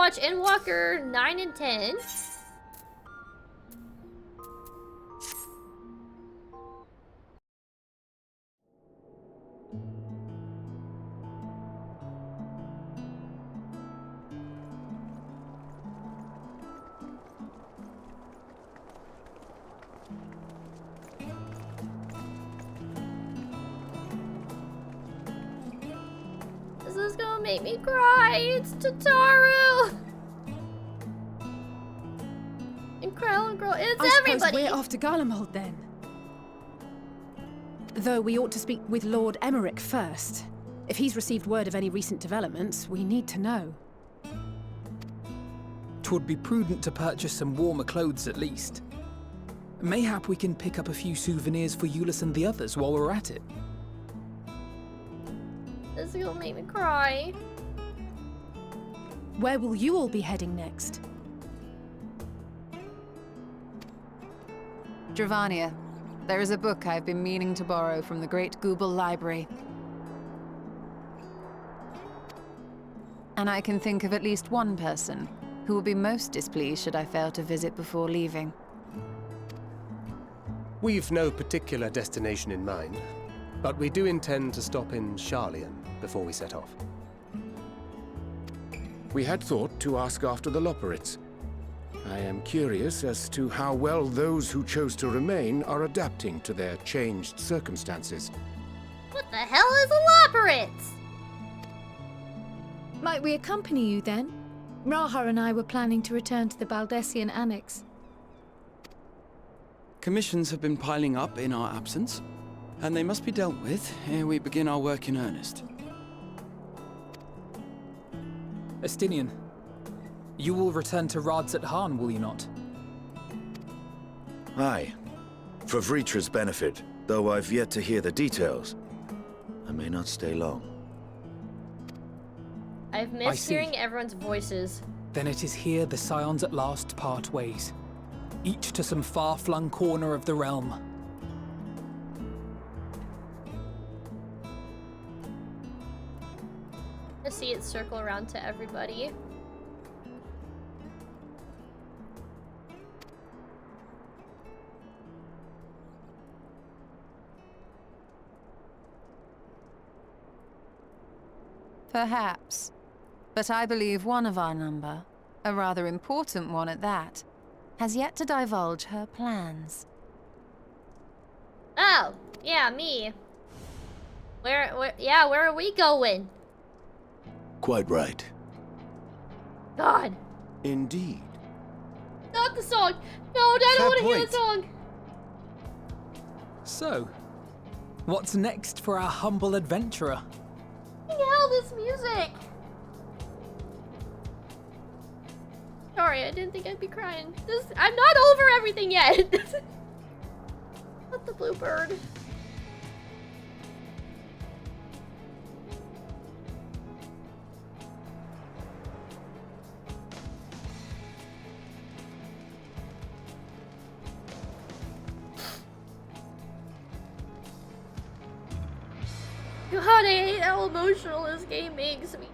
watch Endwalker 9 and 10. This is gonna make me cry. It's Tataru. And Krell and Girl. It's I everybody. suppose we're off to Garlemald then. Though we ought to speak with Lord Emmerich first. If he's received word of any recent developments, we need to know. 'Twould be prudent to purchase some warmer clothes at least. Mayhap we can pick up a few souvenirs for Euless and the others while we're at it. This is gonna make me cry. Where will you all be heading next? Dravania. There is a book I've been meaning to borrow from the Great Google Library. And I can think of at least one person who will be most displeased should I fail to visit before leaving. We've no particular destination in mind, but we do intend to stop in Sharlayan before we set off. We had thought to ask after the Loporrits. I am curious as to how well those who chose to remain are adapting to their changed circumstances. What the hell is a Loporrits? Might we accompany you then? Raha and I were planning to return to the Baldessian Annex. Commissions have been piling up in our absence, and they must be dealt with ere we begin our work in earnest. Estinian, you will return to Radzat Han, will you not? Aye. For Vritra's benefit, though I've yet to hear the details. I may not stay long. I've missed hearing everyone's voices. Then it is here the Scions at last part ways, each to some far-flung corner of the realm. I see it circle around to everybody. Perhaps. But I believe one of our number, a rather important one at that, has yet to divulge her plans. Oh, yeah, me. Where are we going? Quite right. God. Indeed. Not the song. No, I don't want to hear the song. So, what's next for our humble adventurer? Hell, this music. Sorry, I didn't think I'd be crying. I'm not over everything yet. What the blue bird? God, I hate how emotional this game makes me.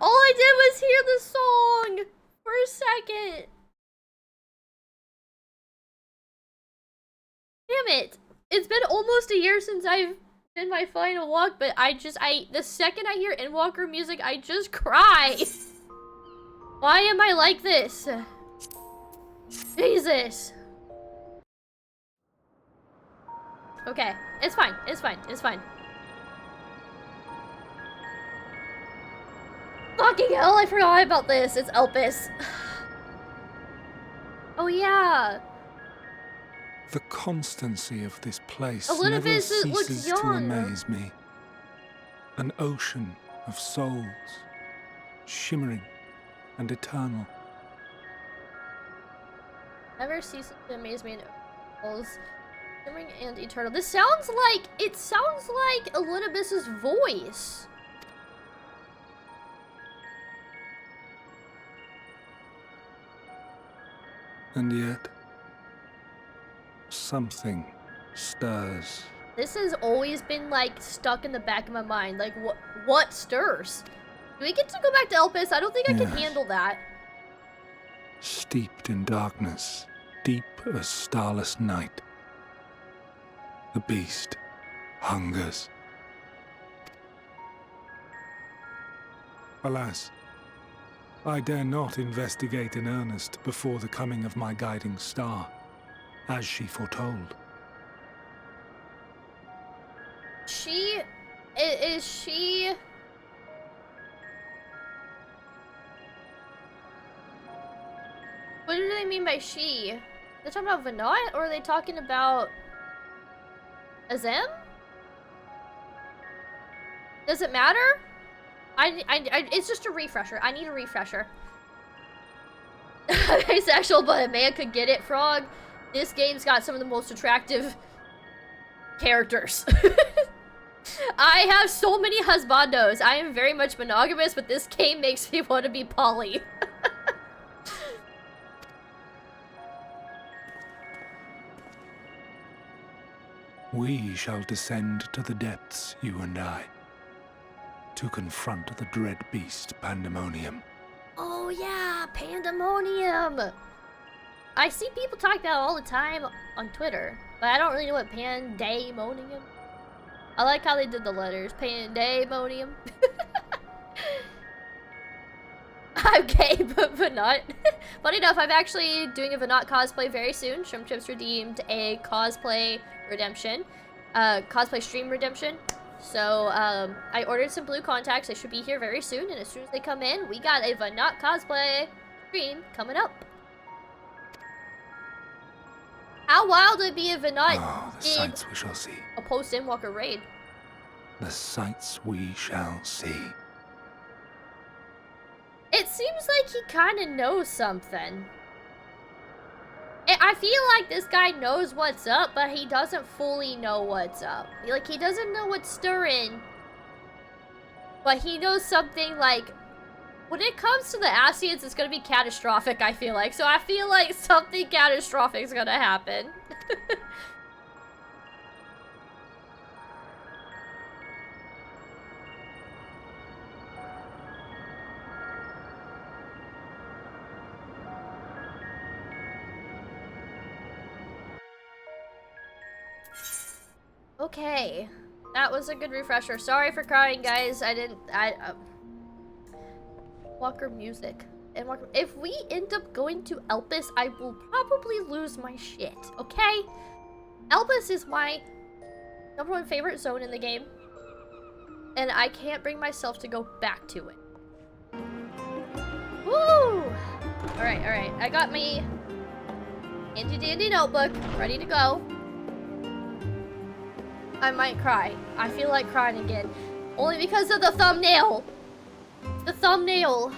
All I did was hear the song for a second. Damn it. It's been almost a year since I've done my final walk, but the second I hear Endwalker music, I just cry. Why am I like this? Jesus. Okay, it's fine, it's fine, it's fine. Fucking hell, I forgot about this. It's Elpis. Oh yeah. The constancy of this place A little never bit looks ceases to young. amaze me. An ocean of souls, shimmering and eternal. Never ceases to amaze me in all shimmering and eternal. This sounds like Elidibus's voice. And yet, something stirs This has always been, like, stuck in the back of my mind. Like, what stirs? Do we get to go back to Elpis? I don't think I can handle that. Steeped in darkness, deep as starless night. The beast hungers. Alas, I dare not investigate in earnest before the coming of my guiding star, as she foretold. Is she... What do they mean by she? They're talking about Venat, or are they talking about Azem? Does it matter? It's just a refresher. I need a refresher. Asexual, but a man could get it, Frog. This game's got some of the most attractive characters. I have so many husbandos. I am very much monogamous, but this game makes me want to be poly. We shall descend to the depths, you and I, to confront the dread beast Pandaemonium. Oh yeah, Pandaemonium! I see people talk about it all the time on Twitter, but I don't really know what Pandaemonium. I like how they did the letters. Pandaemonium. I'm gay, but not. Funny enough, I'm actually doing a Venat cosplay very soon. Shrimp Chips redeemed a cosplay redemption. Cosplay stream redemption. So, I ordered some blue contacts. They should be here very soon, and as soon as they come in, we got a Venat cosplay stream coming up. How wild would it be if Venat the did sights we shall see. a post-Endwalker raid? The sights we shall see. It seems like he kind of knows something. I feel like this guy knows what's up, but he doesn't fully know what's up. Like, he doesn't know what's stirring, but he knows something, like, when it comes to the Ascians, it's gonna be catastrophic, I feel like. So I feel like something catastrophic is gonna happen. Okay, that was a good refresher. Sorry for crying, guys. Walker music. And Walker, if we end up going to Elpis, I will probably lose my shit, okay? Elpis is my #1 favorite zone in the game, and I can't bring myself to go back to it. Woo! Alright. I got me handy dandy notebook ready to go. I might cry. I feel like crying again. Only because of the thumbnail. The thumbnail.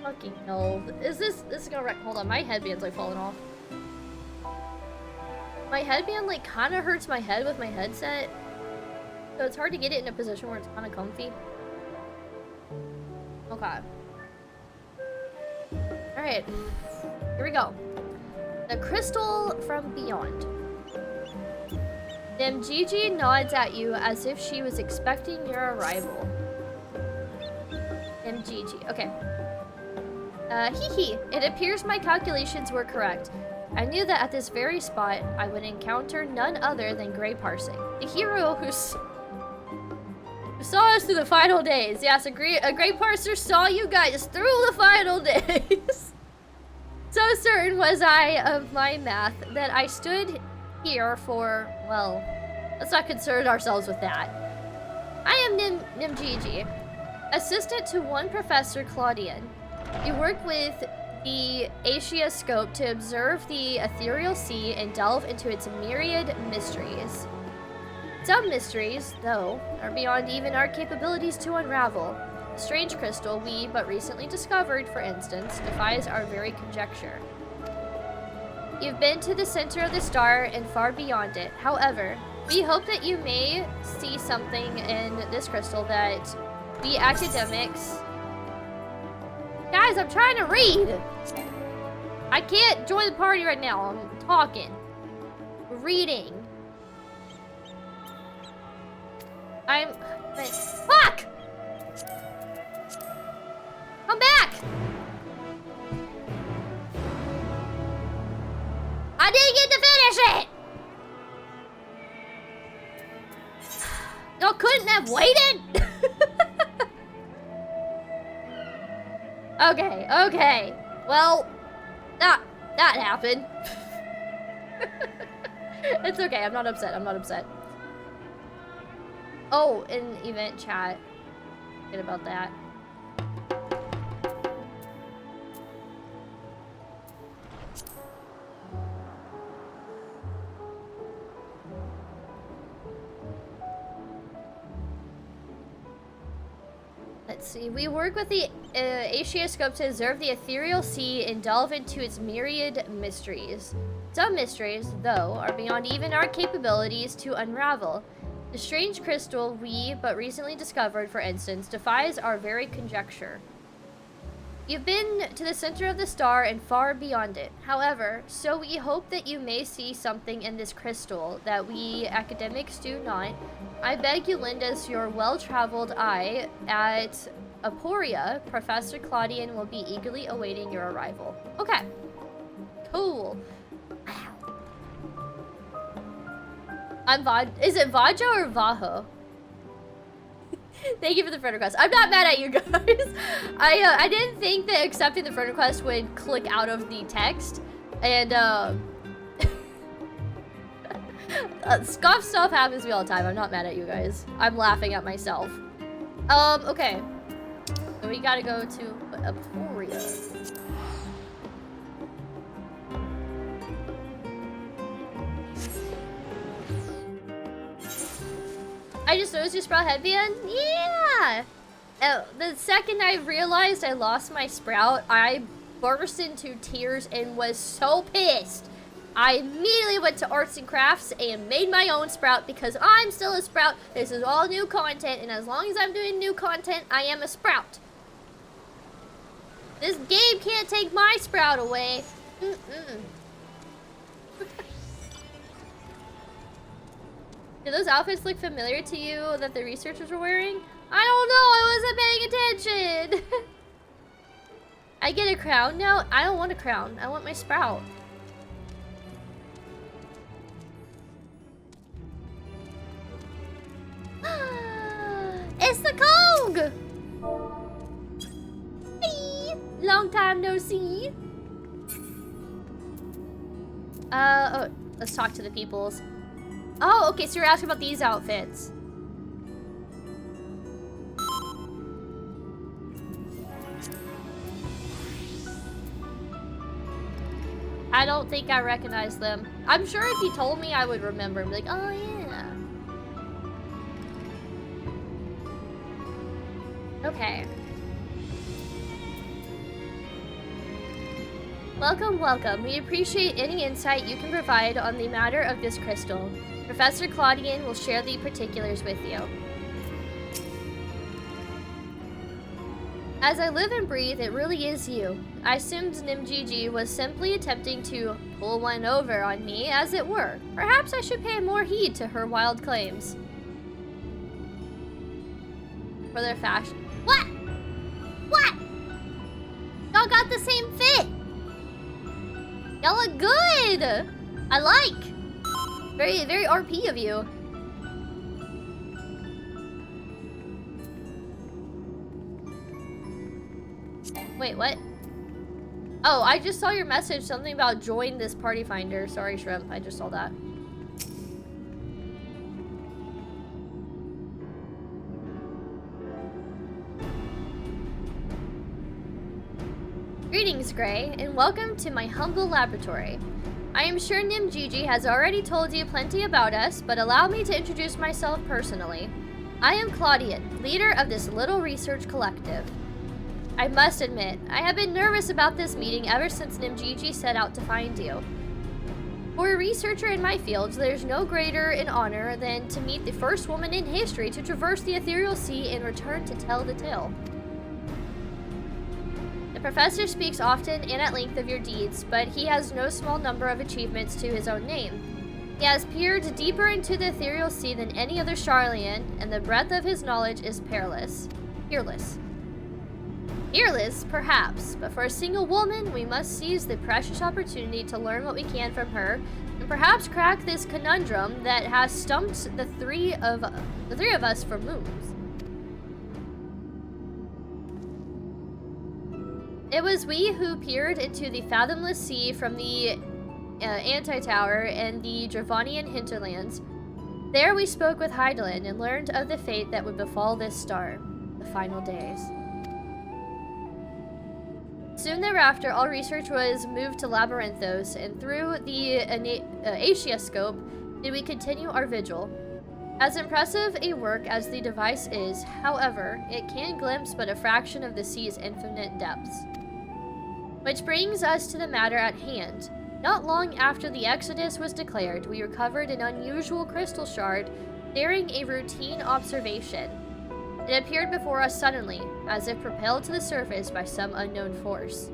Fucking hell. This is gonna wreck. Hold on, my headband's like falling off. My headband like kind of hurts my head with my headset. So it's hard to get it in a position where it's kind of comfy. Okay. Alright. Here we go. The Crystal from Beyond. Gigi nods at you as if she was expecting your arrival. Gigi. Okay. It appears my calculations were correct. I knew that at this very spot, I would encounter none other than Grey Parsing, the hero who saw us through the final days. Yes, a Grey Parser saw you guys through the final days. So certain was I of my math that I stood here for, well, let's not concern ourselves with that. I am Nimgigi, assistant to one Professor Claudian. You work with the Aetioscope to observe the ethereal sea and delve into its myriad mysteries. Some mysteries, though, are beyond even our capabilities to unravel. A strange crystal we but recently discovered, for instance, defies our very conjecture. You've been to the center of the star and far beyond it. However, we hope that you may see something in this crystal that we academics... Guys, I'm trying to read! I can't join the party right now. I'm talking. Reading. Fuck! Come back! I didn't get to finish it! Y'all couldn't have waited? Okay. Well, that happened. It's okay, I'm not upset. Oh, in event chat. Forget about that. Let's see. We work with the Aeshioscope to observe the ethereal sea and delve into its myriad mysteries. Some mysteries, though, are beyond even our capabilities to unravel. The strange crystal we but recently discovered, for instance, defies our very conjecture. You've been to the center of the star and far beyond it. However, so we hope that you may see something in this crystal that we academics do not. I beg you lend us your well-traveled eye. At Aporia, Professor Claudian will be eagerly awaiting your arrival. Okay. Cool. Is it Vajo or Vaho? Thank you for the friend request. I'm not mad at you guys. I didn't think that accepting the friend request would click out of the text. And scoff stuff happens to me all the time. I'm not mad at you guys. I'm laughing at myself. Okay. So we gotta go to Aporia. I just noticed you sprout headband? Yeah! The second I realized I lost my sprout, I burst into tears and was so pissed. I immediately went to arts and crafts and made my own sprout because I'm still a sprout. This is all new content, and as long as I'm doing new content, I am a sprout. This game can't take my sprout away. Do those outfits look familiar to you that the researchers were wearing? I don't know, I wasn't paying attention. I get a crown now? I don't want a crown. I want my sprout. It's the Kong! Hey! Long time no see. Oh, let's talk to the peoples. Oh, okay, so you're asking about these outfits. I don't think I recognize them. I'm sure if you told me, I would remember and be like, oh yeah. Okay. Welcome, welcome. We appreciate any insight you can provide on the matter of this crystal. Professor Claudian will share the particulars with you. As I live and breathe, it really is you. I assumed Nimgigi was simply attempting to pull one over on me, as it were. Perhaps I should pay more heed to her wild claims. For their fashion. What? What? Y'all got the same fit. Y'all look good. I like. Very, very RP of you. Wait, what? Oh, I just saw your message. Something about join this party finder. Sorry, Shrimp. I just saw that. Greetings, Gray, and welcome to my humble laboratory. I am sure Nimgigi has already told you plenty about us, but allow me to introduce myself personally. I am Claudian, leader of this little research collective. I must admit, I have been nervous about this meeting ever since Nimgigi set out to find you. For a researcher in my field, there's no greater an honor than to meet the first woman in history to traverse the ethereal sea and return to tell the tale. The professor speaks often and at length of your deeds, but he has no small number of achievements to his own name. He has peered deeper into the ethereal sea than any other Sharlayan, and the breadth of his knowledge is peerless. Fearless, perhaps, but for a single woman, we must seize the precious opportunity to learn what we can from her, and perhaps crack this conundrum that has stumped the three of us for moons. It was we who peered into the fathomless sea from the Anti-Tower and the Dravanian hinterlands. There we spoke with Hydaelyn and learned of the fate that would befall this star, the final days. Soon thereafter, all research was moved to Labyrinthos, and through the Asiascope did we continue our vigil. As impressive a work as the device is, however, it can glimpse but a fraction of the sea's infinite depths. Which brings us to the matter at hand. Not long after the Exodus was declared, we recovered an unusual crystal shard during a routine observation. It appeared before us suddenly, as if propelled to the surface by some unknown force.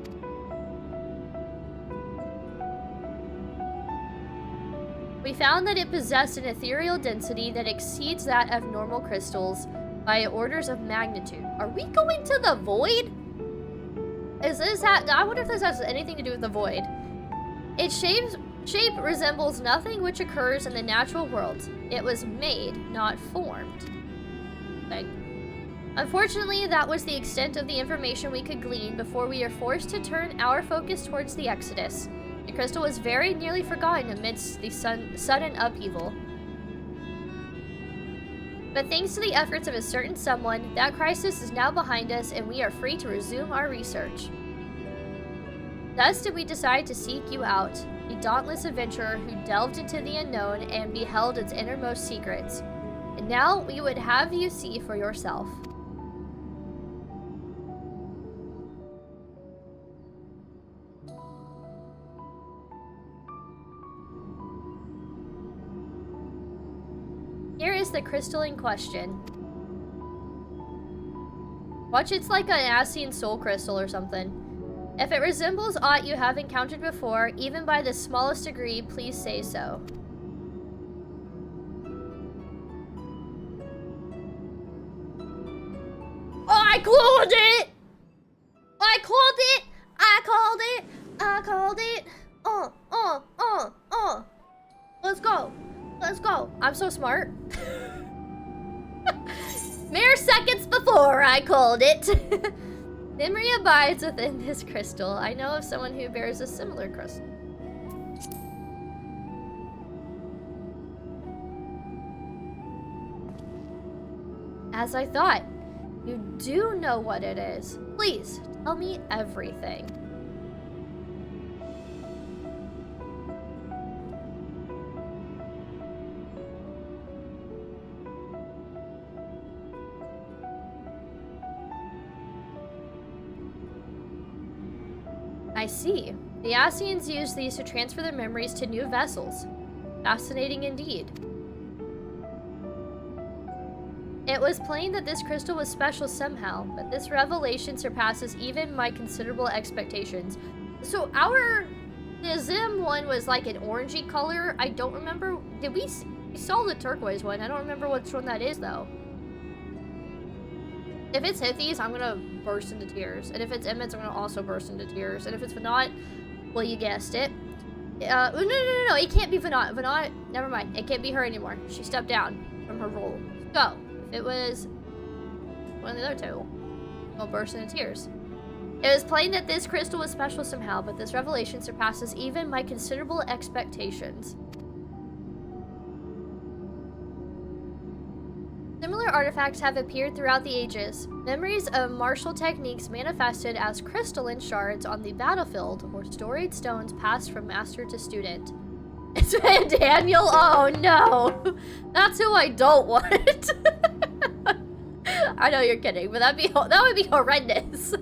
We found that it possessed an ethereal density that exceeds that of normal crystals by orders of magnitude. Are we going to the void? I wonder if this has anything to do with the void. Its shape resembles nothing which occurs in the natural world. It was made, not formed. Unfortunately, that was the extent of the information we could glean before we were forced to turn our focus towards the Exodus. The crystal was very nearly forgotten amidst the sudden upheaval. But thanks to the efforts of a certain someone, that crisis is now behind us and we are free to resume our research. Thus did we decide to seek you out, the dauntless adventurer who delved into the unknown and beheld its innermost secrets. And now we would have you see for yourself. Here is the crystal in question. Watch, it's like an Ascian soul crystal or something. If it resembles aught you have encountered before, even by the smallest degree, please say so. Oh, I called it! I called it! I called it! I called it! Let's go! Let's go! I'm so smart. Mere seconds before I called it. Memory abides within this crystal. I know of someone who bears a similar crystal. As I thought, you do know what it is. Please, tell me everything. I see. The Ascians use these to transfer their memories to new vessels. Fascinating indeed. It was plain that this crystal was special somehow, but this revelation surpasses even my considerable expectations. So the Zim one was like an orangey color. I don't remember. We saw the turquoise one. I don't remember which one that is though. If it's Hithys, I'm gonna burst into tears. And if it's Emmets, I'm gonna also burst into tears. And if it's Venat, well, you guessed it. No, it can't be Venat. Venat, never mind. It can't be her anymore. She stepped down from her role. So, if it was one of the other two, I'll burst into tears. It was plain that this crystal was special somehow, but this revelation surpasses even my considerable expectations. Similar artifacts have appeared throughout the ages. Memories of martial techniques manifested as crystalline shards on the battlefield or storied stones passed from master to student. It's Daniel? Oh no! That's who I don't want. I know you're kidding, but that would be horrendous.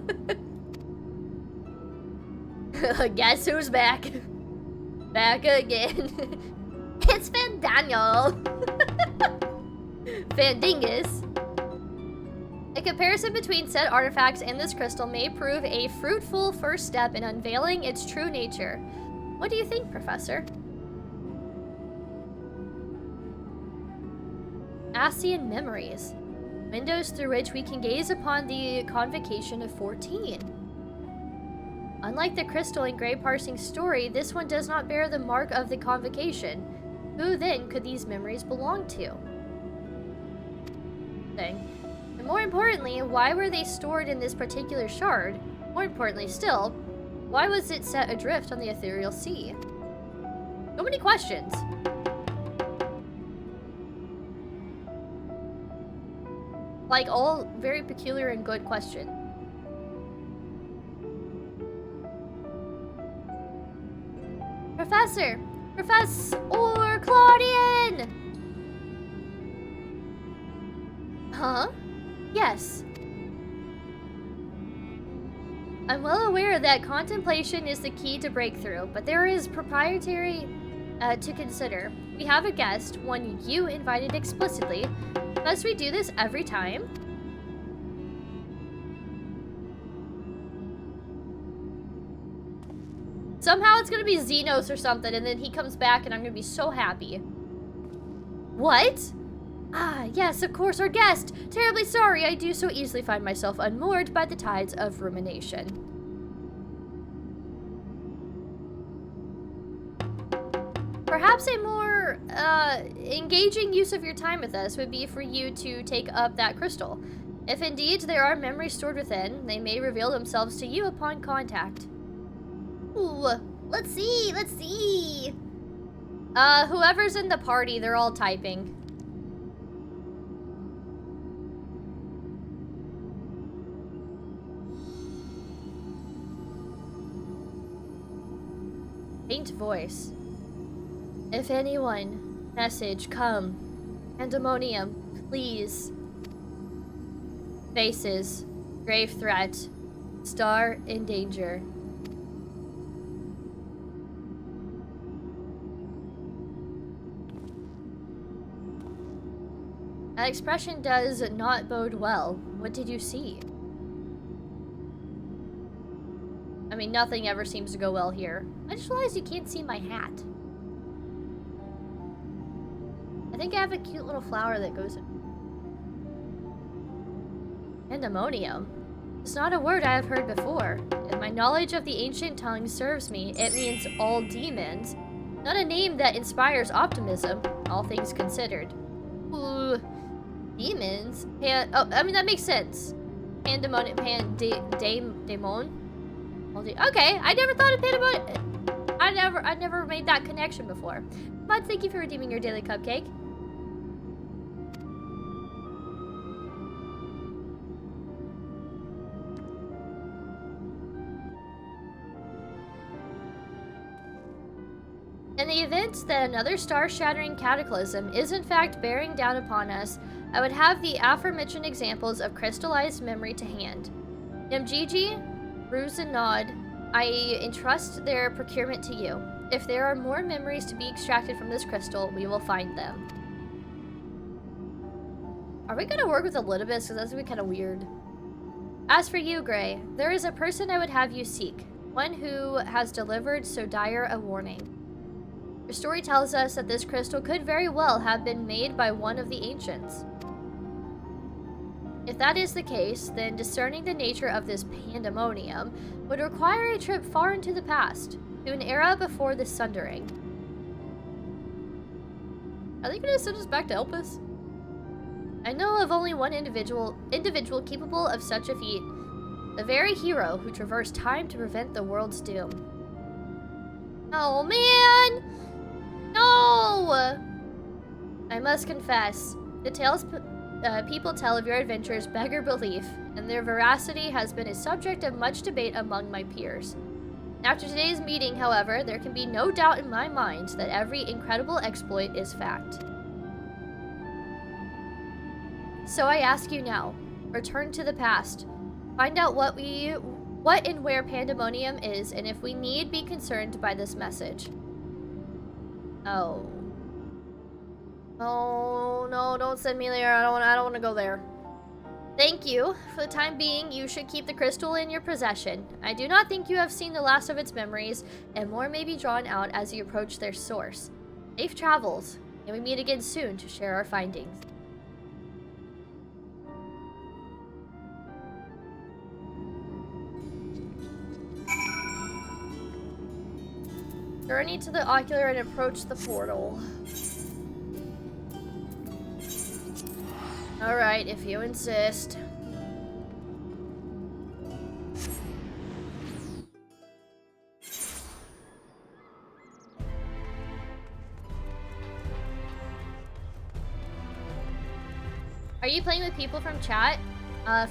Guess who's back? Back again. It's Van Daniel. Vandingus. A comparison between said artifacts and this crystal may prove a fruitful first step in unveiling its true nature. What do you think, Professor? Ascian memories. Windows through which we can gaze upon the convocation of 14. Unlike the crystal in Grey Parsing's story, this one does not bear the mark of the convocation. Who then could these memories belong to? And more importantly, why were they stored in this particular shard? More importantly still, why was it set adrift on the ethereal sea? So many questions. Like, all very peculiar and good questions. Professor! Professor Claudian! Huh? Yes. I'm well aware that contemplation is the key to breakthrough, but there is proprietary to consider. We have a guest, one you invited explicitly. Must we do this every time? Somehow it's gonna be Xenos or something, and then he comes back and I'm gonna be so happy. What? Ah, yes, of course, our guest. Terribly sorry, I do so easily find myself unmoored by the tides of rumination. Perhaps a more engaging use of your time with us would be for you to take up that crystal. If indeed there are memories stored within, they may reveal themselves to you upon contact. Ooh, let's see. Whoever's in the party, they're all typing. Faint voice. If anyone, message, come. Pandaemonium, please. Faces, grave threat, star in danger. That expression does not bode well. What did you see? I mean, nothing ever seems to go well here. I just realized you can't see my hat. I think I have a cute little flower that goes in. Pandaemonium. It's not a word I have heard before. If my knowledge of the ancient tongue serves me, it means all demons. Not a name that inspires optimism, all things considered. Ooh, demons? I mean, that makes sense. Pandaemonium, Daemon? Okay, I never thought of Pandaemonium. I never made that connection before. But thank you for redeeming your daily cupcake. In the event that another star-shattering cataclysm is in fact bearing down upon us, I would have the aforementioned examples of crystallized memory to hand. Namgigi, Ruse and Nod, I entrust their procurement to you. If there are more memories to be extracted from this crystal, we will find them. Are we gonna work with Elidibus? Because that's gonna be kind of weird. As for you, Gray, there is a person I would have you seek. One who has delivered so dire a warning. Your story tells us that this crystal could very well have been made by one of the ancients. If that is the case, then discerning the nature of this Pandaemonium would require a trip far into the past, to an era before the Sundering. Are they gonna send us back to help us? I know of only one individual capable of such a feat, the very hero who traversed time to prevent the world's doom. Oh man! No! I must confess, the tales people tell of your adventures beggar belief, and their veracity has been a subject of much debate among my peers. After today's meeting, however, there can be no doubt in my mind that every incredible exploit is fact. So I ask you now, return to the past. Find out what and where Pandaemonium is, and if we need be concerned by this message. Oh. Oh, no, don't send me there. I don't want to go there. Thank you. For the time being, you should keep the crystal in your possession. I do not think you have seen the last of its memories, and more may be drawn out as you approach their source. Safe travels, and we meet again soon to share our findings. Journey to the ocular and approach the portal. Alright, if you insist. Are you playing with people from chat?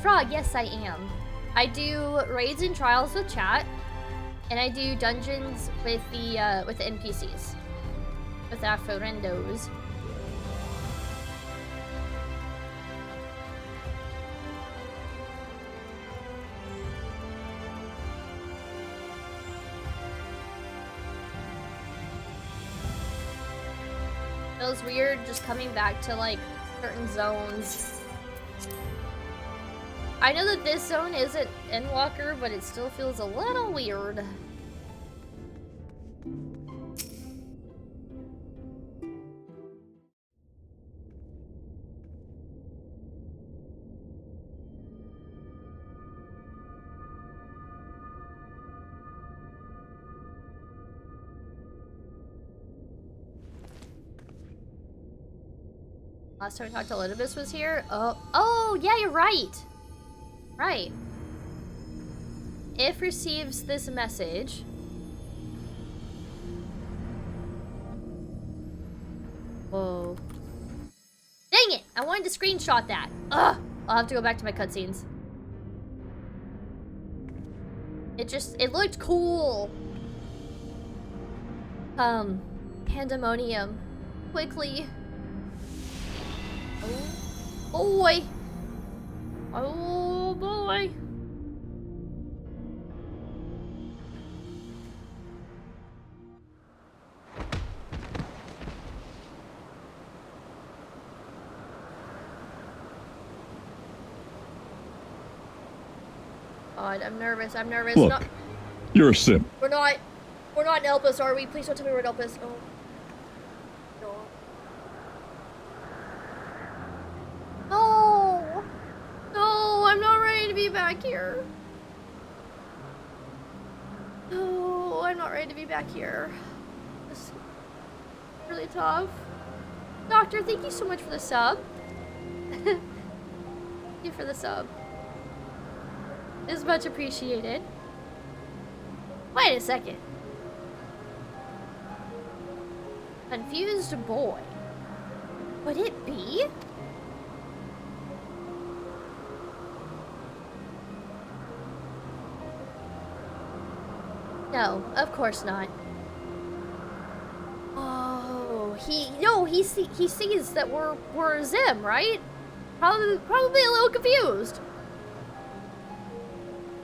Frog, yes I am. I do raids and trials with chat, and I do dungeons with the NPCs. With Asphodelos. Feels weird just coming back to like certain zones. I know that this zone isn't Endwalker, but it still feels a little weird. Last time we talked to Elidibus was here. Oh, yeah, you're right. Right. If receives this message. Whoa. Dang it! I wanted to screenshot that. Ugh! I'll have to go back to my cutscenes. It looked cool. Pandaemonium. Quickly. Oh boy. Oh boy. God, I'm nervous. I'm nervous. Look, you're a simp. We're not in Elpis, are we? Please don't tell me we're in Elpis. Oh. No. No, I'm not ready to be back here. No, I'm not ready to be back here. This is really tough. Doctor, thank you so much for the sub. Thank you for the sub. It's much appreciated. Wait a second. Confused boy. Would it be? No, of course not. Oh, he sees that we're Zim, right? Probably a little confused.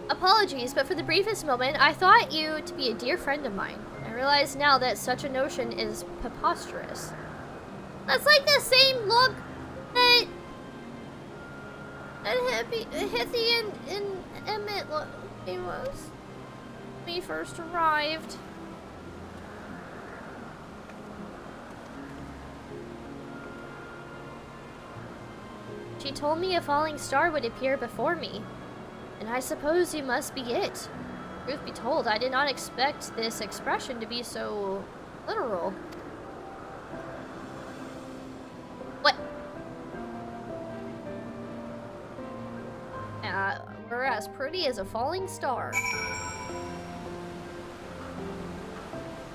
Apologies, but for the briefest moment, I thought you to be a dear friend of mine. I realize now that such a notion is preposterous. That's like the same look that Hithy and Emmett gave us when we first arrived. She told me a falling star would appear before me. And I suppose you must be it. Truth be told, I did not expect this expression to be so literal. What? We're as pretty as a falling star.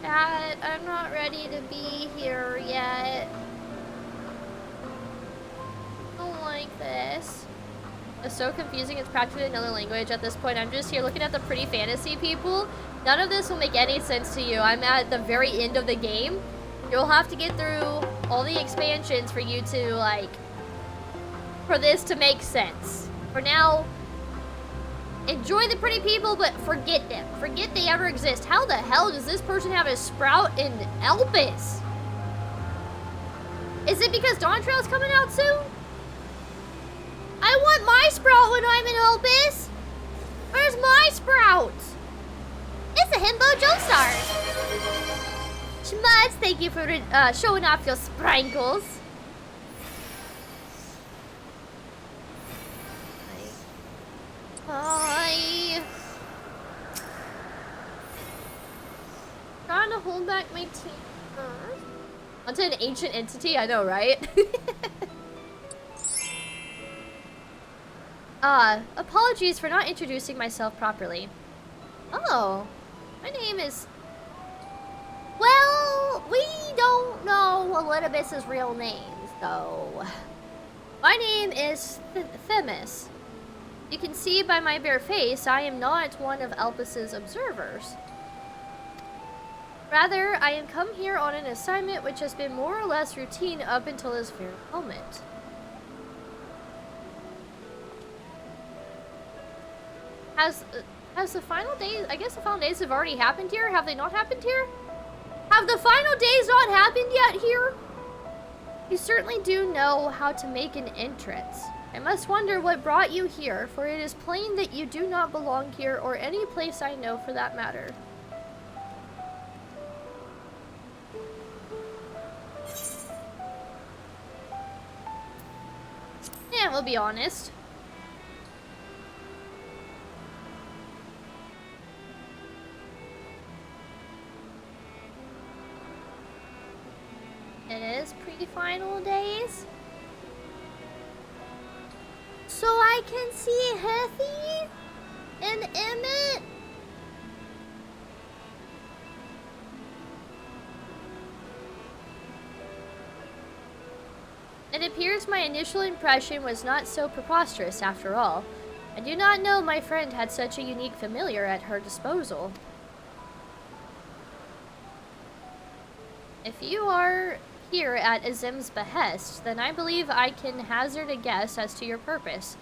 Dad, I'm not ready to be here yet. I don't like this. It's so confusing, it's practically another language at this point. I'm just here looking at the pretty fantasy people. None of this will make any sense to you. I'm at the very end of the game. You'll have to get through all the expansions for you to, like, for this to make sense. For now, enjoy the pretty people, but forget them. Forget they ever exist. How the hell does this person have a sprout in Elpis? Is it because Dawn Trail's coming out soon? I want my sprout when I'm in Elpis. Where's my sprout? It's a Himbo Joestar. Schmuds, thank you for showing off your sprinkles. Hi. trying to hold back my tears. Onto an ancient entity, I know, right? Apologies for not introducing myself properly. Oh, my name is... Well, we don't know Elizabeth's real name, so... My name is Themis. You can see by my bare face, I am not one of Elpis's observers. Rather, I am come here on an assignment which has been more or less routine up until this very moment. Has the final days, I guess the final days have already happened here? Have they not happened here? Have the final days not happened yet here? You certainly do know how to make an entrance. I must wonder what brought you here, for it is plain that you do not belong here or any place I know for that matter. Yeah, we'll be honest. It is pre-final days. So I can see Hethy and Emmett. It appears my initial impression was not so preposterous after all. I do not know my friend had such a unique familiar at her disposal. If you are here at Azim's behest, then I believe I can hazard a guess as to your purpose.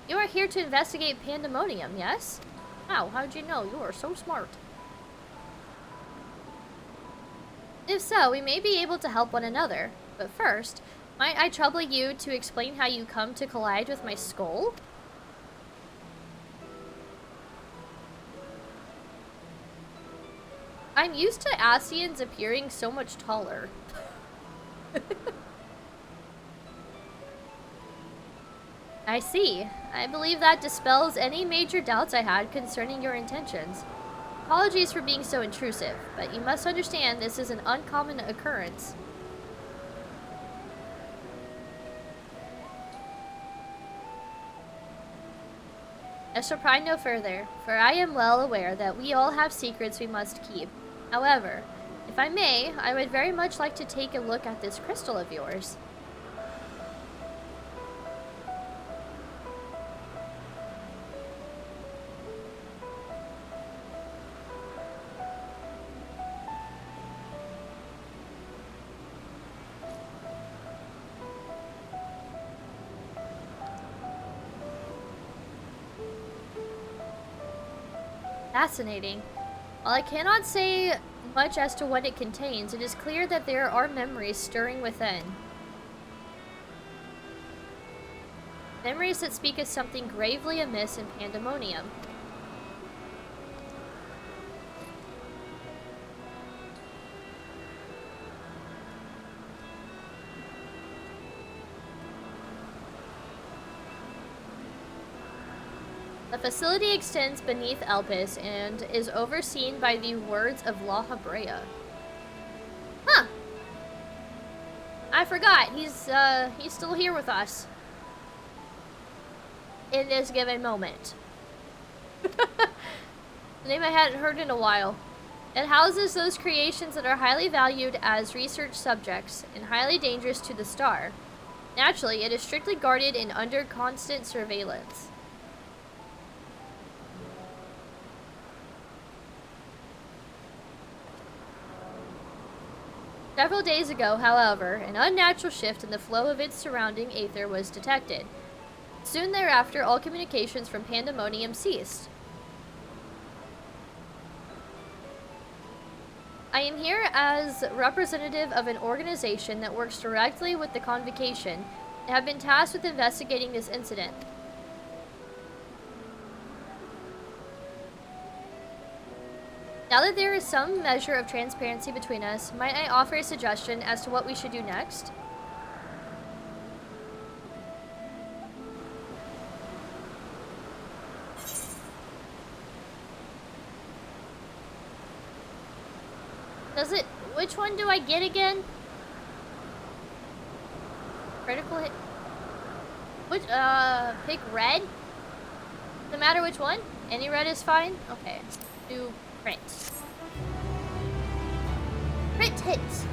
You are here to investigate Pandaemonium, yes? Wow, how'd you know? You are so smart. If so, we may be able to help one another. But first, might I trouble you to explain how you come to collide with my skull? I'm used to Asians appearing so much taller. I see. I believe that dispels any major doubts I had concerning your intentions. Apologies for being so intrusive, but you must understand this is an uncommon occurrence. I shall pry no further, for I am well aware that we all have secrets we must keep. However, if I may, I would very much like to take a look at this crystal of yours. Fascinating. While I cannot say much as to what it contains, it is clear that there are memories stirring within. Memories that speak of something gravely amiss in Pandaemonium. The facility extends beneath Elpis and is overseen by the words of La Habrea. Huh. I forgot. He's still here with us. In this given moment. The name I hadn't heard in a while. It houses those creations that are highly valued as research subjects and highly dangerous to the star. Naturally, it is strictly guarded and under constant surveillance. Several days ago, however, an unnatural shift in the flow of its surrounding aether was detected. Soon thereafter, all communications from Pandaemonium ceased. I am here as representative of an organization that works directly with the Convocation and have been tasked with investigating this incident. Now that there is some measure of transparency between us, might I offer a suggestion as to what we should do next? Does it... Which one do I get again? Critical hit... Which, pick red? No matter which one? Any red is fine? Okay. Do crit. Crit hits!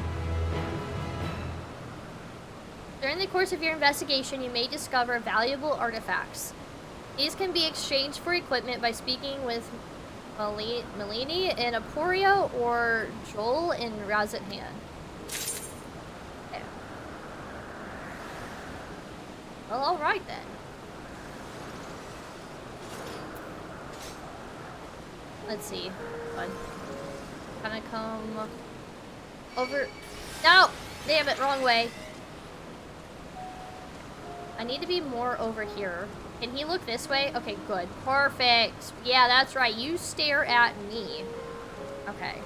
During the course of your investigation, you may discover valuable artifacts. These can be exchanged for equipment by speaking with Melanie in Aporia or Joel in Razathan. Okay. Well, alright then. Let's see. Kind of come over. No! Damn it, wrong way. I need to be more over here. Can he look this way? Okay, good. Perfect. Yeah, that's right. You stare at me. Okay.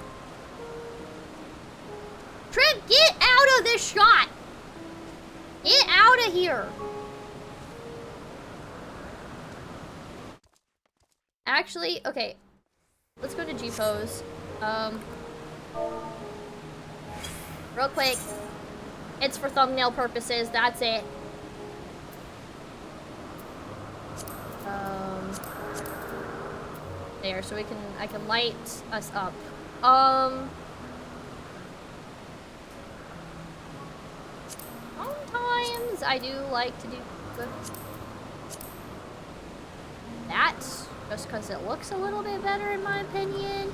Trip, get out of this shot! Get out of here! Actually, okay. Let's go to G-pose. Real quick. It's for thumbnail purposes, that's it. There, so I can light us up. Sometimes I do like to do that, just because it looks a little bit better in my opinion.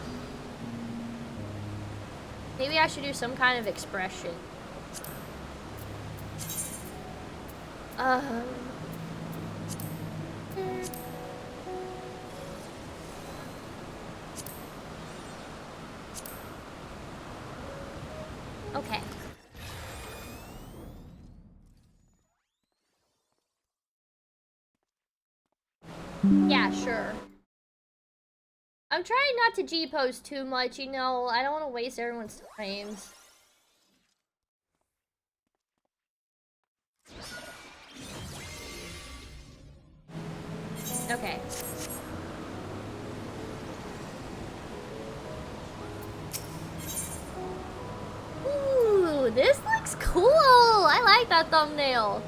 Maybe I should do some kind of expression. Okay. Yeah, sure. I'm trying not to G-pose too much, you know. I don't want to waste everyone's time. Okay. Ooh, this looks cool. I like that thumbnail.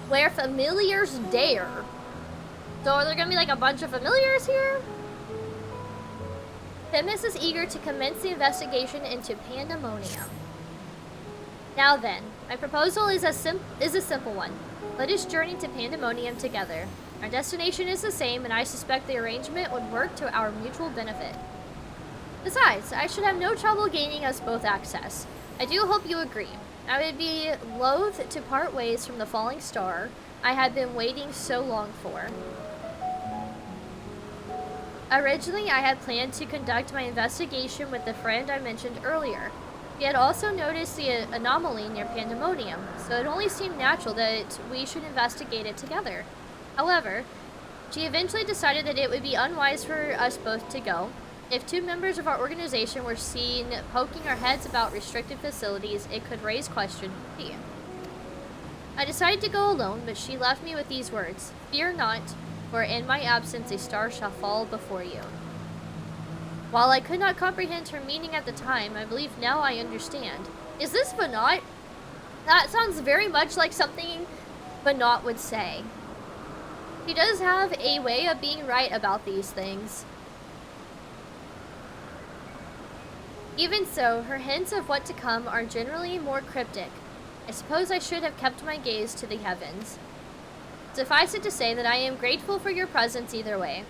Where familiars dare. So are there gonna be like a bunch of familiars here? Themis is eager to commence the investigation into Pandaemonium. Now then, my proposal is a simple one. Let us journey to Pandaemonium together. Our destination is the same, and I suspect the arrangement would work to our mutual benefit. Besides, I should have no trouble gaining us both access. I do hope you agree. I would be loath to part ways from the falling star I had been waiting so long for. Originally, I had planned to conduct my investigation with the friend I mentioned earlier. He had also noticed the anomaly near Pandaemonium, so it only seemed natural that we should investigate it together. However, she eventually decided that it would be unwise for us both to go. If two members of our organization were seen poking our heads about restricted facilities, it could raise questions. I decided to go alone, but she left me with these words: "Fear not, for in my absence a star shall fall before you." While I could not comprehend her meaning at the time, I believe now I understand. Is this Banat? That sounds very much like something Banat would say. She does have a way of being right about these things. Even so, her hints of what to come are generally more cryptic. I suppose I should have kept my gaze to the heavens. Suffice it to say that I am grateful for your presence either way.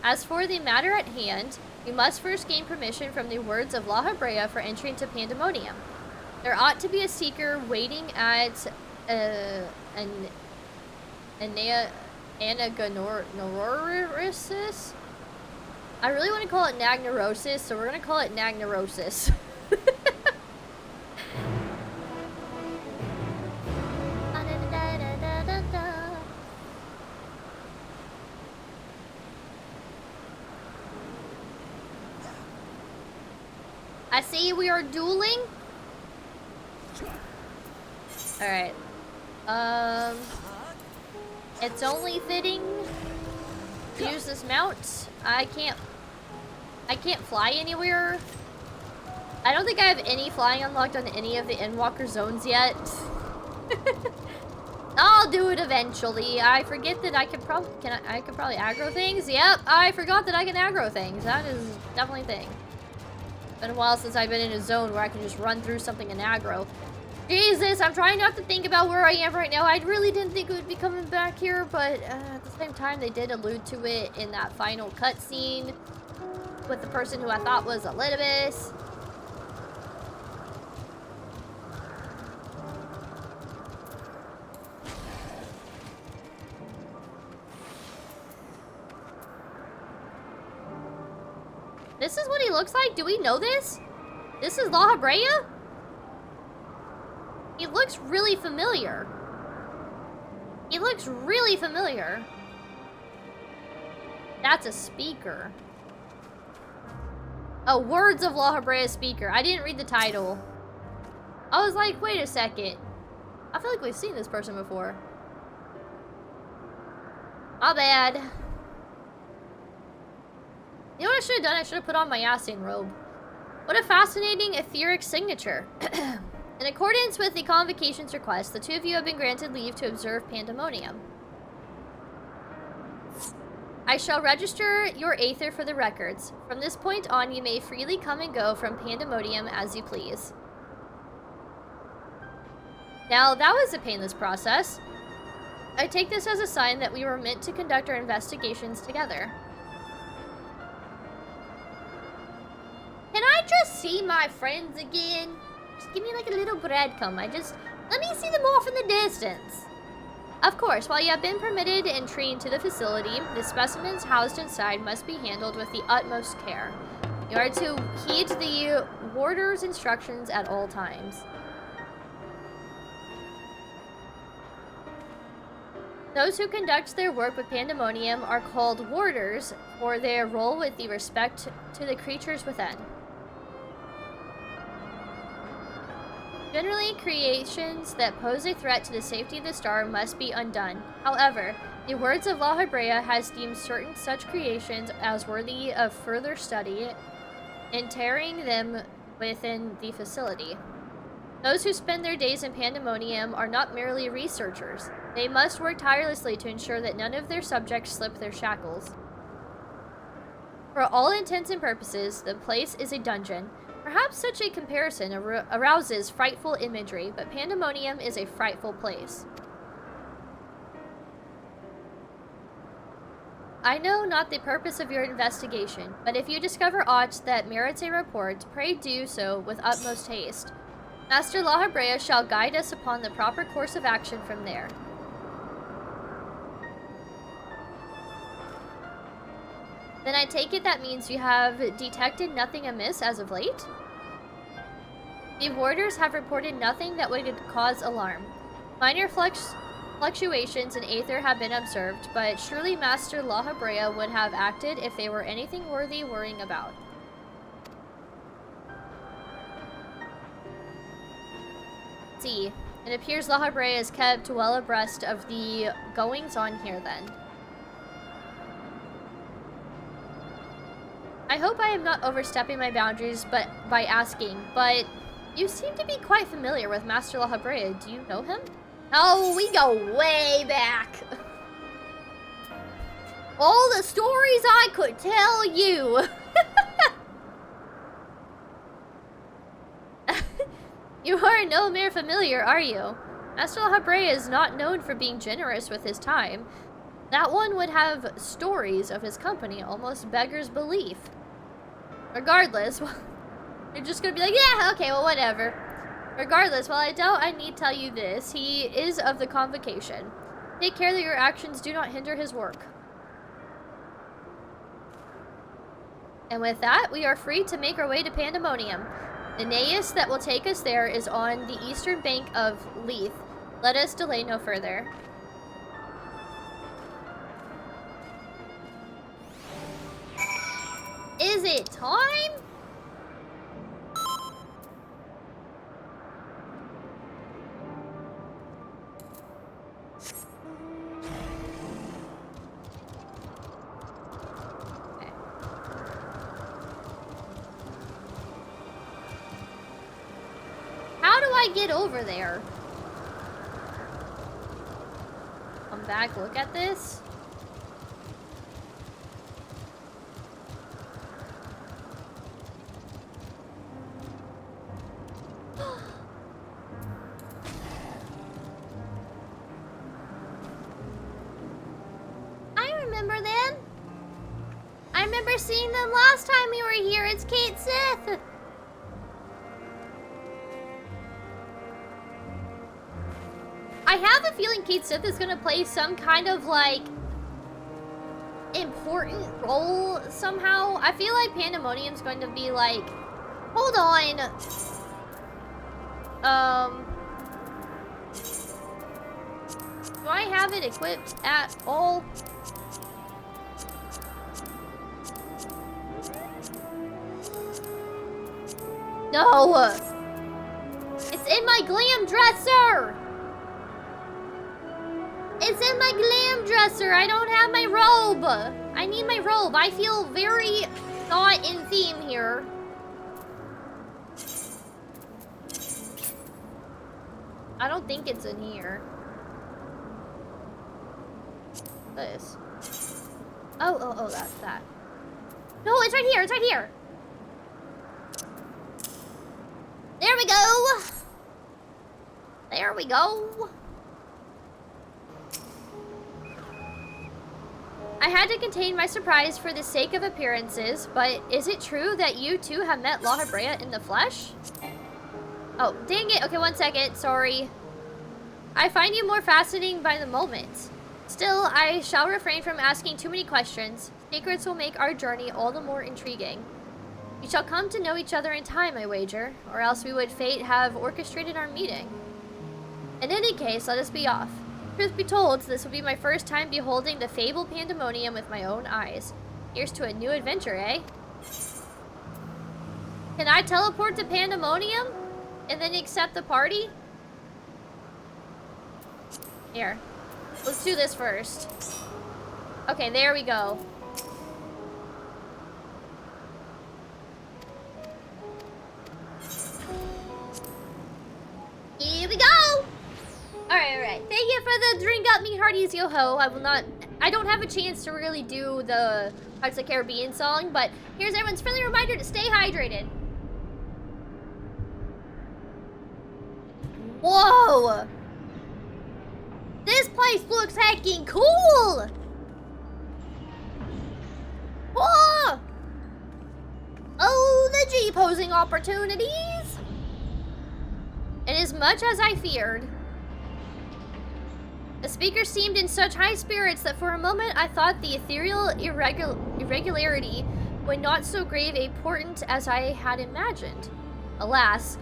As for the matter at hand, we must first gain permission from the words of La Habrea for entry into Pandaemonium. There ought to be a seeker waiting at Anagnorosis? I really want to call it Nagnorosis, so we're going to call it Nagnorosis. I see we are dueling. Alright. It's only fitting to use this mount. I can't fly anywhere. I don't think I have any flying unlocked on any of the Endwalker zones yet. I'll do it eventually. I forget that I can probably I can probably aggro things. Yep, I forgot that I can aggro things. That is definitely a thing. Been a while since I've been in a zone where I can just run through something and aggro. Jesus, I'm trying not to think about where I am right now. I really didn't think it would be coming back here, but at the same time, they did allude to it in that final cutscene with the person who I thought was Elidibus. This is what he looks like? Do we know this? This is La Habrea? He looks really familiar. He looks really familiar. That's a speaker. Oh, Words of La Habrea speaker. I didn't read the title. I was like, wait a second. I feel like we've seen this person before. My bad. You know what I should have done? I should have put on my Yasin robe. What a fascinating etheric signature. In accordance with the convocation's request, the two of you have been granted leave to observe Pandaemonium. I shall register your Aether for the records. From this point on, you may freely come and go from Pandaemonium as you please. Now, that was a painless process. I take this as a sign that we were meant to conduct our investigations together. Can I just see my friends again? Just give me like a little breadcrumb. Let me see them off in the distance. Of course, while you have been permitted entry into the facility, the specimens housed inside must be handled with the utmost care. You are to heed the warder's instructions at all times. Those who conduct their work with Pandaemonium are called warders for their role with the respect to the creatures within. Generally, creations that pose a threat to the safety of the star must be undone. However, the Words of La Habrea has deemed certain such creations as worthy of further study, interring them within the facility. Those who spend their days in Pandaemonium are not merely researchers. They must work tirelessly to ensure that none of their subjects slip their shackles. For all intents and purposes, the place is a dungeon. Perhaps such a comparison arouses frightful imagery, but Pandaemonium is a frightful place. I know not the purpose of your investigation, but if you discover aught that merits a report, pray do so with utmost haste. Master La Habrea shall guide us upon the proper course of action from there. Then I take it that means you have detected nothing amiss as of late? The warders have reported nothing that would cause alarm. Minor fluctuations in Aether have been observed, but surely Master La Habrea would have acted if they were anything worthy worrying about. See, it appears La Habrea is kept well abreast of the goings on here then. I hope I am not overstepping my boundaries by asking, but you seem to be quite familiar with Master La Habrea. Do you know him? Oh, we go way back. All the stories I could tell you. You are no mere familiar, are you? Master La Habrea is not known for being generous with his time. That one would have stories of his company almost beggars belief. Regardless, you're just gonna be like, yeah, okay, well, whatever. Regardless, while I doubt I need tell you this, he is of the convocation. Take care that your actions do not hinder his work. And with that, we are free to make our way to Pandaemonium. The naos that will take us there is on the eastern bank of Leith. Let us delay no further. Is it time? I get over there? Come back, look at this. I remember them. I remember seeing them last time we were here. It's Kate Sith. I have a feeling Kate Sith is gonna play some kind of like important role somehow. I feel like Pandaemonium's going to be like, hold on. Do I have it equipped at all? No! It's in my glam dresser! It's in my glam dresser! I don't have my robe! I need my robe. I feel very not in theme here. I don't think it's in here. This. Oh, that's that. No, it's right here, it's right here! There we go! There we go! I had to contain my surprise for the sake of appearances, but is it true that you too have met La Hebrea in the flesh? Oh, dang it. Okay, 1 second. Sorry. I find you more fascinating by the moment. Still, I shall refrain from asking too many questions. Secrets will make our journey all the more intriguing. We shall come to know each other in time, I wager, or else we would fate have orchestrated our meeting. In any case, let us be off. Truth be told, this will be my first time beholding the fabled Pandaemonium with my own eyes. Here's to a new adventure, eh? Can I teleport to Pandaemonium and then accept the party? Here. Let's do this first. Okay, there we go. Here we go! Alright. Thank you for the drink up, me hearties, yo ho. I don't have a chance to really do the Pirates of the Caribbean song, but here's everyone's friendly reminder to stay hydrated. Whoa! This place looks heckin' cool! Whoa! Oh, the G-posing opportunities! And as much as I feared, the speaker seemed in such high spirits that for a moment I thought the ethereal irregularity was not so grave a portent as I had imagined. Alas,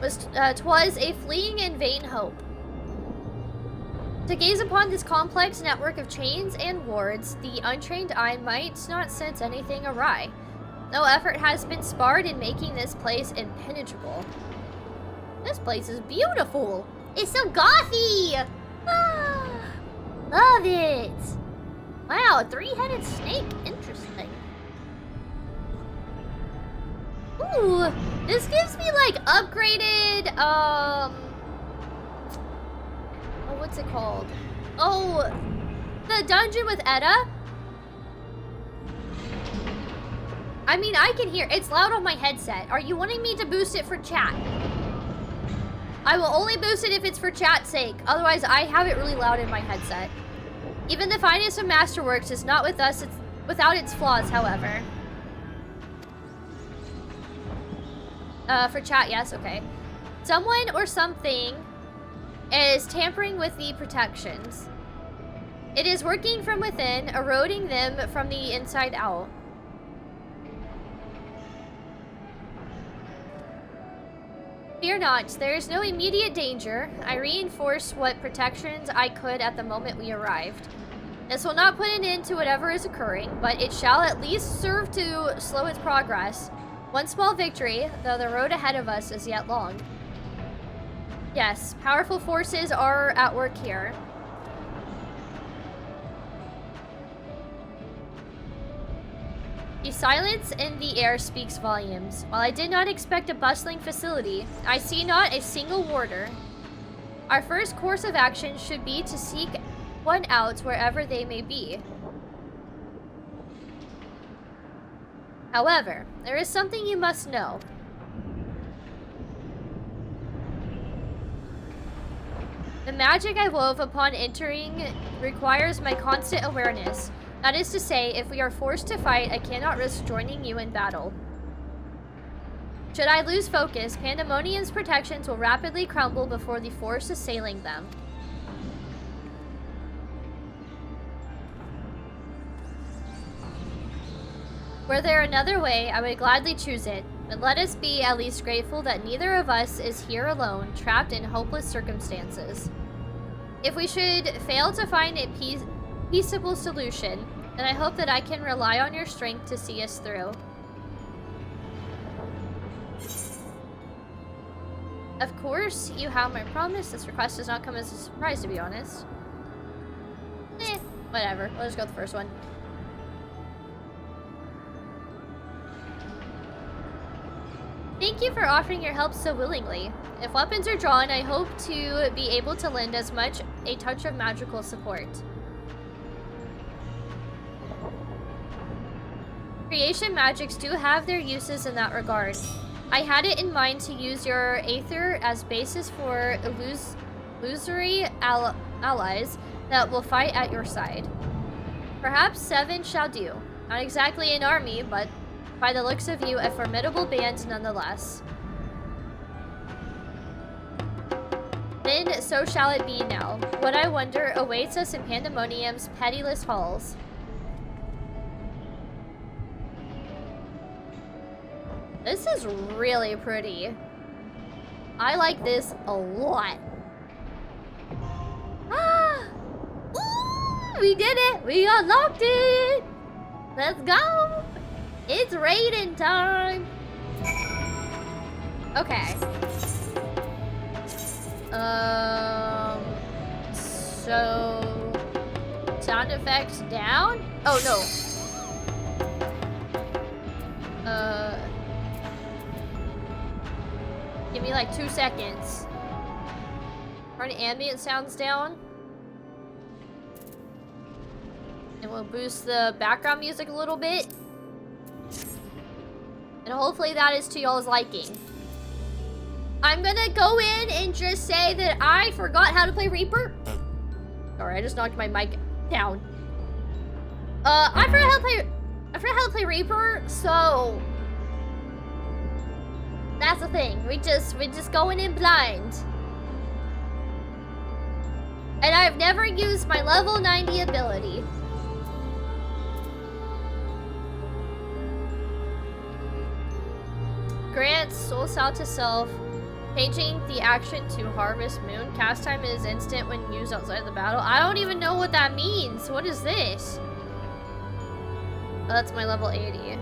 'twas a fleeting and vain hope. To gaze upon this complex network of chains and wards, the untrained eye might not sense anything awry. No effort has been spared in making this place impenetrable. This place is beautiful! It's so gothy! Ah, love it! Wow, a three-headed snake. Interesting. Ooh, this gives me like upgraded, oh, what's it called? Oh, the dungeon with Edda. I mean, I can hear, it's loud on my headset. Are you wanting me to boost it for chat? I will only boost it if it's for chat's sake. Otherwise, I have it really loud in my headset. Even the finest of masterworks is not with us, it's without its flaws, however. For chat, yes, okay. Someone or something is tampering with the protections. It is working from within, eroding them from the inside out. Fear not, there is no immediate danger. I reinforced what protections I could at the moment we arrived. This will not put an end to whatever is occurring, but it shall at least serve to slow its progress. One small victory, though the road ahead of us is yet long. Yes, powerful forces are at work here. The silence in the air speaks volumes. While I did not expect a bustling facility, I see not a single warder. Our first course of action should be to seek one out wherever they may be. However, there is something you must know. The magic I wove upon entering requires my constant awareness. That is to say, if we are forced to fight, I cannot risk joining you in battle. Should I lose focus, Pandaemonium's protections will rapidly crumble before the force assailing them. Were there another way, I would gladly choose it, but let us be at least grateful that neither of us is here alone, trapped in hopeless circumstances. If we should fail to find a peaceable solution, then I hope that I can rely on your strength to see us through. Of course, you have my promise. This request does not come as a surprise, to be honest. Whatever. We'll just go with the first one. Thank you for offering your help so willingly. If weapons are drawn, I hope to be able to lend as much a touch of magical support. Creation magics do have their uses in that regard. I had it in mind to use your Aether as basis for illusory allies that will fight at your side. Perhaps 7 shall do. Not exactly an army, but by the looks of you, a formidable band nonetheless. Then so shall it be now. What I wonder awaits us in Pandaemonium's pitiless halls. This is really pretty. I like this a lot. Ah! Ooh, we did it! We unlocked it! Let's go! It's raiding time! Okay. So... sound effects down? Oh, no. Give me like 2 seconds. Turn ambient sounds down. And we'll boost the background music a little bit. And hopefully that is to y'all's liking. I'm gonna go in and just say that I forgot how to play Reaper. Sorry, I just knocked my mic down. I forgot how to play Reaper, so that's the thing. We're just going in blind. And I've never used my level 90 ability. Grants soul sound to self. Changing the action to Harvest Moon. Cast time is instant when used outside the battle. I don't even know what that means. What is this? Oh, that's my level 80.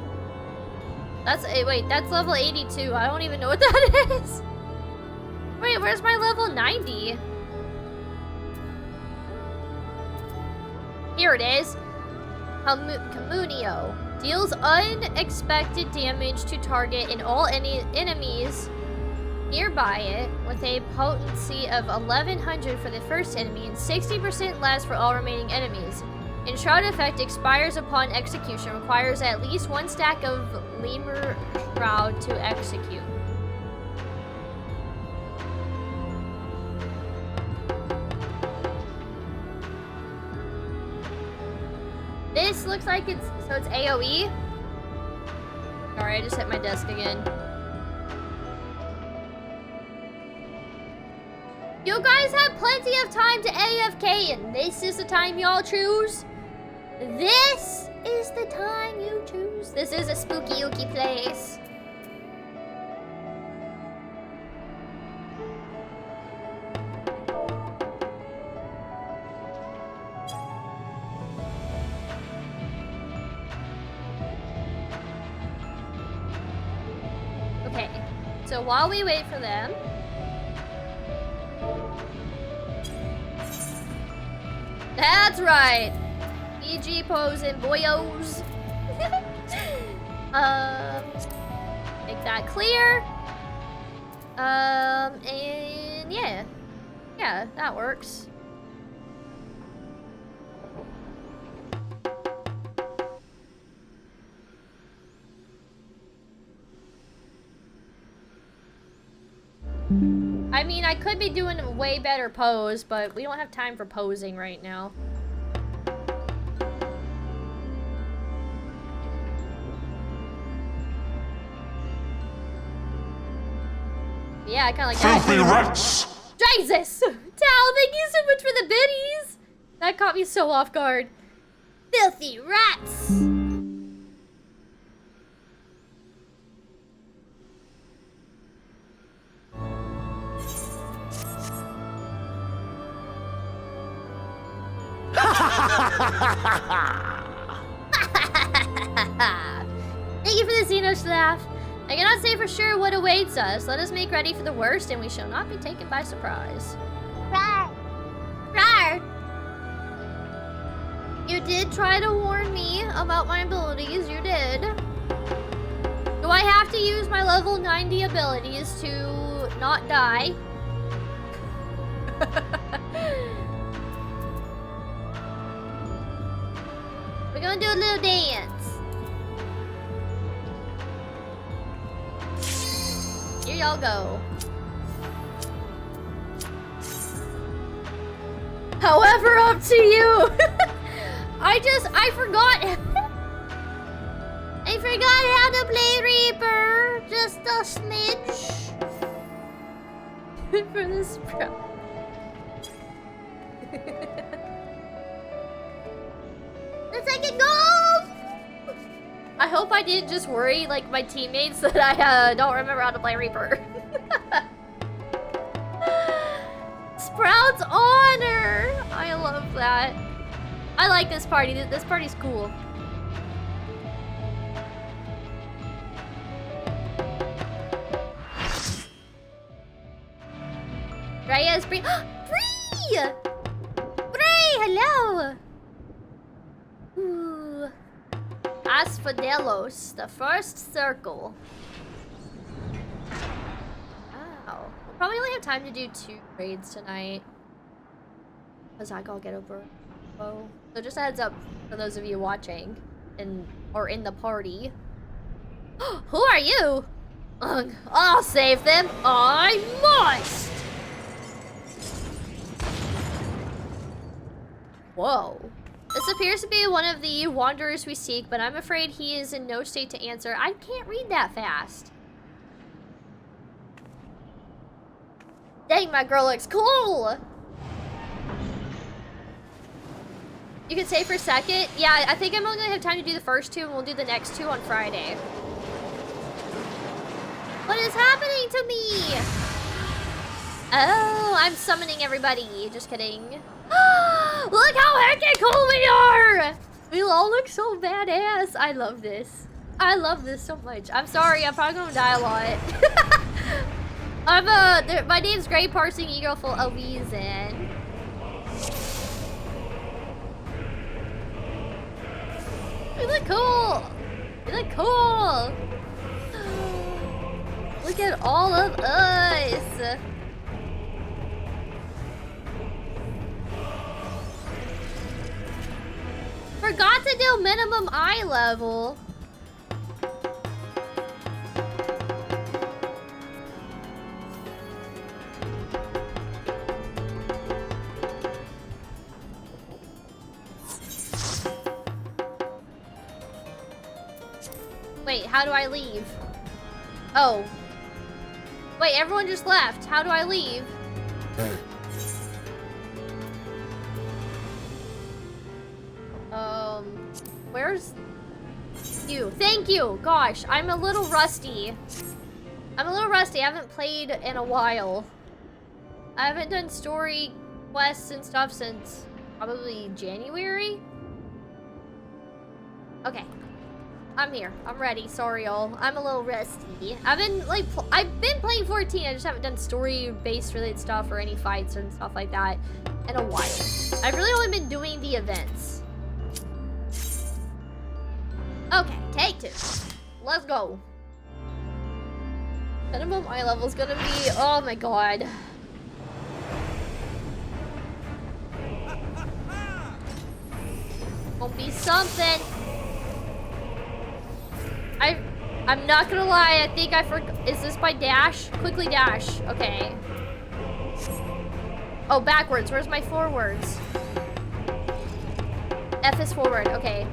Wait, that's level 82. I don't even know what that is. Wait, where's my level 90? Here it is. Communio. Deals unexpected damage to target and all enemies nearby it with a potency of 1100 for the first enemy and 60% less for all remaining enemies. Enshroud effect expires upon execution. Requires at least 1 stack of Lemur Shroud to execute. This looks like it's AoE. Sorry, I just hit my desk again. You guys have plenty of time to AFK, and this is the time y'all choose. This is the time you choose. This is a spooky ooky place. Okay, so while we wait for them, that's right. EG pose and boyos. Make that clear. And yeah. Yeah, that works. I mean, I could be doing a way better pose, but we don't have time for posing right now. Yeah, I kind of like that. Filthy rats! Jesus! Tal, thank you so much for the biddies! That caught me so off guard. Filthy rats! Thank you for the Xenos laugh. I cannot say for sure what awaits us. Let us make ready for the worst, and we shall not be taken by surprise. Rawr! Rawr! You did try to warn me about my abilities. You did. Do I have to use my level 90 abilities to not die? We're gonna do a little dance. Here y'all go. However, up to you. I forgot. I forgot how to play Reaper. Just a smidge. For this pro. The second goal! I hope I didn't just worry like my teammates that I don't remember how to play Reaper. Sprout's honor! I love that. I like this party. This party's cool. Rhea's Bree. Bree! Bree, hello! Ooh. Asphodelos, the first circle. Wow. We'll probably only have time to do 2 raids tonight. Because I gotta get over. Oh. So just a heads up for those of you watching or in the party. Who are you? Ugh, I'll save them. I must! Whoa. This appears to be one of the wanderers we seek, but I'm afraid he is in no state to answer. I can't read that fast. Dang, my girl looks cool! You can save for second? Yeah, I think I'm only gonna have time to do the first 2, and we'll do the next 2 on Friday. What is happening to me? Oh, I'm summoning everybody. Just kidding. Look how heckin' cool we are! We all look so badass. I love this. I love this so much. I'm sorry, I'm probably gonna die a lot. My name's Grey Parsing Eagle for a reason. We look cool! We look cool! Look at all of us! Forgot to do minimum eye level. Wait, how do I leave? Oh. Wait, everyone just left. How do I leave? Where's you? Thank you! Gosh, I'm a little rusty. I haven't played in a while. I haven't done story quests and stuff since probably January. Okay. I'm here. I'm ready. Sorry, y'all. I'm a little rusty. I've been playing 14. I just haven't done story-based related stuff or any fights and stuff like that in a while. I've really only been doing the events. Okay, take 2. Let's go. Minimum eye level is gonna be, oh my god. Won't be something. I'm not gonna lie, I think I forgot. Is this by dash? Quickly dash. Okay. Oh, backwards. Where's my forwards? F is forward. Okay.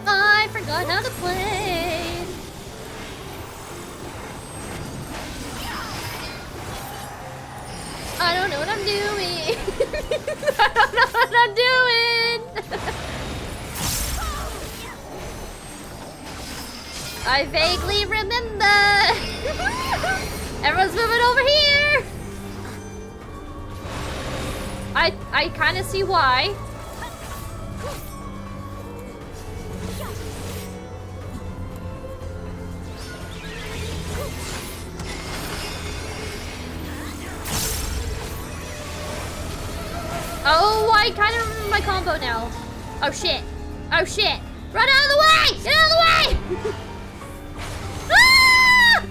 I forgot how to play. I don't know what I'm doing. I don't know what I'm doing. I vaguely remember. Everyone's moving over here. I kind of see why. Oh, I kind of remember my combo now. Oh shit. Oh shit. Run out of the way! Get out of the way! Ah!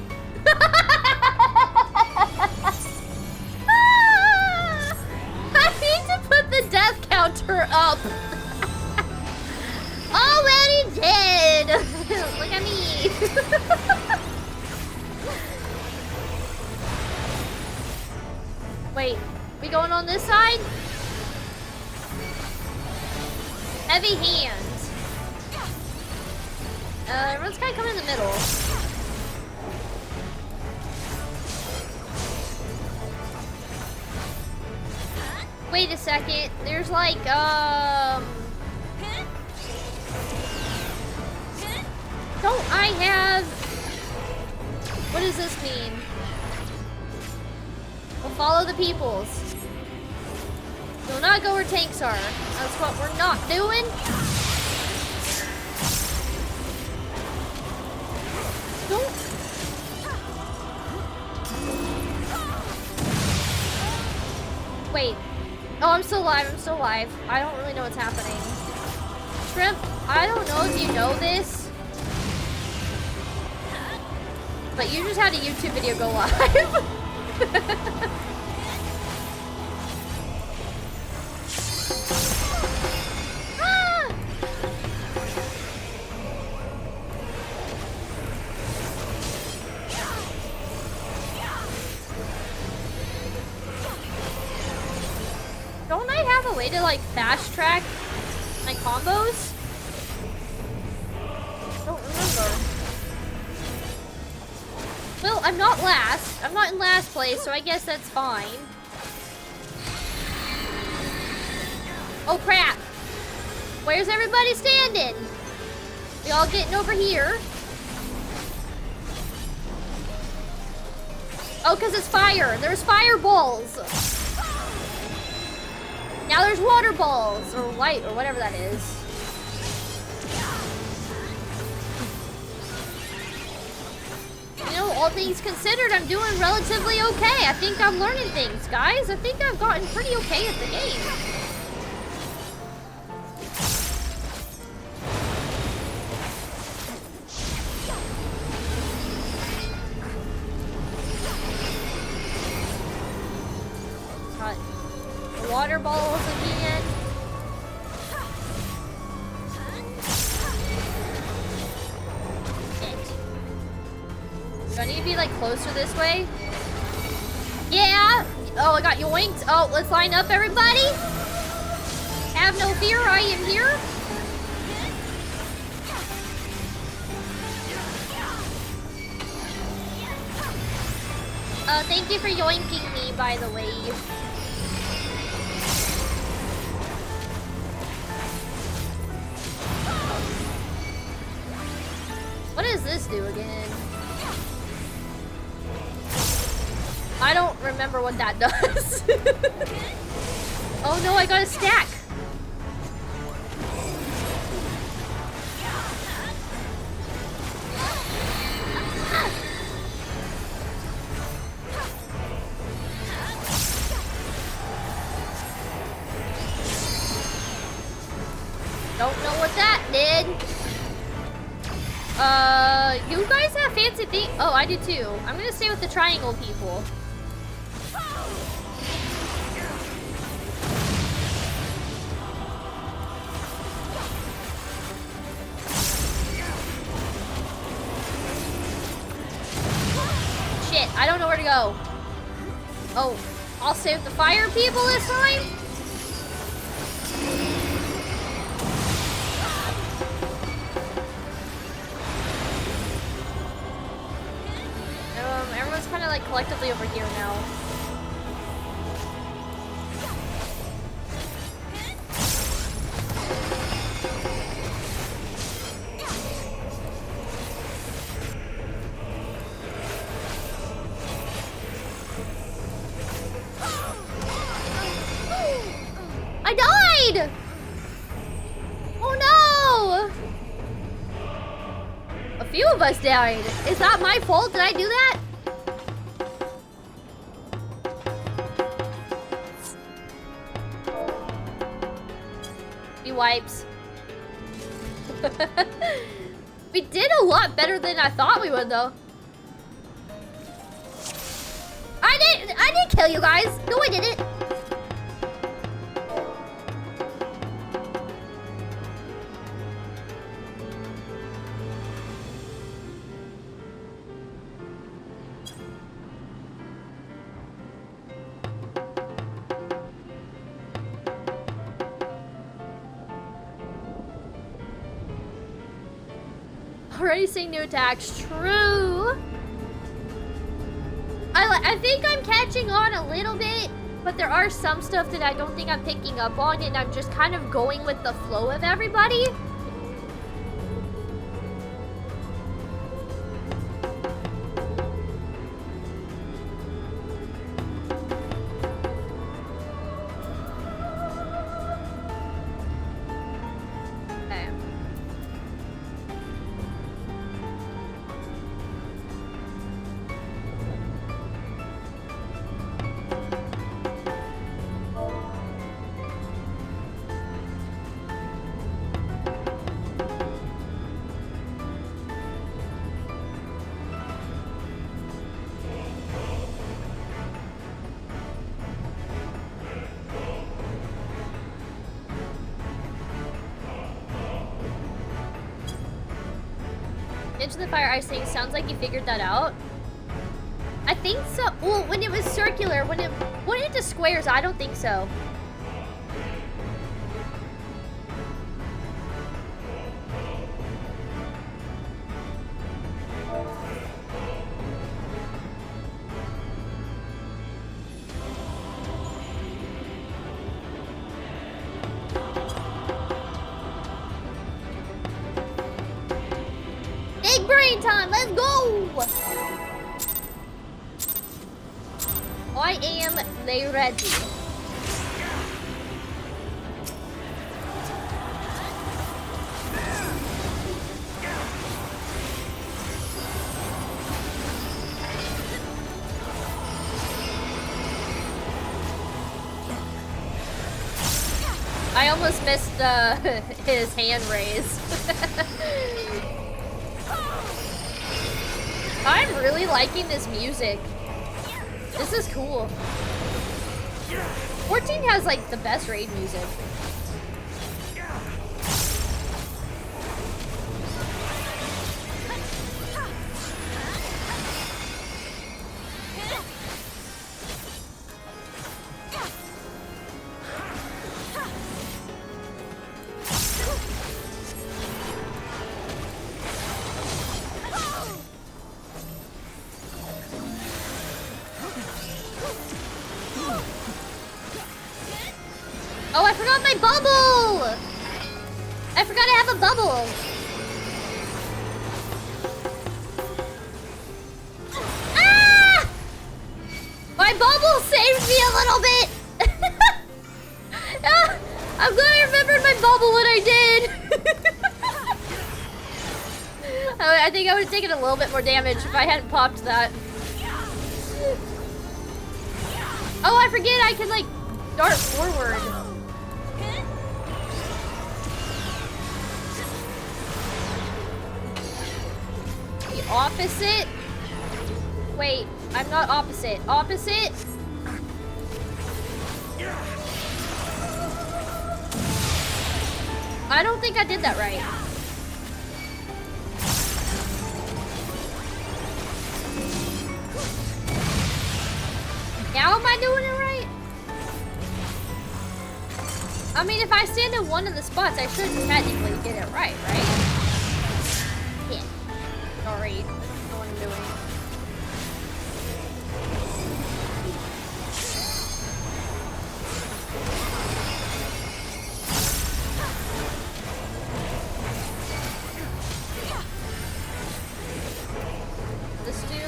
Ah! I need to put the death counter up. Already dead. Look at me. Wait, we going on this side? Heavy hands. Everyone's kind of coming in the middle. Wait a second. There's like, don't I have... What does this mean? We'll follow the peoples. Do not go where tanks are. That's what we're not doing. Don't. Wait. Oh, I'm still alive. I'm still alive. I don't really know what's happening. Shrimp, I don't know if you know this, but you just had a YouTube video go live. Don't I have a way to like fast track my combos? I don't remember. Well, I'm not last. I'm not in last place, so I guess that's fine. Oh crap! Where's everybody standing? We all getting over here. Oh, because it's fire. There's fireballs. Now there's water balls, or light, or whatever that is. You know, all things considered, I'm doing relatively okay. I think I'm learning things, guys. I think I've gotten pretty okay at the game. Water balls again. Shit. Do I need to be like closer this way? Yeah! Oh, I got yoinked. Oh, let's line up, everybody. Have no fear, I am here. Thank you for yoinking me, by the way. What does this do again? I don't remember what that does. Oh no, I got a stack. Don't know what that did. You guys have fancy things. Oh, I do too. I'm gonna stay with the triangle people. Shit, I don't know where to go. Oh, I'll stay with the fire people this time? Everyone's kind of like collectively over here now. I died! Oh no! A few of us died. Is that my fault? Did I do that? Wipes. We did a lot better than I thought we would, though. I didn't kill you guys. No, I didn't. Already seeing new attacks. True. I think I'm catching on a little bit, but there are some stuff that I don't think I'm picking up on, and I'm just kind of going with the flow of everybody. Into the fire icing, sounds like you figured that out. I think so. Well, when it was circular, when it went into squares, I don't think so. Big brain time, let's go! I am ready. I almost missed his hand raise. I'm really liking this music. This is cool. 14 has like the best raid music. Oh, I forgot my bubble! I forgot I have a bubble. My bubble saved me a little bit! I'm glad I remembered my bubble when I did! I think I would have taken a little bit more damage if I hadn't popped that. Oh, I forget I can, like, dart forward. The opposite? Wait, I'm not opposite. Opposite? I don't think I did that right. Now am I doing it right? I mean, if I stand in one of the spots, I should technically get it right, right? Yeah. Sorry. I don't know what I'm doing. This dude?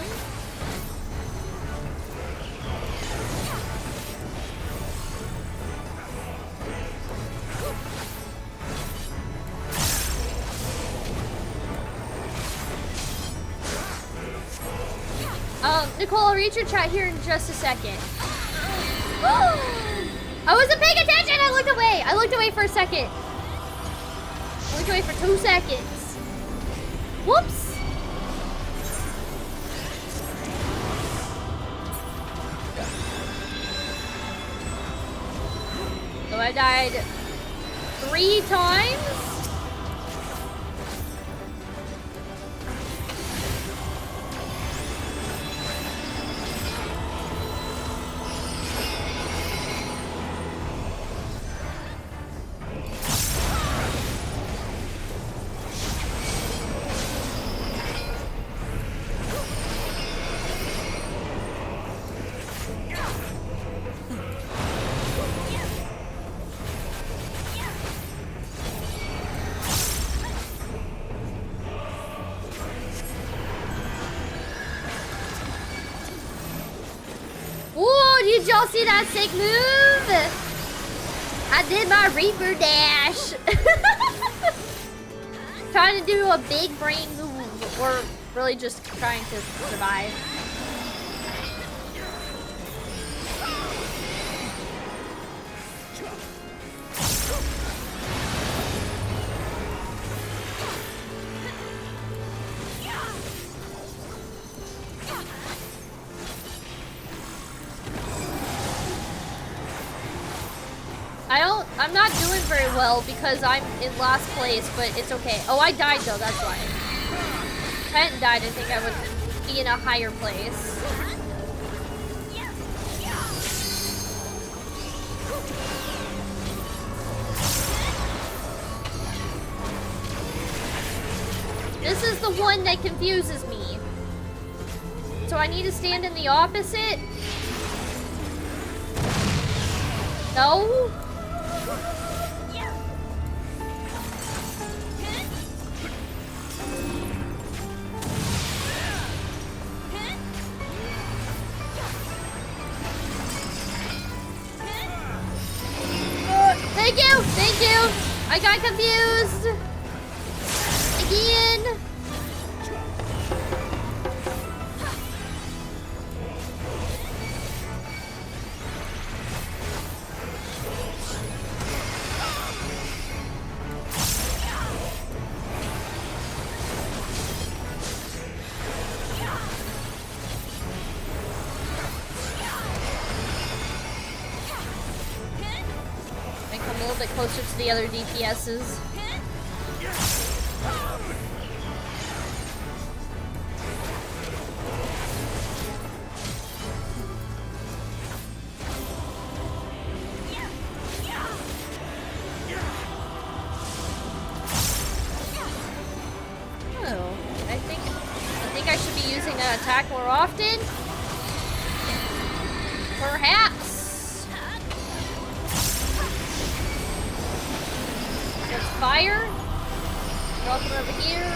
Nicole, I'll read your chat here in just a second. I wasn't paying attention! I looked away! I looked away for a second. I looked away for 2 seconds. Whoops! So I died 3 times? Did y'all see that sick move? I did my Reaper dash. Trying to do a big brain move. Or really just trying to survive. I'm not doing very well because I'm in last place, but it's okay. Oh, I died though, that's why. If I hadn't died, I think I would be in a higher place. This is the one that confuses me. So I need to stand in the opposite? No? Thank you! I got confused! Again! Closer to the other DPSs. Oh, I think I should be using that attack more often. Perhaps. Fire. Drop it over here.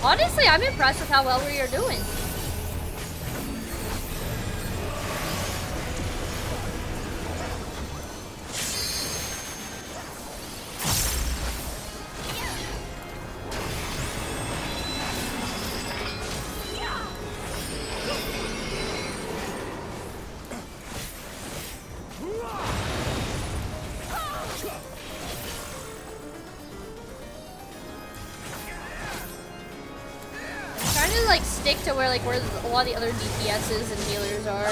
Honestly, I'm impressed with how well we are doing. Stick to where where a lot of the other DPSs and healers are.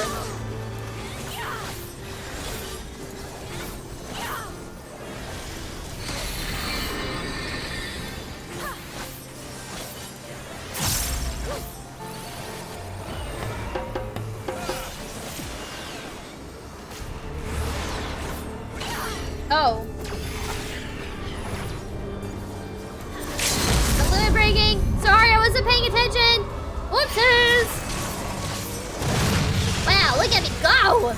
Oh. The limit breaking. Sorry, I wasn't paying attention. Whoopsies! Wow, look at me go!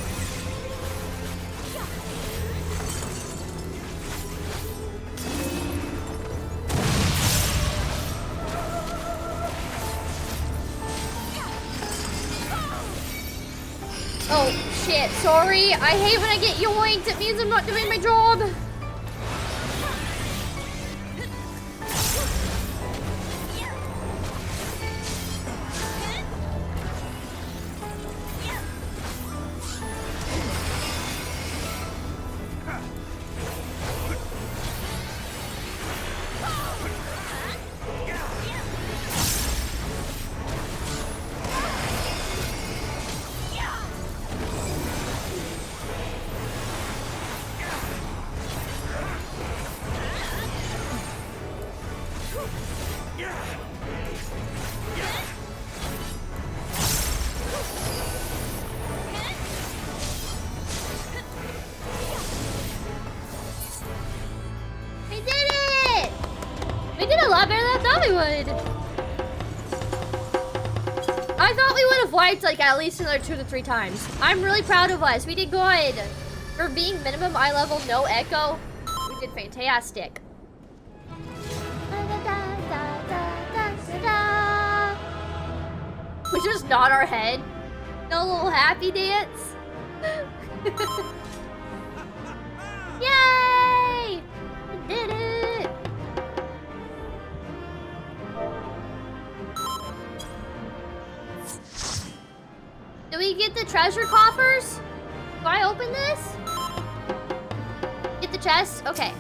Oh, shit, sorry. I hate when I get yoinked. It means I'm not doing my job. Like at least another 2 to 3 times. I'm really proud of us. We did good. For being minimum eye level, no echo, we did fantastic. Which is not our head. No little happy dance. Yay! We did it! Do we get the treasure coffers? Do I open this? Get the chest? Okay.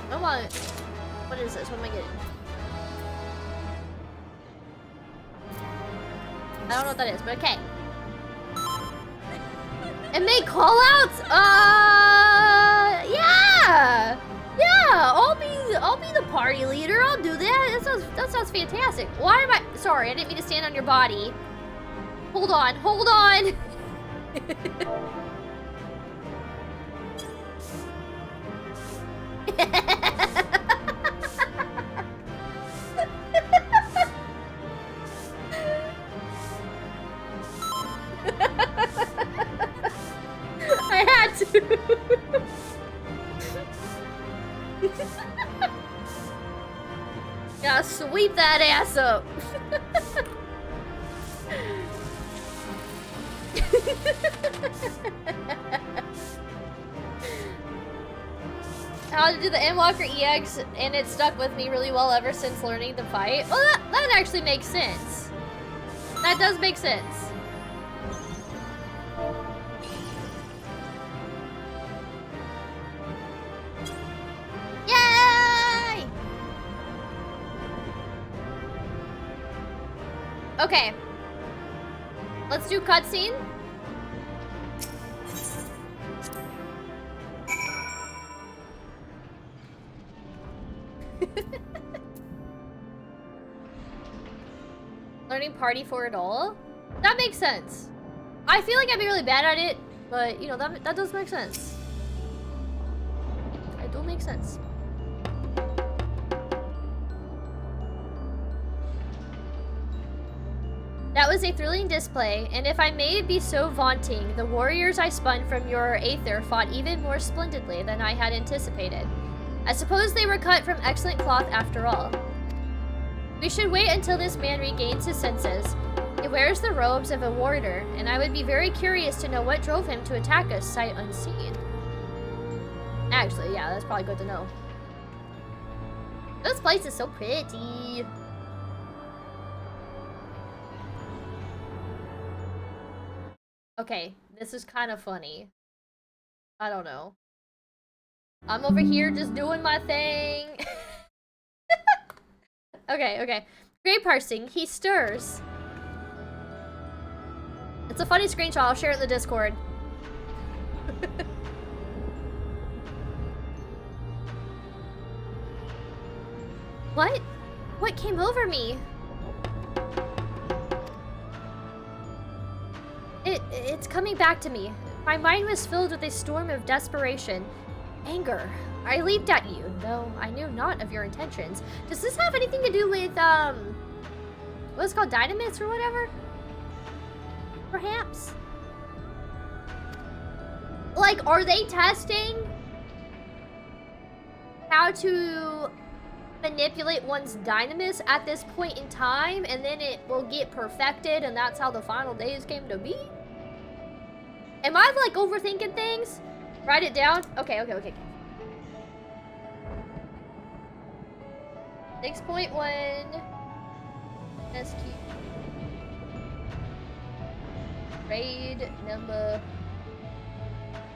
I want... What is this? What am I getting? I don't know what that is, but okay. And make callouts? Yeah! Yeah! I'll be the party leader. I'll do that. That sounds fantastic. Why am I... Sorry, I didn't mean to stand on your body. Hold on. Hold on. I had to. Gotta sweep that ass up. How to do the Endwalker EX, and it stuck with me really well ever since learning to fight. Well, that actually makes sense. That does make sense. Yay! Okay. Let's do cutscene. Learning party for it all? That makes sense. I feel like I'd be really bad at it, but you know, that does make sense. That do make sense. That was a thrilling display, and if I may be so vaunting, the warriors I spun from your Aether fought even more splendidly than I had anticipated. I suppose they were cut from excellent cloth after all. We should wait until this man regains his senses. He wears the robes of a warder, and I would be very curious to know what drove him to attack us sight unseen. Actually, yeah, that's probably good to know. This place is so pretty. Okay, this is kind of funny. I don't know. I'm over here just doing my thing. Okay. Great parsing. He stirs. It's a funny screenshot. I'll share it in the Discord. What? What came over me? It's coming back to me. My mind was filled with a storm of desperation. Anger. I leaped at you, though I knew not of your intentions. Does this have anything to do with, what's it called, Dynamites or whatever? Perhaps? Like, are they testing how to manipulate one's dynamis at this point in time, and then it will get perfected, and that's how the final days came to be? Am I, like, overthinking things? Write it down? Okay. 6.1 SQ raid number.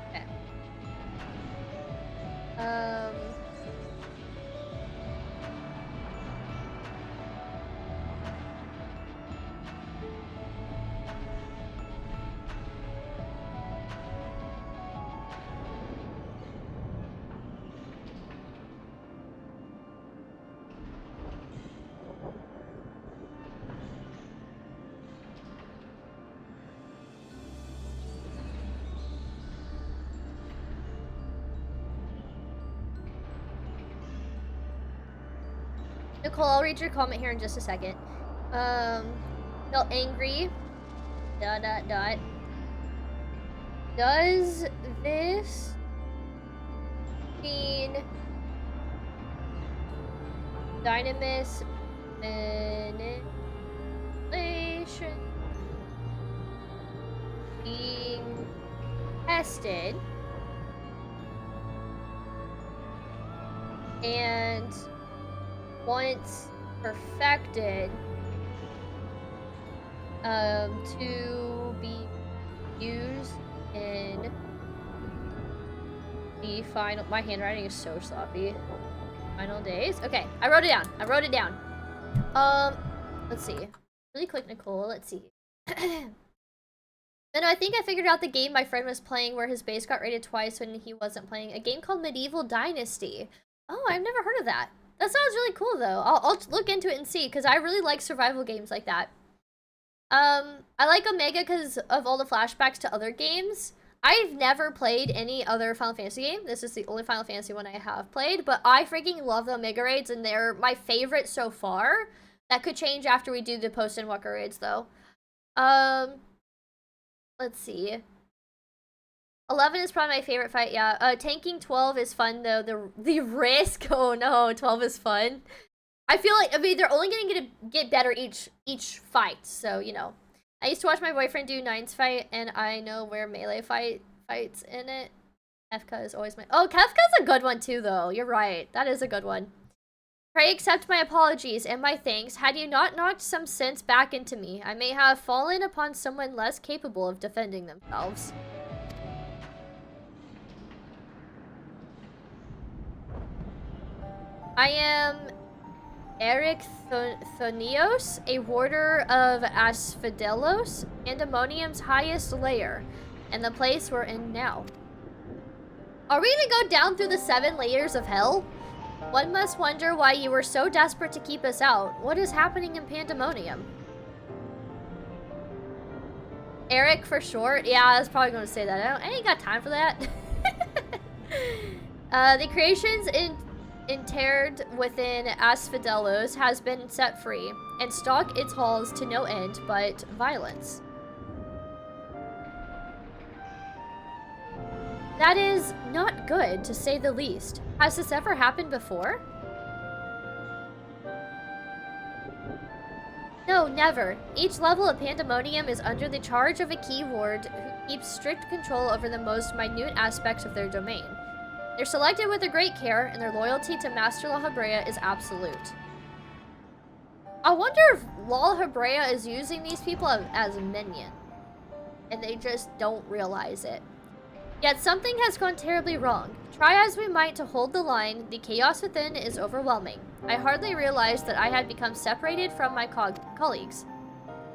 Okay. Nicole, I'll read your comment here in just a second. Felt angry. ... Does this mean dynamis manipulation being tested and once perfected to be used in the final... My handwriting is so sloppy. Final days. Okay, I wrote it down. Let's see. Really quick, Nicole. Let's see. No, I think I figured out the game my friend was playing where his base got raided twice when he wasn't playing. A game called Medieval Dynasty. Oh, I've never heard of that. That sounds really cool, though. I'll look into it and see, because I really like survival games like that. I like Omega because of all the flashbacks to other games. I've never played any other Final Fantasy game. This is the only Final Fantasy one I have played, but I freaking love the Omega raids, and they're my favorite so far. That could change after we do the post-Endwalker raids, though. Let's see. 11 is probably my favorite fight, yeah. Tanking 12 is fun, though. The risk, oh no, 12 is fun. I feel like, I mean, they're only gonna get better each fight, so, you know. I used to watch my boyfriend do 9's fight, and I know where melee fights in it. Kefka is always my... Oh, Kefka's a good one, too, though. You're right. That is a good one. Pray accept my apologies and my thanks. Had you not knocked some sense back into me, I may have fallen upon someone less capable of defending themselves. I am Eric Thonios, a warder of Asphodelos, Pandaemonium's highest layer, and the place we're in now. Are we gonna go down through the 7 layers of hell? One must wonder why you were so desperate to keep us out. What is happening in Pandaemonium? Eric for short? Yeah, I was probably gonna say that. I ain't got time for that. The creations interred within Asphodelos has been set free, and stalk its halls to no end but violence. That is not good, to say the least. Has this ever happened before? No, never. Each level of Pandaemonium is under the charge of a key ward who keeps strict control over the most minute aspects of their domain. They're selected with great care, and their loyalty to Master La Habrea is absolute. I wonder if La Habrea is using these people as minions, and they just don't realize it. Yet something has gone terribly wrong. Try as we might to hold the line, the chaos within is overwhelming. I hardly realized that I had become separated from my colleagues.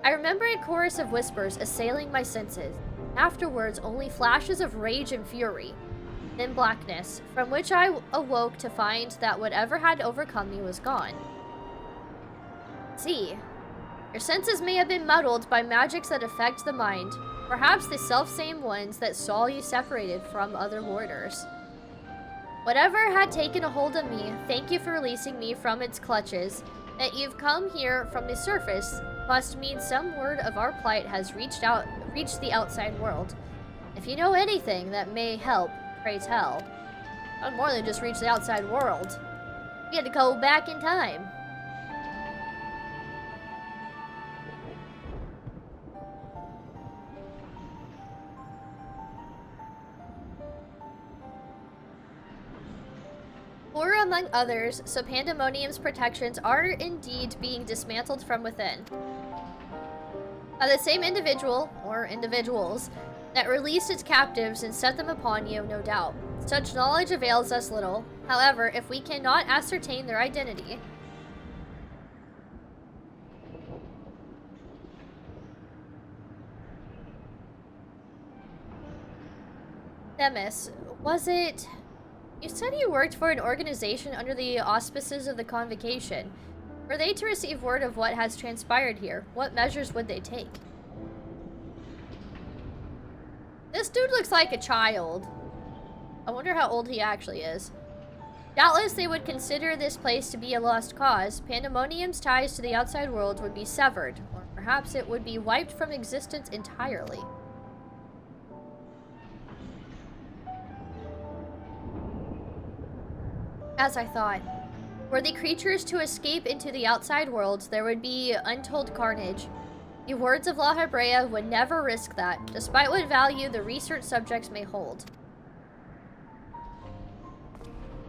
I remember a chorus of whispers assailing my senses. Afterwards, only flashes of rage and fury. Then blackness, from which I awoke to find that whatever had overcome me was gone. See, your senses may have been muddled by magics that affect the mind, perhaps the self-same ones that saw you separated from other warders. Whatever had taken a hold of me, thank you for releasing me from its clutches. That you've come here from the surface must mean some word of our plight has reached the outside world. If you know anything that may help, pray tell. Not more than just reach the outside world. We had to go back in time. For among others, so Pandaemonium's protections are indeed being dismantled from within. By the same individual, or individuals, that released its captives and set them upon you, no doubt. Such knowledge avails us little. However, if we cannot ascertain their identity, Themis, was it... You said you worked for an organization under the auspices of the Convocation. Were they to receive word of what has transpired here, what measures would they take? This dude looks like a child. I wonder how old he actually is. Doubtless they would consider this place to be a lost cause. Pandaemonium's ties to the outside world would be severed, or perhaps it would be wiped from existence entirely. As I thought. Were the creatures to escape into the outside world, there would be untold carnage. The words of La Habrea would never risk that, despite what value the research subjects may hold.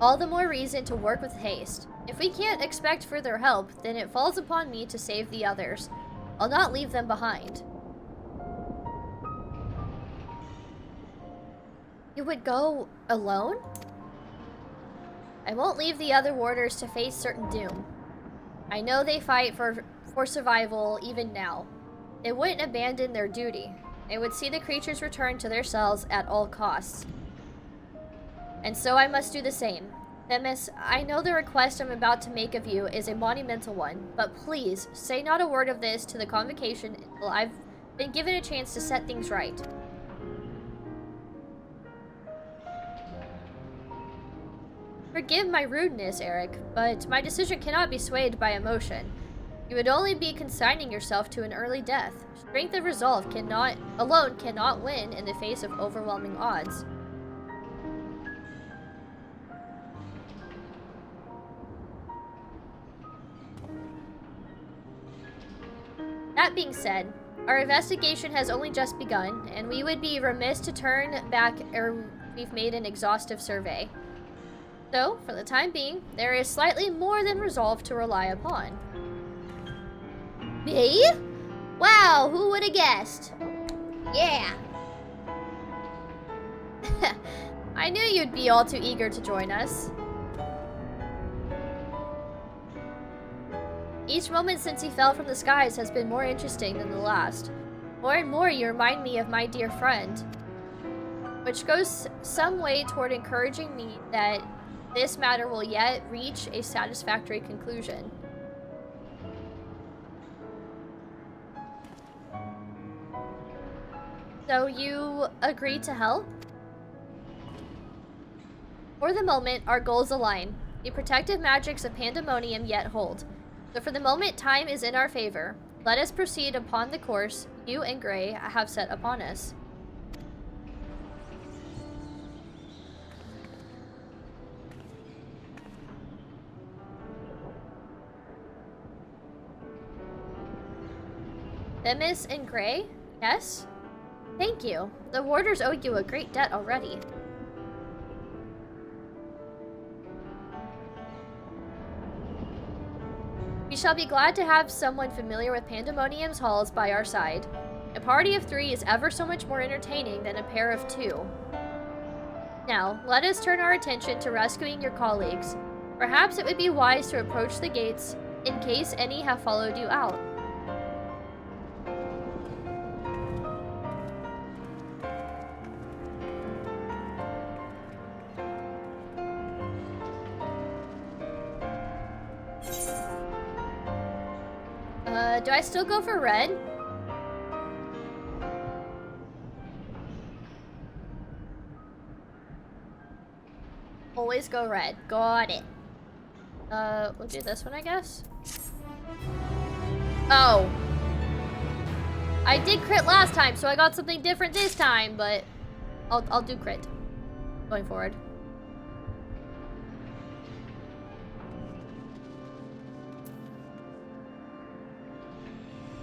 All the more reason to work with haste. If we can't expect further help, then it falls upon me to save the others. I'll not leave them behind. You would go alone? I won't leave the other warders to face certain doom. I know they fight for survival even now. They wouldn't abandon their duty. They would see the creatures return to their cells at all costs. And so I must do the same. Themis, I know the request I'm about to make of you is a monumental one, but please, say not a word of this to the Convocation until I've been given a chance to set things right. Forgive my rudeness, Eric, but my decision cannot be swayed by emotion. You would only be consigning yourself to an early death. Strength of resolve alone cannot win in the face of overwhelming odds. That being said, our investigation has only just begun, and we would be remiss to turn back ere we've made an exhaustive survey. So, for the time being, there is slightly more than resolve to rely upon. Me? Wow, who would have guessed? Yeah. I knew you'd be all too eager to join us. Each moment since he fell from the skies has been more interesting than the last. More and more you remind me of my dear friend, which goes some way toward encouraging me that this matter will yet reach a satisfactory conclusion. So you agree to help? For the moment, our goals align. The protective magics of Pandaemonium yet hold. So for the moment, time is in our favor. Let us proceed upon the course you and Gray have set upon us. Themis and Gray? Yes? Thank you. The warders owe you a great debt already. We shall be glad to have someone familiar with Pandaemonium's halls by our side. A party of 3 is ever so much more entertaining than a pair of 2. Now, let us turn our attention to rescuing your colleagues. Perhaps it would be wise to approach the gates in case any have followed you out. Do I still go for red? Always go red. Got it. We'll do this one, I guess. Oh. I did crit last time, so I got something different this time, but I'll do crit going forward.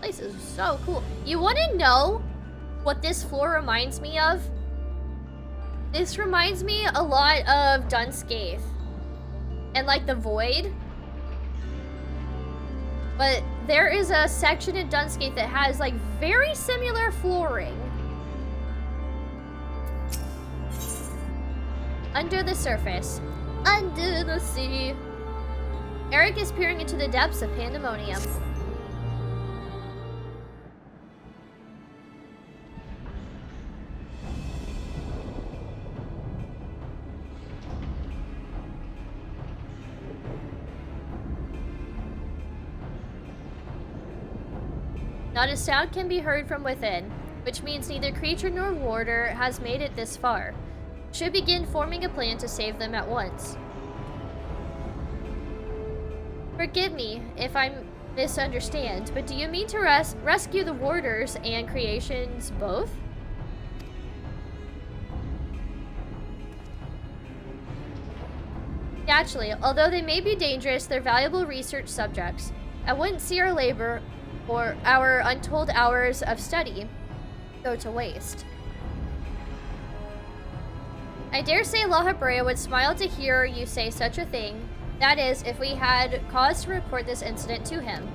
This is so cool. You want to know what this floor reminds me of? This reminds me a lot of Dunscape and like the Void. But there is a section in Dunscape that has like very similar flooring. Under the surface. Under the sea. Eric is peering into the depths of Pandaemonium. Not a sound can be heard from within, which means neither creature nor warder has made it this far. Should begin forming a plan to save them at once. Forgive me if I misunderstand, but do you mean to rescue the warders and creations both? Actually, although they may be dangerous, they're valuable research subjects. I wouldn't see our labor or our untold hours of study go to waste. I dare say La Habrea would smile to hear you say such a thing. That is, if we had cause to report this incident to him.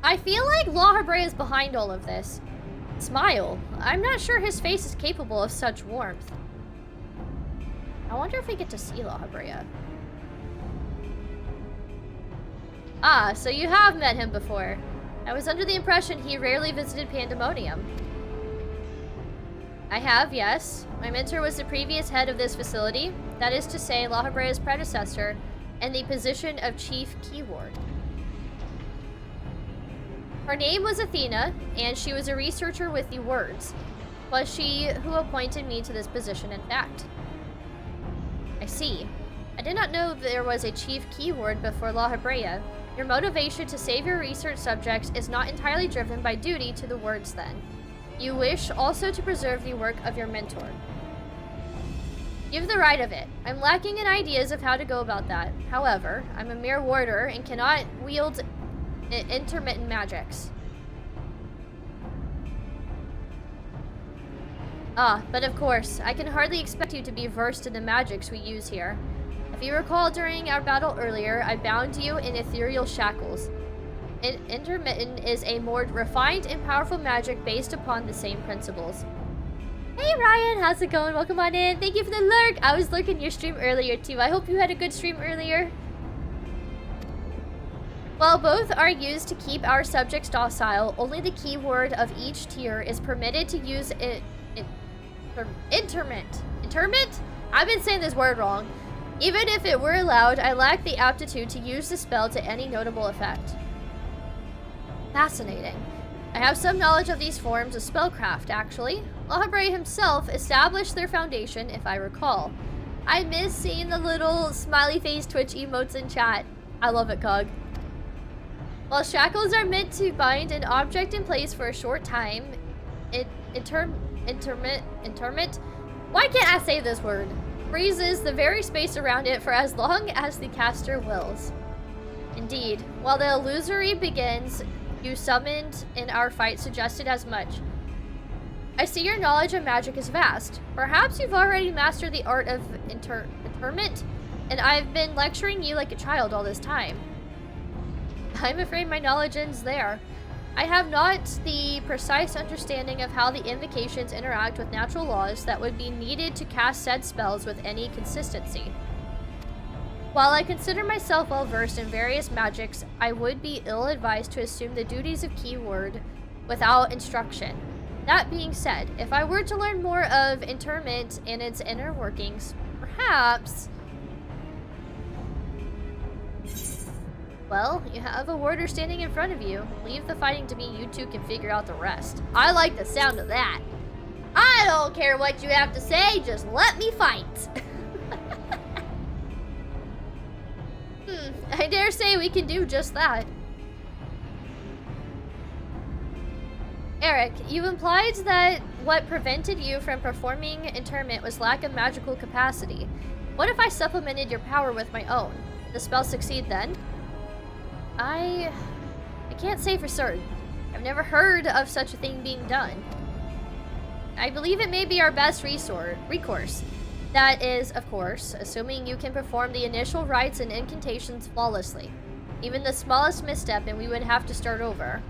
I feel like La Habrea is behind all of this. Smile. I'm not sure his face is capable of such warmth. I wonder if we get to see La Habrea. Ah, so you have met him before. I was under the impression he rarely visited Pandaemonium. I have, yes. My mentor was the previous head of this facility, that is to say, La Habrea's predecessor, and the position of Chief Keyword. Her name was Athena, and she was a researcher with the words. Was she who appointed me to this position, in fact? I see. I did not know there was a Chief Keyword before La Habrea. Your motivation to save your research subjects is not entirely driven by duty to the words, then. You wish also to preserve the work of your mentor. Give the right of it. I'm lacking in ideas of how to go about that. However, I'm a mere warder and cannot wield intermittent magics. Ah, but of course, I can hardly expect you to be versed in the magics we use here. If you recall during our battle earlier, I bound you in ethereal shackles. Intermittent is a more refined and powerful magic based upon the same principles. Hey Ryan, how's it going? Welcome on in. Thank you for the lurk. I was lurking your stream earlier too. I hope you had a good stream earlier. While both are used to keep our subjects docile, only the keyword of each tier is permitted to use interment. Interment? I've been saying this word wrong. Even if it were allowed, I lack the aptitude to use the spell to any notable effect. Fascinating. I have some knowledge of these forms of spellcraft, actually. Lahabray himself established their foundation, if I recall. I miss seeing the little smiley face Twitch emotes in chat. I love it, Cog. While shackles are meant to bind an object in place for a short time, intermit. Why can't I say this word? Freezes the very space around it for as long as the caster wills. Indeed, while the illusory begins, you summoned in our fight suggested as much. I see your knowledge of magic is vast. Perhaps you've already mastered the art of interment, and I've been lecturing you like a child all this time. I'm afraid my knowledge ends there. I have not the precise understanding of how the invocations interact with natural laws that would be needed to cast said spells with any consistency. While I consider myself well versed in various magics, I would be ill-advised to assume the duties of keyword without instruction. That being said, if I were to learn more of interment and its inner workings, perhaps... Well, you have a warder standing in front of you. Leave the fighting to me, you two can figure out the rest. I like the sound of that. I don't care what you have to say, just let me fight. I dare say we can do just that. Eric, you implied that what prevented you from performing interment was lack of magical capacity. What if I supplemented your power with my own? Did the spell succeed then? I can't say for certain. I've never heard of such a thing being done. I believe it may be our best recourse. That is, of course, assuming you can perform the initial rites and incantations flawlessly. Even the smallest misstep and we would have to start over.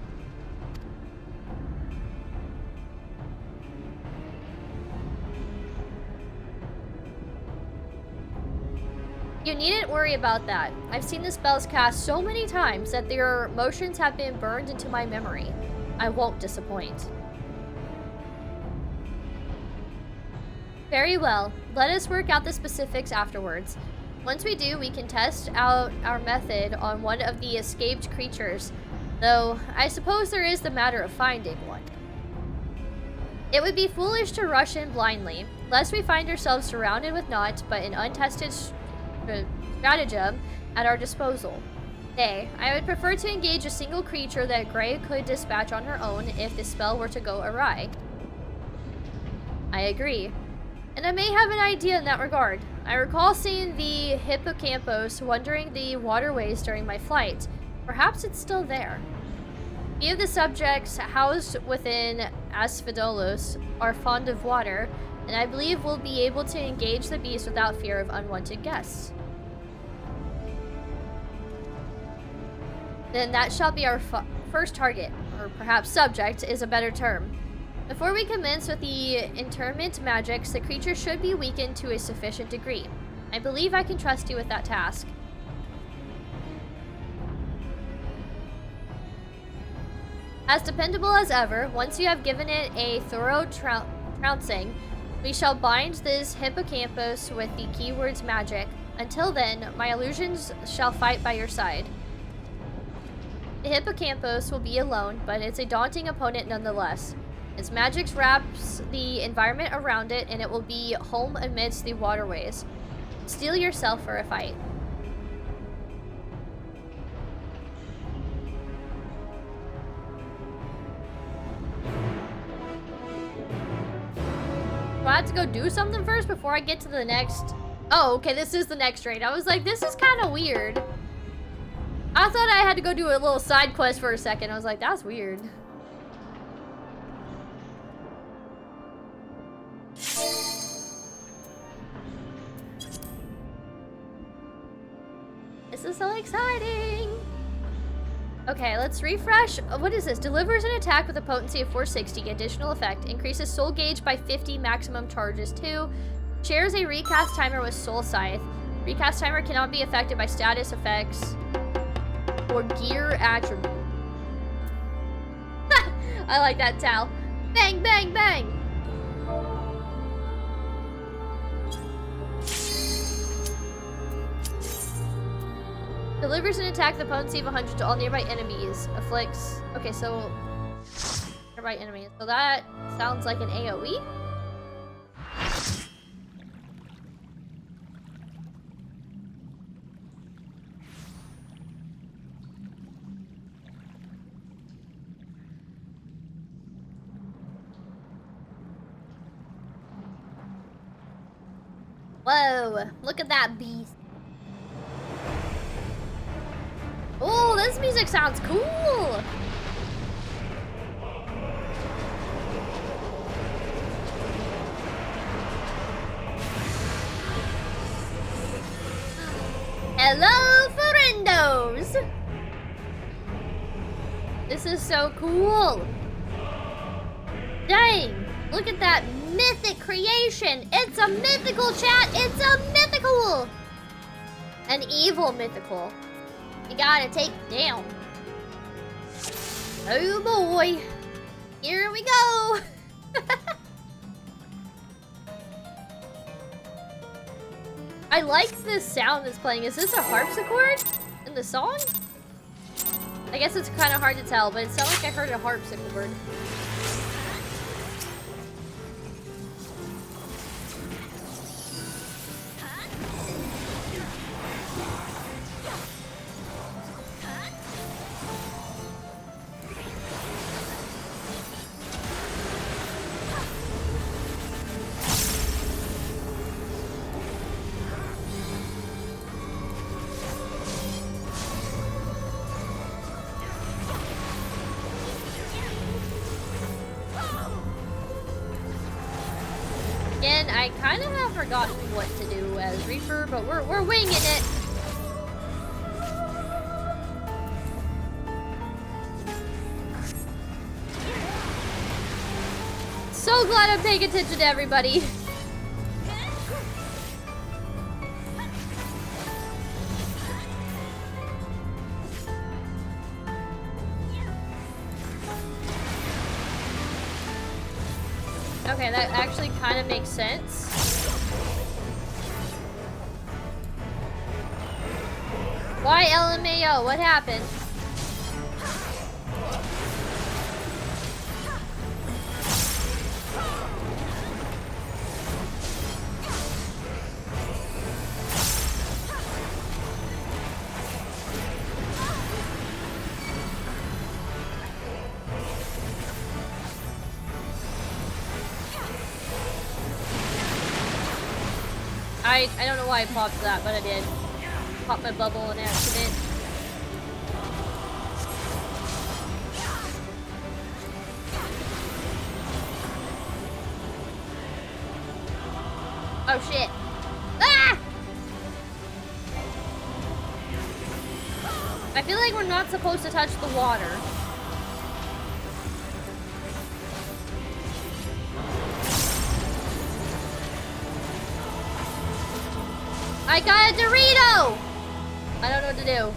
You needn't worry about that. I've seen the spells cast so many times that their motions have been burned into my memory. I won't disappoint. Very well. Let us work out the specifics afterwards. Once we do, we can test out our method on one of the escaped creatures, though I suppose there is the matter of finding one. It would be foolish to rush in blindly, lest we find ourselves surrounded with naught but an untested stratagem at our disposal. Nay, I would prefer to engage a single creature that Grey could dispatch on her own if the spell were to go awry. I agree. And I may have an idea in that regard. I recall seeing the hippocampus wandering the waterways during my flight. Perhaps it's still there. Few of the subjects housed within Asphodelos are fond of water, and I believe we'll be able to engage the beast without fear of unwanted guests. Then that shall be our first target, or perhaps subject is a better term. Before we commence with the interment magics, the creature should be weakened to a sufficient degree. I believe I can trust you with that task. As dependable as ever, once you have given it a thorough trouncing, we shall bind this hippocampus with the keywords magic. Until then, my illusions shall fight by your side. The hippocampus will be alone, but it's a daunting opponent nonetheless. Its magic wraps the environment around it, and it will be home amidst the waterways. Steel yourself for a fight. Do I have to go do something first before I get to the next? Oh, okay, this is the next raid. I was like, this is kind of weird. I thought I had to go do a little side quest for a second. I was like, that's weird. This is so exciting. Okay, let's refresh. What is this? Delivers an attack with a potency of 460. Additional effect. Increases soul gauge by 50. Maximum charges 2. Shares a recast timer with soul scythe. Recast timer cannot be affected by status effects or gear attribute. I like that, Tal. Bang, bang, bang. Delivers an attack with a potency of 100 to all nearby enemies. Afflicts. Okay, so right enemy. So that sounds like an AoE. Whoa, look at that beast. Oh, this music sounds cool. Hello, friendos. This is so cool. Dang, look at that mythic creation. It's a mythical, chat. It's a mythical. An evil mythical. You gotta take it down. Oh boy. Here we go. I like this sound that's playing. Is this a harpsichord in the song? I guess it's kind of hard to tell, but it sounds like I heard a harpsichord. I kind of have forgotten what to do as Reaper, but we're winging it. So glad I'm paying attention to everybody. Okay, that actually kind of makes sense. Why LMAO? What happened? I don't know why I popped that, but I did. Pop my bubble on accident. Oh shit. Ah! I feel like we're not supposed to touch the water. I got a Dorito! I don't know what to do.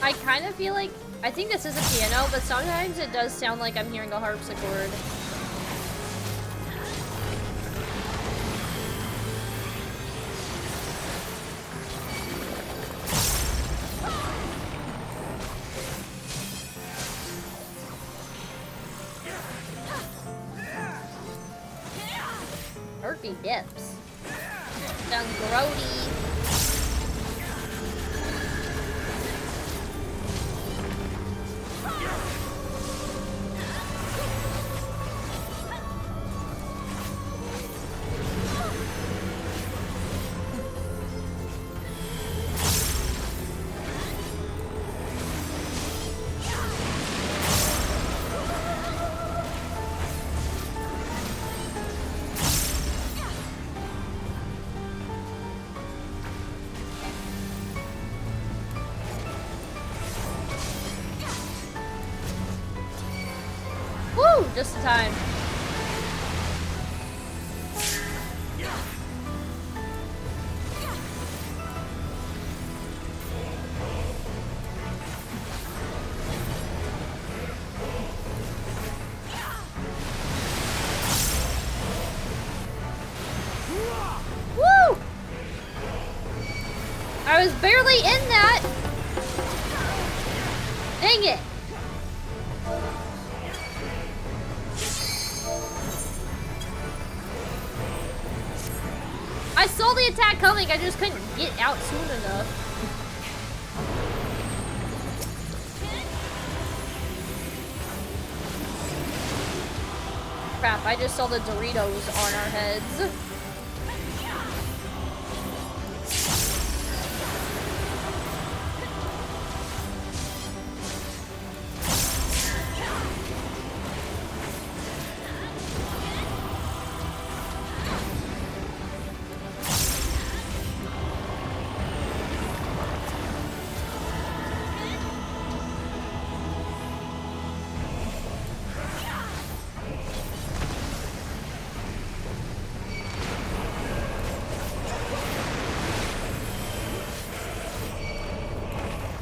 I kind of feel like, I think this is a piano, but sometimes it does sound like I'm hearing a harpsichord. Murphy dips. Sounds grody. just in time. Woo! I was barely in that. Dang it. I saw the attack coming, I just couldn't get out soon enough. Crap, I just saw the Doritos on our heads.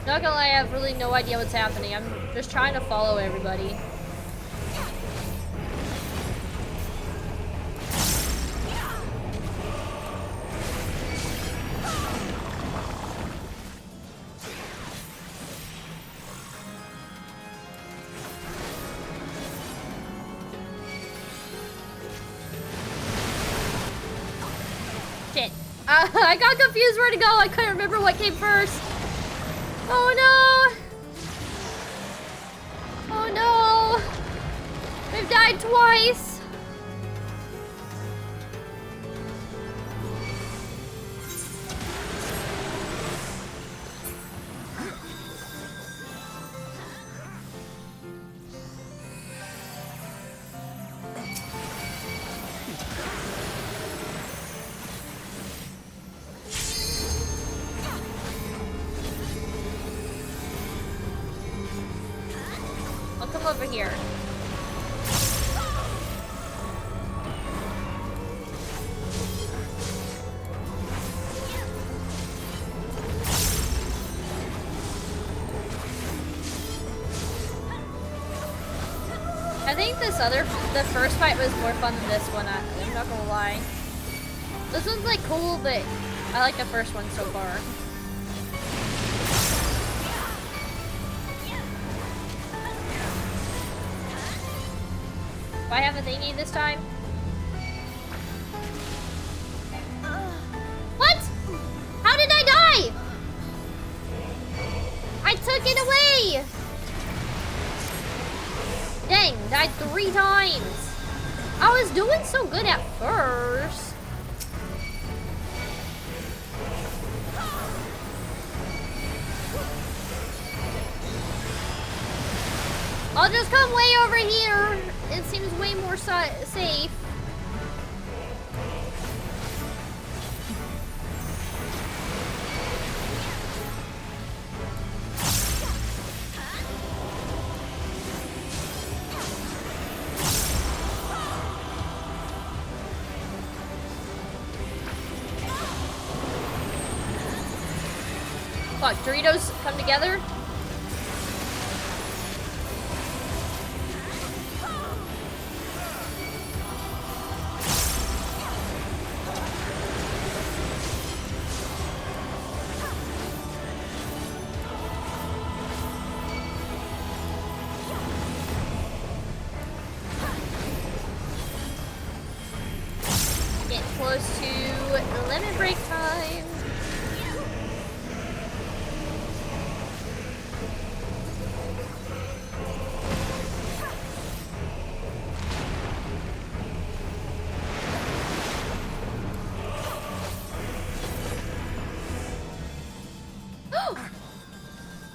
Not gonna lie, I have really no idea what's happening. I'm just trying to follow everybody. Shit. I got confused where to go. I couldn't remember what came first. Oh no! Oh no! We've died twice! Over here. I think the first fight was more fun than this one, I'm not gonna lie. This one's like cool, but I like the first one so far. Do I have a thingy this time? What? How did I die? I took it away! Dang, died 3 times. I was doing so good at first. I'll just come way over here. It seems way more safe. Fuck, Doritos come together? Close to lemon break time.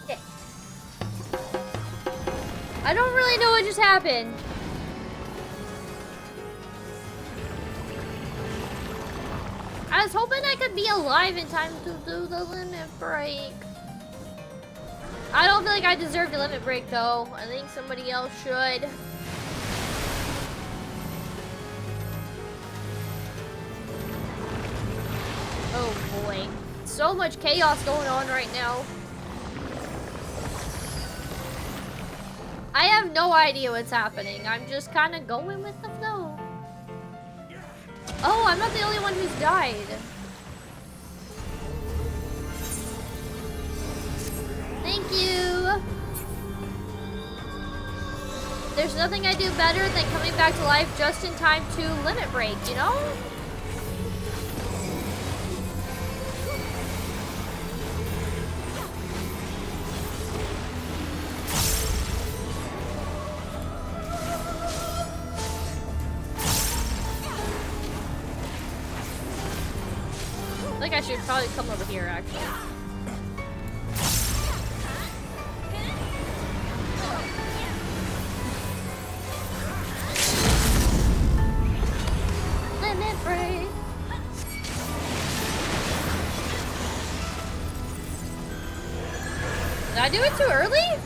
Okay. I don't really know what just happened. I was hoping I could be alive in time to do the limit break. I don't feel like I deserved a limit break though. I think somebody else should. Oh boy. So much chaos going on right now. I have no idea what's happening. I'm just kind of going with the flow. Oh, I'm not the only one who's died. Thank you. There's nothing I do better than coming back to life just in time to limit break, you know? I think I should probably come over here, actually. Limit break. Did I do it too early?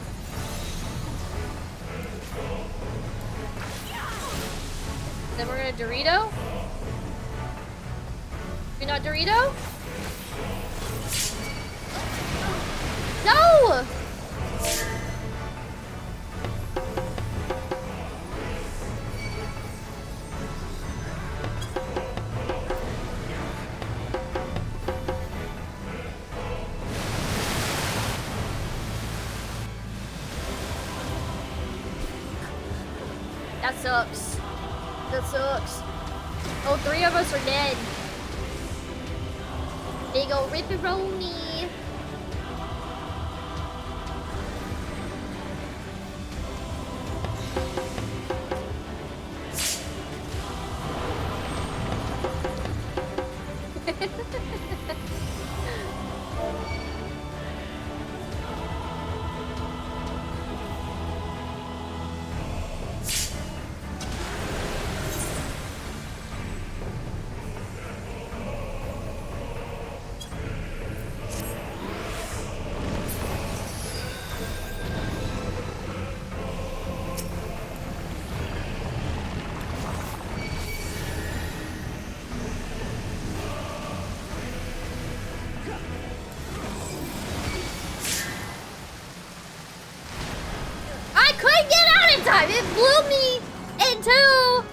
Then we're gonna Dorito? You're not Dorito? No! That sucks. That sucks. Oh, 3 of us are dead. Big ol' ripperoni. It blew me into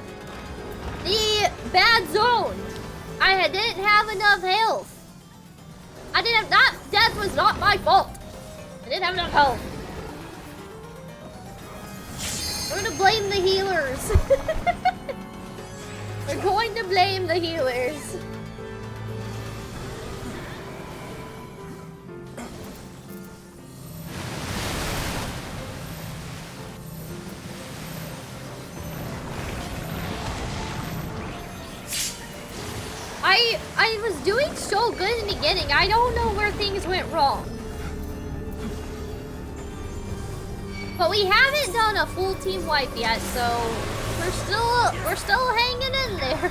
the bad zone. I didn't have enough health. I didn't have that. Death was not my fault. I didn't have enough health. We're gonna blame the healers. We're going to blame the healers. I was doing so good in the beginning. I don't know where things went wrong. But we haven't done a full team wipe yet, so we're still hanging in there.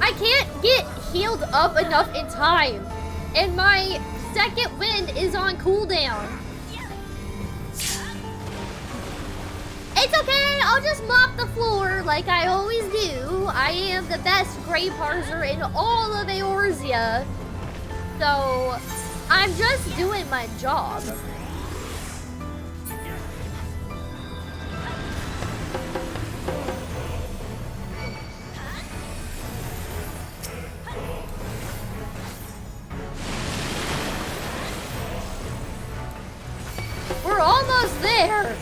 I can't get healed up enough in time. And my second wind is on cooldown. It's okay, I'll just mop the floor like I always do. I am the best gray parser in all of Eorzea. So, I'm just doing my job. We're almost there.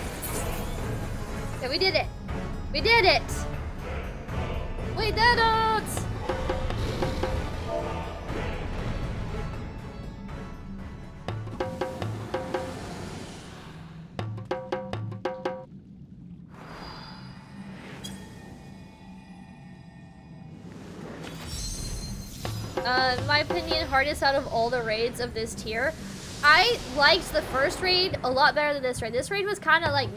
Yeah, we did it. We did it. We did it. In my opinion, hardest out of all the raids of this tier. I liked the first raid a lot better than this raid. This raid was kind of like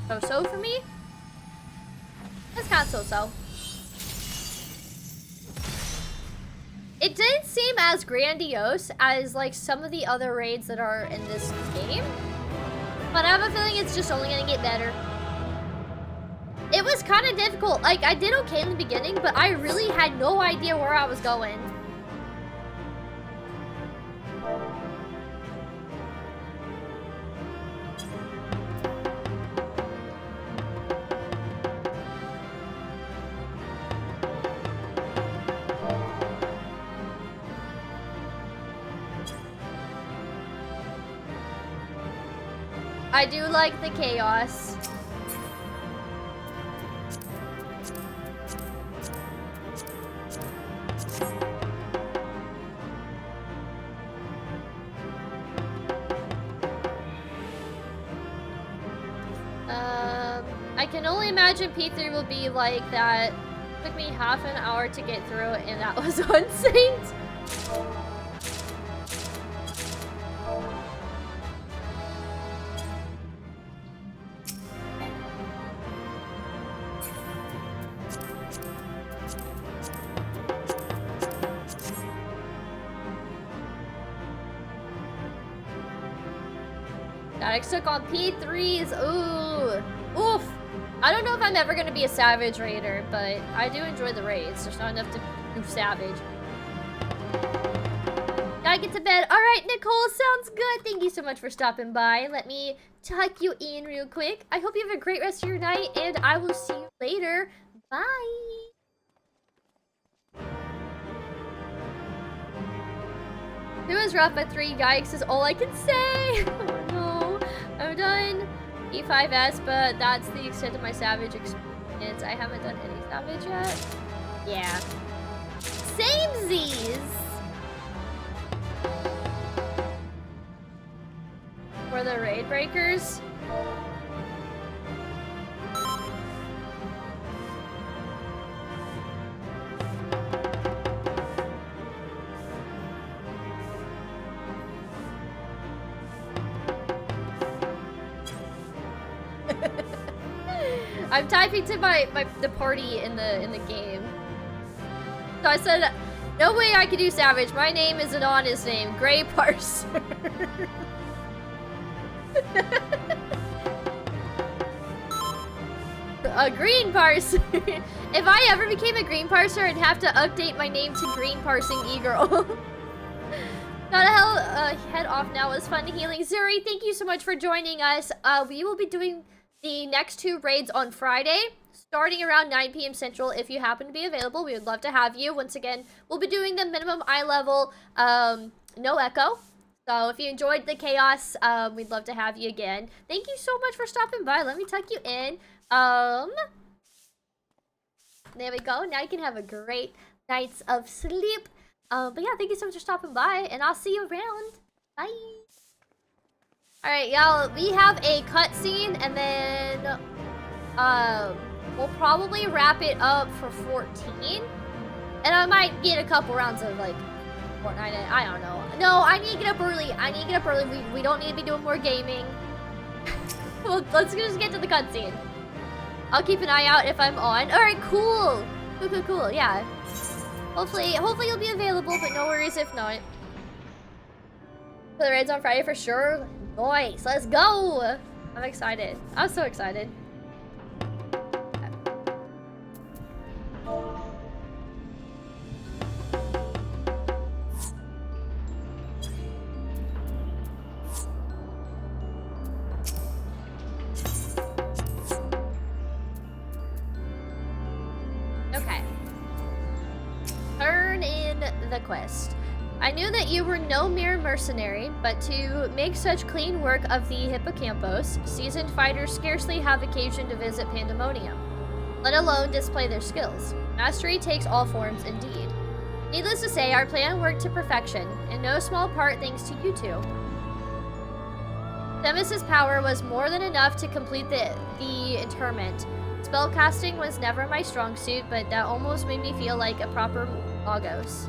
so-so for me. It's kind of so-so. It didn't seem as grandiose as like some of the other raids that are in this game. But I have a feeling it's just only gonna get better. It was kind of difficult. Like, I did okay in the beginning, but I really had no idea where I was going. I do like the chaos. I can only imagine P3 will be like that. It took me half an hour to get through, and that was on Saint. Got stuck on P3s. Ooh. Oof. I don't know if I'm ever going to be a Savage Raider, but I do enjoy the raids. There's not enough to do Savage. Gotta get to bed. Alright, Nicole, sounds good. Thank you so much for stopping by. Let me tuck you in real quick. I hope you have a great rest of your night, and I will see you later. Bye. It was rough at 3. Yikes is all I can say. Oh no. I'm done E5S, but that's the extent of my Savage experience. I haven't done any Savage yet. Yeah. Samesies! For the raid breakers? I'm typing to the party in the game. So I said, no way I can do Savage. My name is an honest name, Gray Parser. A Green Parser. If I ever became a Green Parser, I'd have to update my name to Green Parsing E-Girl. Gotta head off now. It was fun healing. Zuri, thank you so much for joining us. We will be doing the next 2 raids on Friday, starting around 9 p.m. Central. If you happen to be available, we would love to have you. Once again, we'll be doing the minimum eye level, no echo. So if you enjoyed the chaos, we'd love to have you again. Thank you so much for stopping by. Let me tuck you in. There we go. Now you can have a great night's of sleep. But yeah, thank you so much for stopping by, and I'll see you around. Bye. Alright, y'all, we have a cutscene, and then, we'll probably wrap it up for 14. And I might get a couple rounds of, like, Fortnite. I don't know. No, I need to get up early. We don't need to be doing more gaming. Well, let's just get to the cutscene. I'll keep an eye out if I'm on. Alright, cool. Cool, yeah. Hopefully you'll be available, but no worries if not. For the raids on Friday for sure. Nice, let's go! I'm excited. I'm so excited. Okay. Turn in the quest. I knew that you were no mere mercenary, but to make such clean work of the Hippocampos, seasoned fighters scarcely have occasion to visit Pandaemonium, let alone display their skills. Mastery takes all forms indeed. Needless to say, our plan worked to perfection, in no small part thanks to you two. Themis' power was more than enough to complete the interment. Spellcasting was never my strong suit, but that almost made me feel like a proper Logos.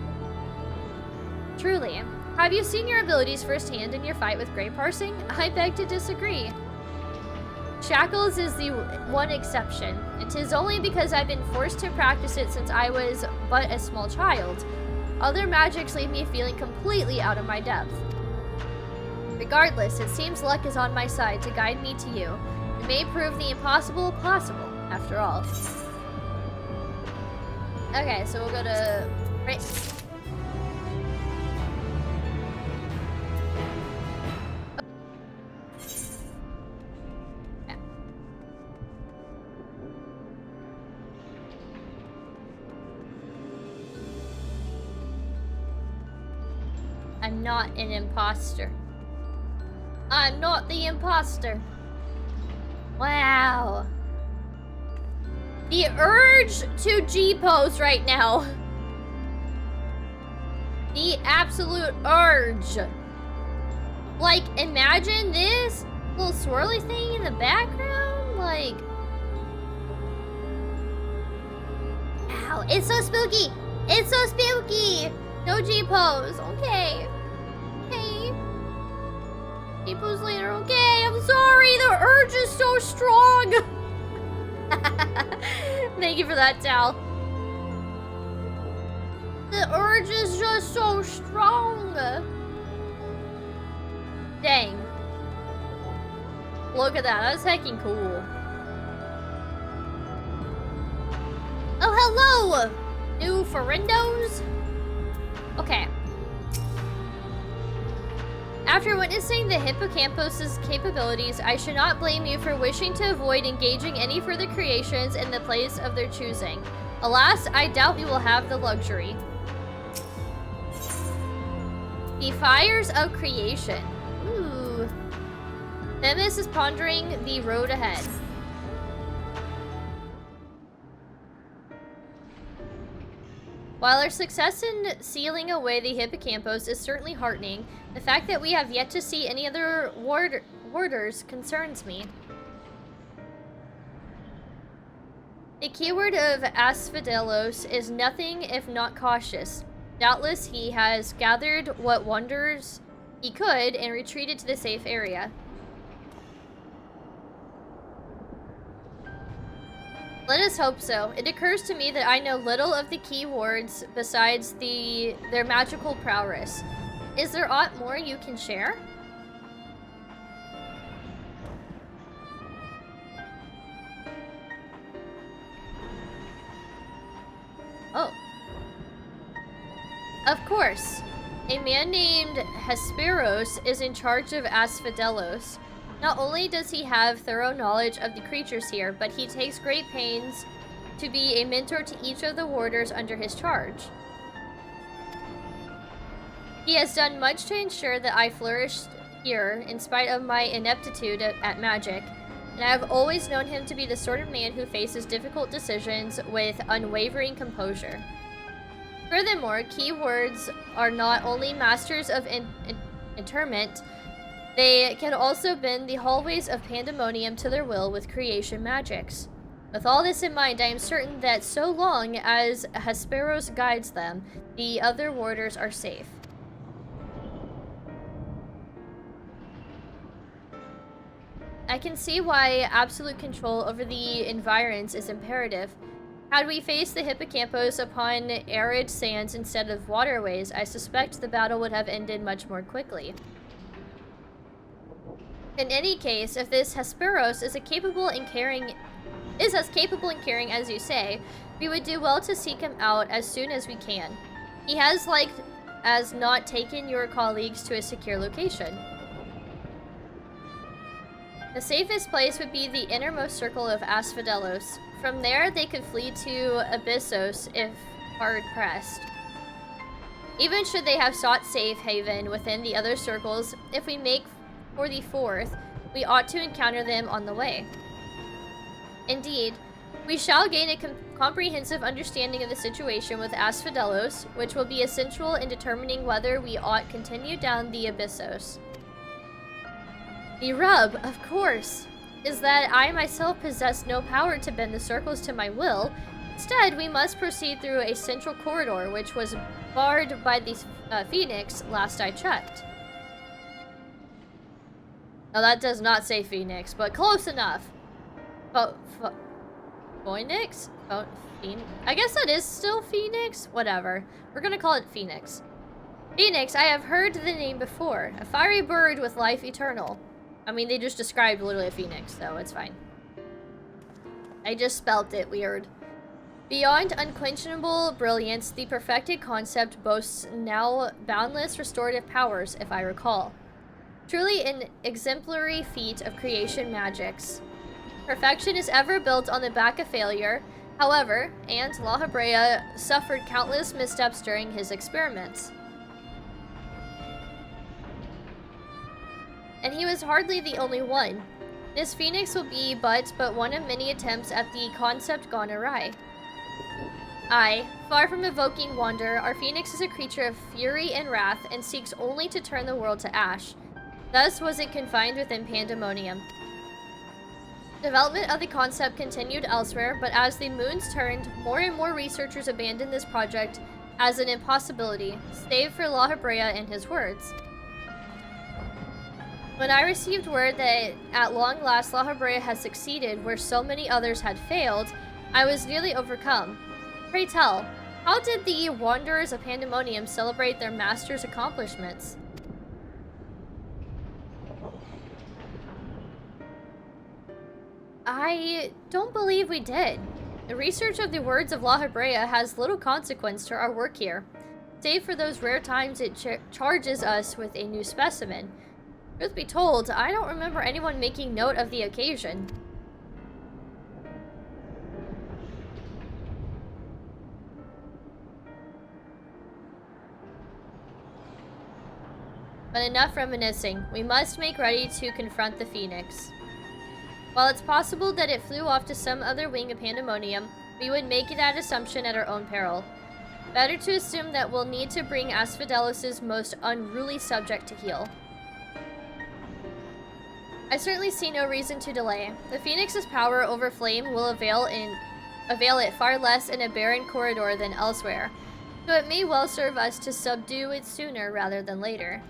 Truly. Have you seen your abilities firsthand in your fight with Grey Parsing? I beg to disagree. Shackles is the one exception. It is only because I've been forced to practice it since I was but a small child. Other magics leave me feeling completely out of my depth. Regardless, it seems luck is on my side to guide me to you. It may prove the impossible possible, after all. Okay, so we'll go to... right. Okay. I'm not an imposter. I'm not the imposter. Wow. The urge to G-pose right now. The absolute urge. Like, imagine this little swirly thing in the background. Like, ow, it's so spooky. It's so spooky. No G-pose. Okay. Okay. G-pose later. Okay, I'm sorry. The urge is so strong. Thank you for that, Tal. The urge is just so strong. Dang. Look at that. That's heckin' cool. Oh, hello! New Farindos? Okay. After witnessing the hippocampus's capabilities, I should not blame you for wishing to avoid engaging any further creations in the place of their choosing. Alas, I doubt we will have the luxury. The fires of creation. Ooh. Themis is pondering the road ahead. While our success in sealing away the hippocampus is certainly heartening, the fact that we have yet to see any other warders concerns me. The keyword of Asphodelos is nothing if not cautious. Doubtless he has gathered what wonders he could and retreated to the safe area. Let us hope so. It occurs to me that I know little of the key wards besides their magical prowess. Is there aught more you can share? Oh. Of course. A man named Hesperos is in charge of Asphodelos. Not only does he have thorough knowledge of the creatures here, but he takes great pains to be a mentor to each of the warders under his charge. He has done much to ensure that I flourish here, in spite of my ineptitude at magic, and I have always known him to be the sort of man who faces difficult decisions with unwavering composure. Furthermore, key wards are not only masters of interment, they can also bend the hallways of Pandaemonium to their will with creation magics. With all this in mind, I am certain that so long as Hesperos guides them, the other warders are safe. I can see why absolute control over the environs is imperative. Had we faced the hippocampus upon arid sands instead of waterways, I suspect the battle would have ended much more quickly. In any case, if this Hesperos is as capable in caring as you say, we would do well to seek him out as soon as we can. He has as not taken your colleagues to a secure location. The safest place would be the innermost circle of Asphodelos. From there, they could flee to Abyssos if hard pressed. Even should they have sought safe haven within the other circles, if we make for the fourth, we ought to encounter them on the way. Indeed, we shall gain a comprehensive understanding of the situation with Asphodelos, which will be essential in determining whether we ought continue down the Abyssos. The rub, of course, is that I myself possess no power to bend the circles to my will. Instead, we must proceed through a central corridor, which was barred by the Phoenix last I checked. Now that does not say Phoenix, but close enough. Phoenix? I guess that is still Phoenix? Whatever. We're gonna call it Phoenix. Phoenix, I have heard the name before. A fiery bird with life eternal. I mean, they just described literally a phoenix, so it's fine. I just spelt it weird. Beyond unquenchable brilliance, the perfected concept boasts now boundless restorative powers, if I recall. Truly an exemplary feat of creation magics. Perfection is ever built on the back of failure, however, and La Habrea suffered countless missteps during his experiments. And he was hardly the only one. This phoenix will be but one of many attempts at the concept gone awry. Aye, far from evoking wonder, our phoenix is a creature of fury and wrath and seeks only to turn the world to ash. Thus was it confined within Pandaemonium. Development of the concept continued elsewhere, but as the moons turned, more and more researchers abandoned this project as an impossibility, save for La Habrea and his words. When I received word that at long last La Habrea had succeeded where so many others had failed, I was nearly overcome. Pray tell, how did the Wanderers of Pandaemonium celebrate their master's accomplishments? I don't believe we did. The research of the words of La Habrea has little consequence to our work here, save for those rare times it charges us with a new specimen. Truth be told, I don't remember anyone making note of the occasion. But enough reminiscing. We must make ready to confront the Phoenix. While it's possible that it flew off to some other wing of Pandaemonium, we would make that assumption at our own peril. Better to assume that we'll need to bring Asphodelos' most unruly subject to heel. I certainly see no reason to delay. The Phoenix's power over flame will avail it far less in a barren corridor than elsewhere, so it may well serve us to subdue it sooner rather than later.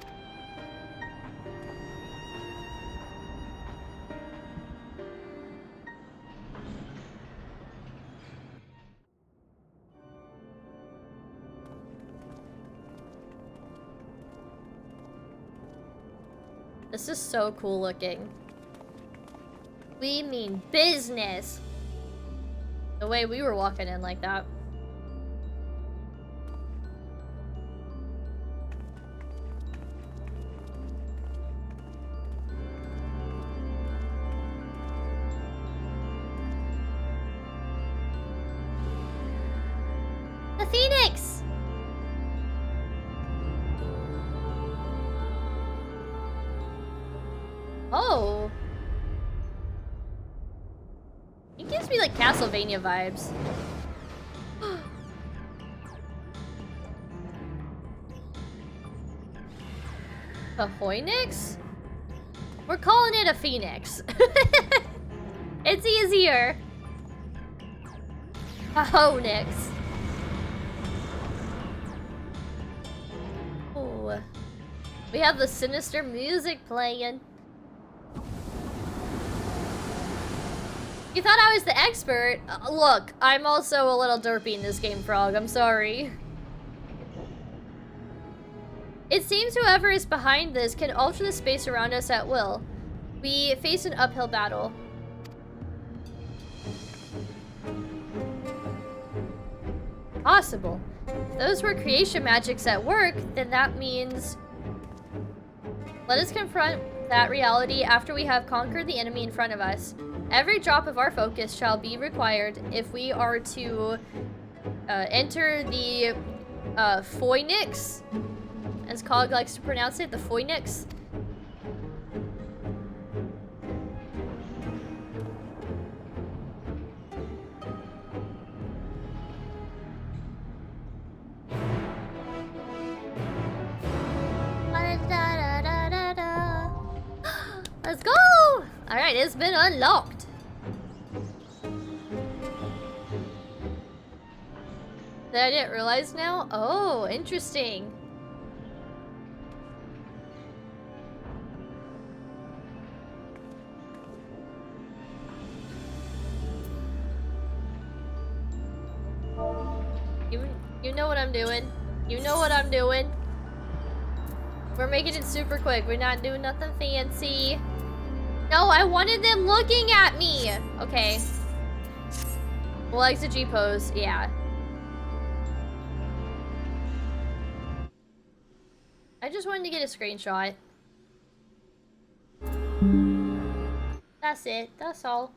This is so cool looking. We mean business. The way we were walking in like that. The Phoenix! Oh. It gives me like Castlevania vibes. A Phoenix? We're calling it a Phoenix. It's easier. A Phoenix. Oh. We have the sinister music playing. You thought I was the expert? Look, I'm also a little derpy in this game, Frog. I'm sorry. It seems whoever is behind this can alter the space around us at will. We face an uphill battle. Possible. If those were creation magics at work, then that means... Let us confront that reality after we have conquered the enemy in front of us. Every drop of our focus shall be required if we are to enter the Phoenix, as Cog likes to pronounce it, the Phoenix. Let's go! Alright, it's been unlocked. That I didn't realize now? Oh, interesting. You know what I'm doing. You know what I'm doing. We're making it super quick. We're not doing nothing fancy. No, I wanted them looking at me. Okay. We'll exit G pose. Yeah. I just wanted to get a screenshot. That's it. That's all.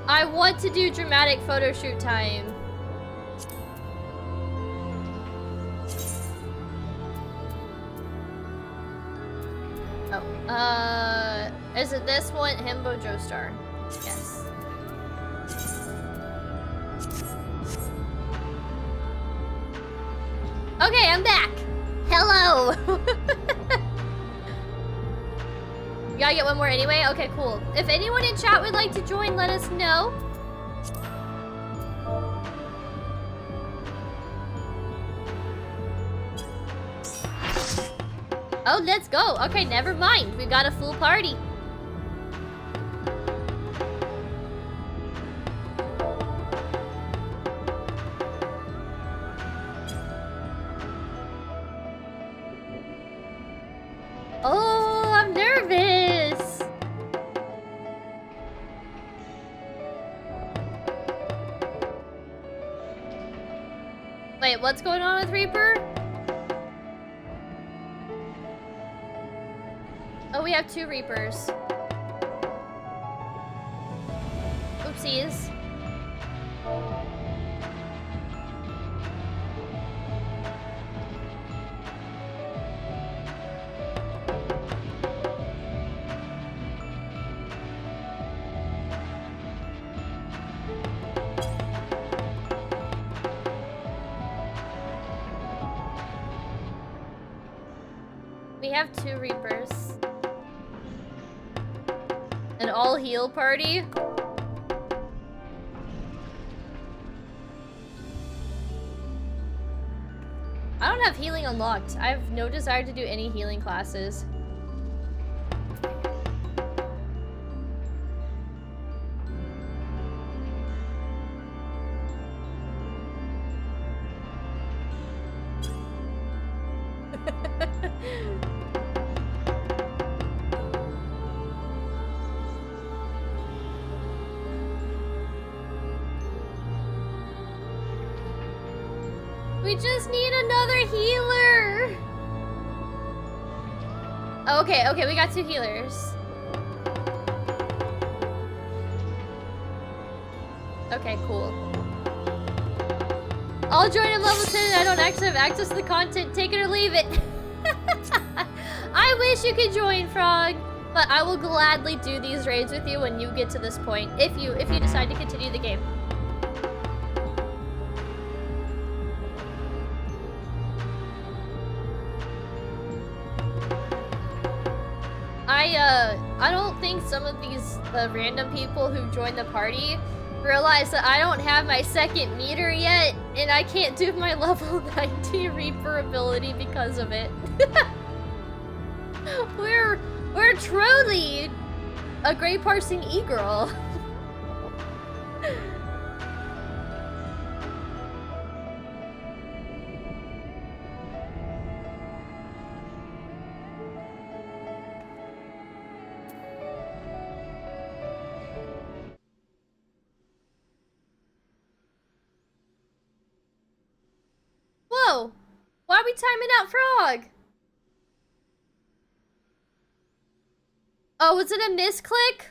I want to do dramatic photo shoot time. Oh, is it this one? Himbo Joestar. Yes. Okay, I'm back. Hello. You gotta get one more anyway? Okay, cool. If anyone in chat would like to join, let us know. Oh, let's go. Okay, never mind. We got a full party. Oh, I'm nervous. Wait, what's going on with Reaper? Oh, we have 2 Reapers. Oopsies. We have 2 Reapers. An all-heal party? I don't have healing unlocked. I have no desire to do any healing classes. We just need another healer. Okay, okay, we got 2 healers. Okay, cool. I'll join at level 10. I don't actually have access to the content. Take it or leave it. I wish you could join, Frog, but I will gladly do these raids with you when you get to this point. If you decide to continue the game. I don't think some of these random people who join the party realize that I don't have my 2nd meter yet, and I can't do my level 90 Reaper ability because of it. We're truly a Grey Parsing e-girl. Whoa! Why are we timing out Frog? Oh, was it a misclick?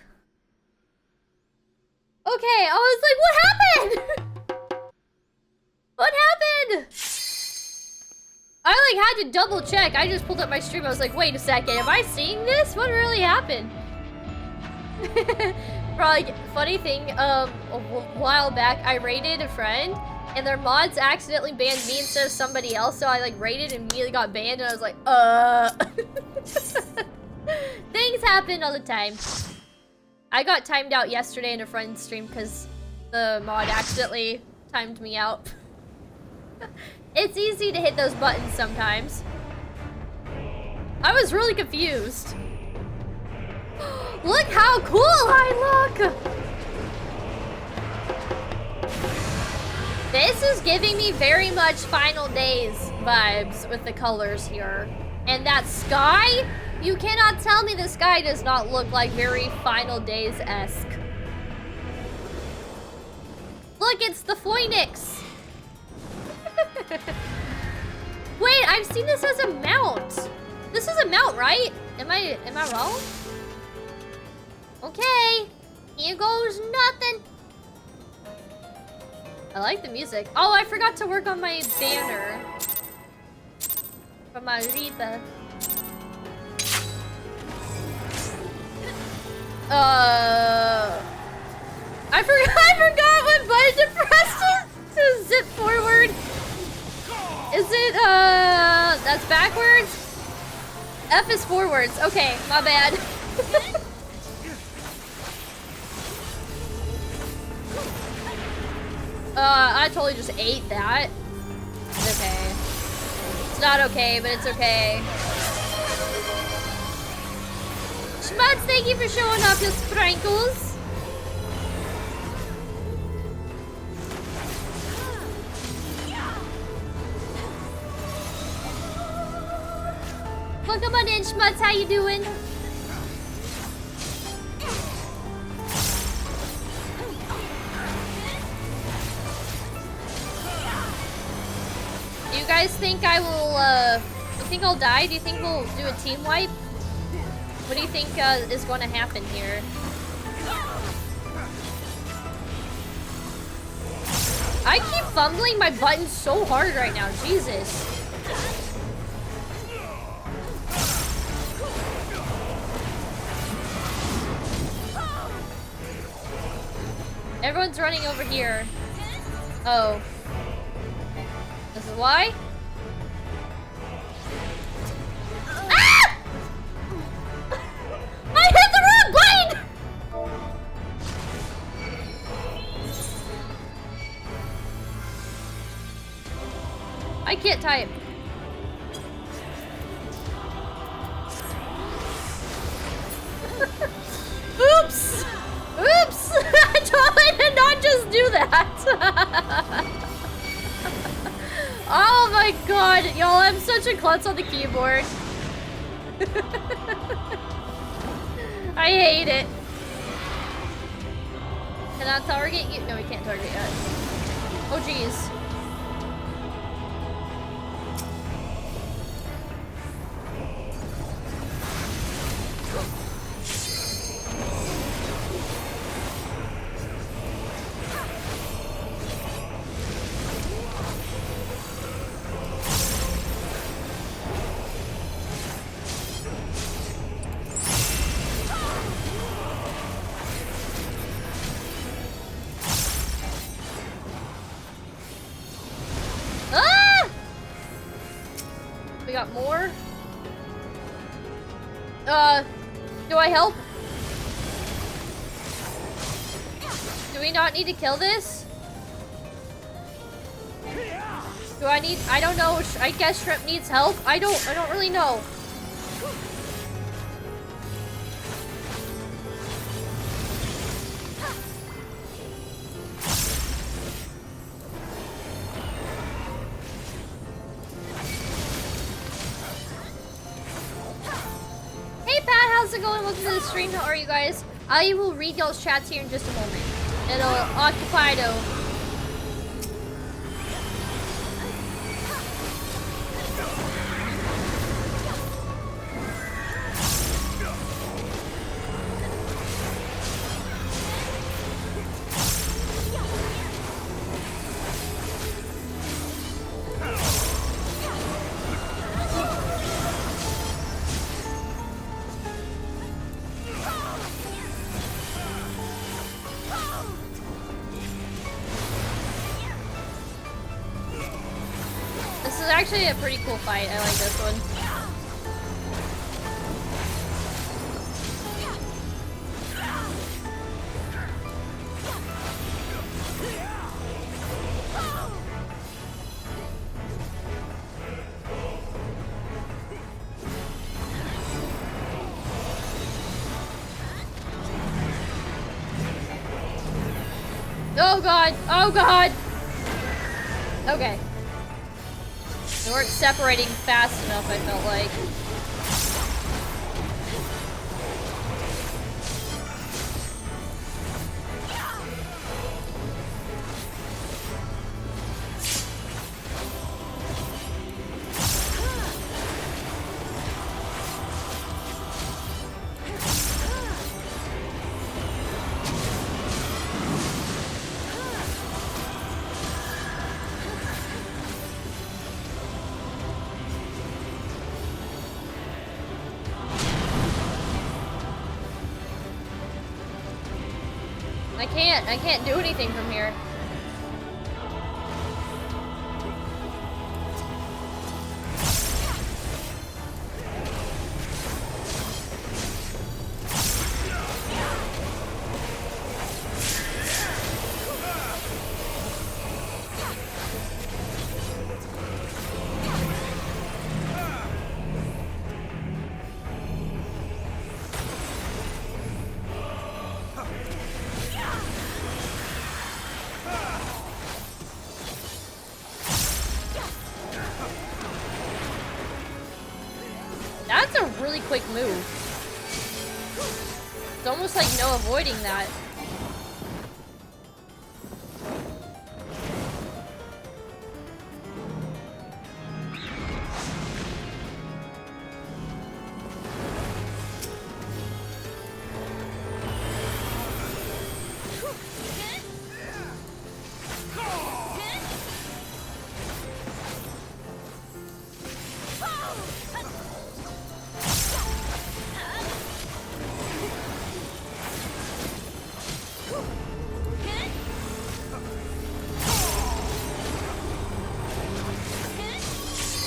Okay, I was like, what happened? What happened? I like had to double check. I just pulled up my stream. I was like, wait a second, am I seeing this? What really happened? Frog, funny thing, a while back, I raided a friend, and their mods accidentally banned me instead of somebody else, so I like raided and immediately got banned, and I was like, Things happen all the time. I got timed out yesterday in a friend's stream because the mod accidentally timed me out. It's easy to hit those buttons sometimes. I was really confused. Look how cool I look! This is giving me very much Final Days vibes with the colors here. And that sky? You cannot tell me the sky does not look like very Final Days-esque. Look, it's the Phoenix! Wait, I've seen this as a mount. This is a mount, right? Am I wrong? Okay. Here goes nothing. I like the music. Oh, I forgot to work on my banner. For my Rita. I forgot what button to press to zip forward. Is it, that's backwards? F is forwards. Okay, my bad. I totally just ate that. It's okay. It's not okay, but it's okay. Schmutz, thank you for showing off your sprinkles. Welcome on in, Schmutz. How you doing? Do you guys think I will, you think I'll die? Do you think we'll do a team wipe? What do you think is going to happen here? I keep fumbling my buttons so hard right now. Jesus. Everyone's running over here. Oh. This is why? Ah! I hit the wrong button! I can't type. Oops! Oops! I totally did not just do that! Oh my god, y'all, I'm such a klutz on the keyboard. I hate it. Can I target you? No, we can't target yet. Oh jeez. Got more? Do I help? Do we not need to kill this? Do I need, I don't know, I guess Shrimp needs help? I don't really know. How's it going? Welcome to the stream. How are you guys? I will read y'all's chats here in just a moment. It'll occupy though. Actually a pretty cool fight. I like this one. Oh god! Oh god! Okay. We weren't separating fast enough, I felt like. I can't do anything from here. That's a really quick move. It's almost like no avoiding that.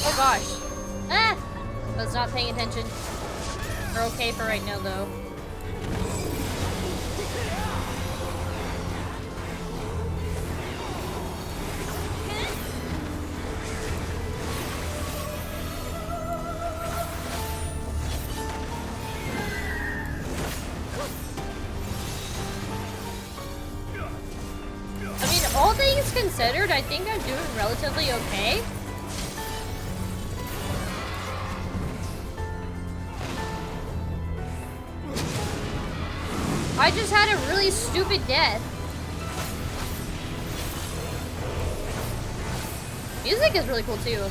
Oh gosh. Ah! I was not paying attention. We're okay for right now though. I mean, all things considered, I think I'm doing relatively okay. I just had a really stupid death. Music is really cool too.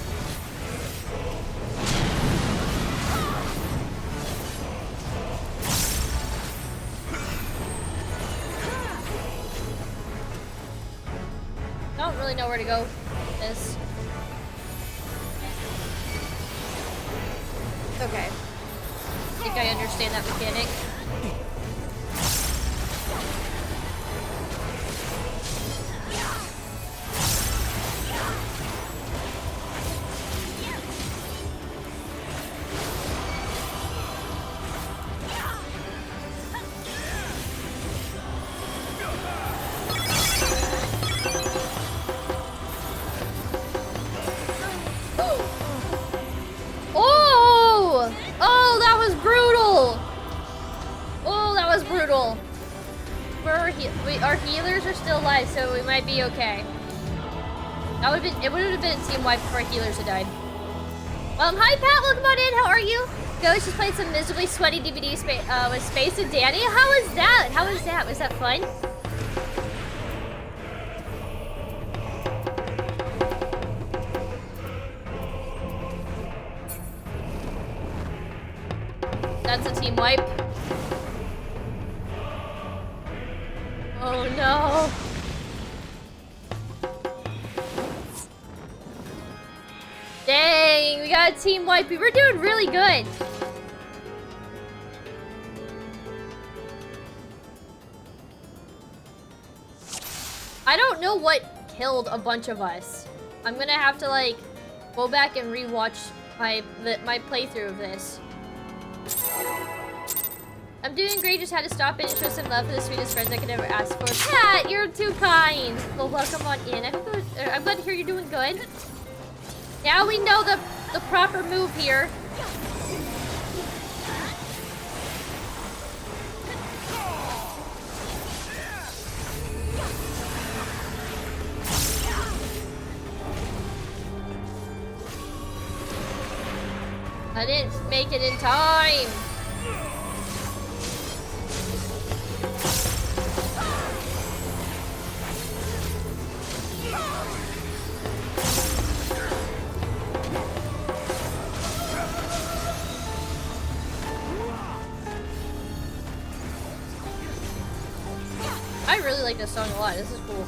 Don't really know where to go with this. Okay. I think I understand that mechanic. Our healers are still alive, so we might be okay. That would have been, it would have been a team wipe before our healers had died. Hi Pat, welcome on in. How are you? Ghost just played some miserably sweaty DVD with Space and Danny. How was that? How was that? Was that fun? That's a team wipe. Oh no. Dang, we got a team wipe. We were doing really good. I don't know what killed a bunch of us. I'm gonna have to like go back and rewatch my playthrough of this. I'm doing great, just had to stop in and show some love for the sweetest friends I could ever ask for. Pat, you're too kind. Well, welcome on in. I'm glad to hear you're doing good. Now we know the proper move here. I didn't make it in time. I really like this song a lot. This is cool.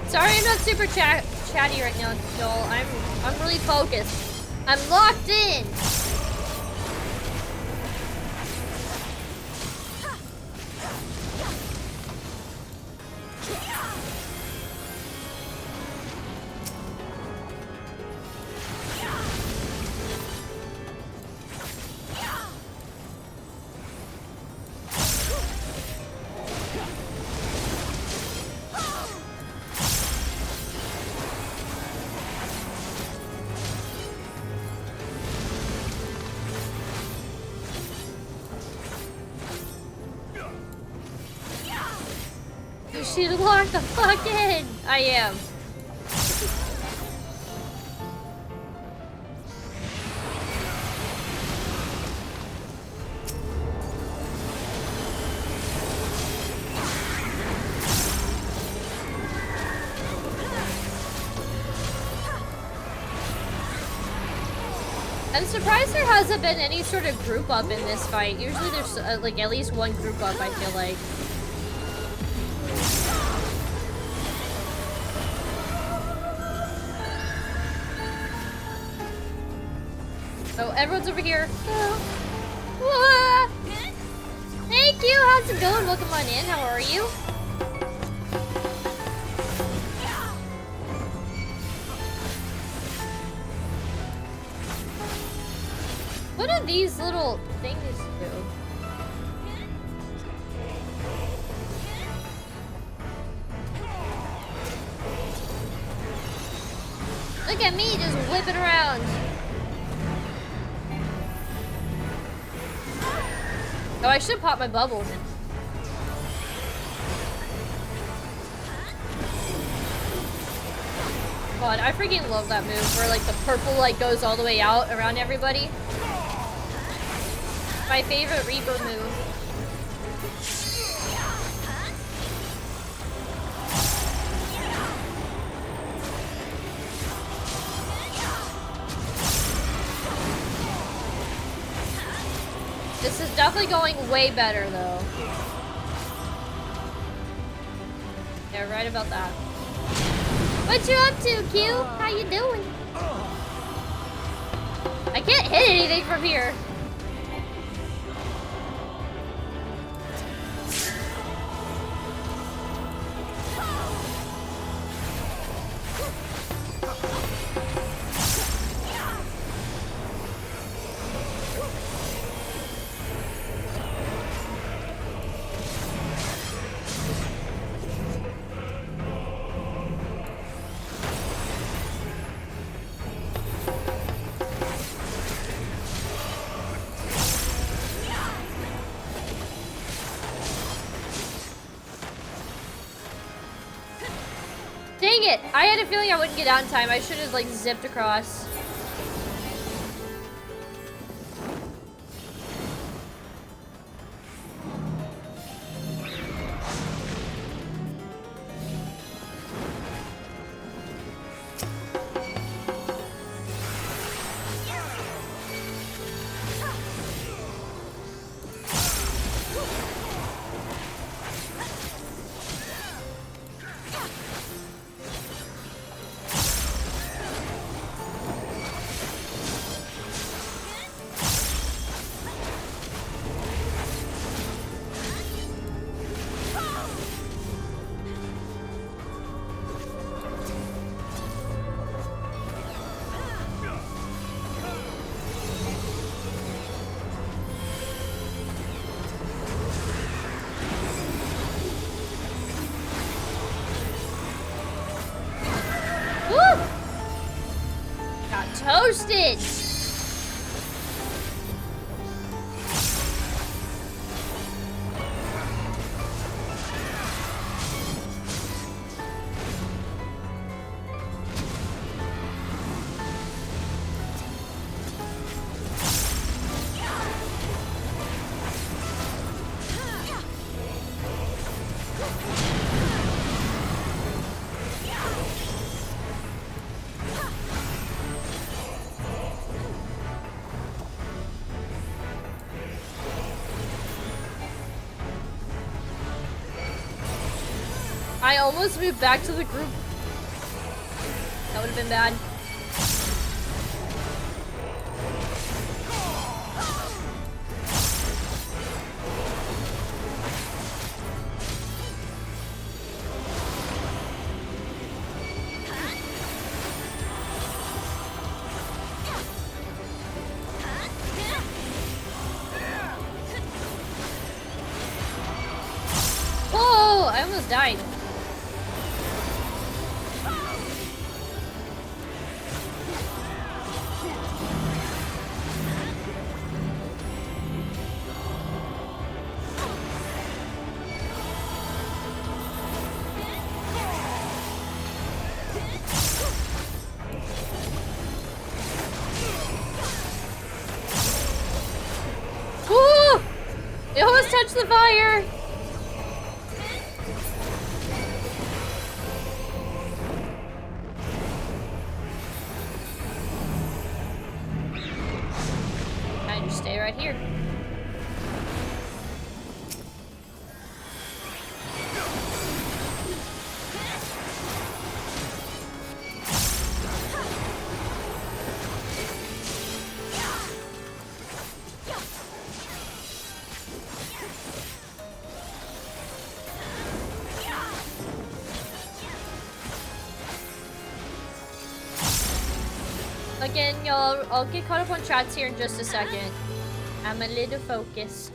Sorry, I'm not super chatty right now, Joel. I'm really focused. I'm locked in. She's locked the fuck in! I am. I'm surprised there hasn't been any sort of group up in this fight. Usually there's like at least one group up, I feel like. Oh, everyone's over here. Oh. Thank you. How's it going? Welcome on in. How are you? What do these little things do? Look at me just whipping around. Oh, I should pop my bubbles. God, I freaking love that move where like the purple light goes all the way out around everybody. My favorite Reaper move. This is definitely going way better, though. Yeah, right about that. What you up to, Q? How you doing? I can't hit anything from here. Dang it! I had a feeling I wouldn't get out in time. I should have, like, zipped across. Toasted! I almost moved back to the group. That would have been bad. Whoa! I almost died. It almost touched the fire! I just stay right here. Again, y'all, I'll get caught up on chats here in just a second. I'm a little focused.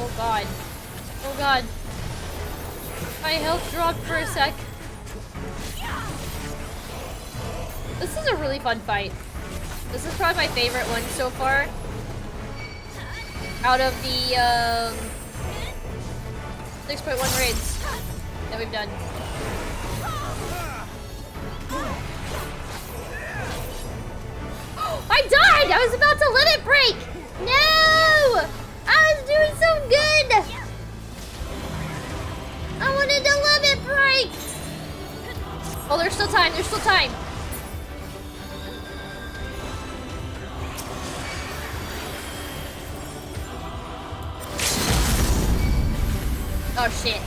Oh god. Oh god. My health dropped for a sec. This is a really fun fight. This is probably my favorite one so far. Out of the 6.1 raids that we've done. I died! I was about to let it break! No! I was doing so good! I wanted to Oh, there's still time. There's still time. Oh, shit.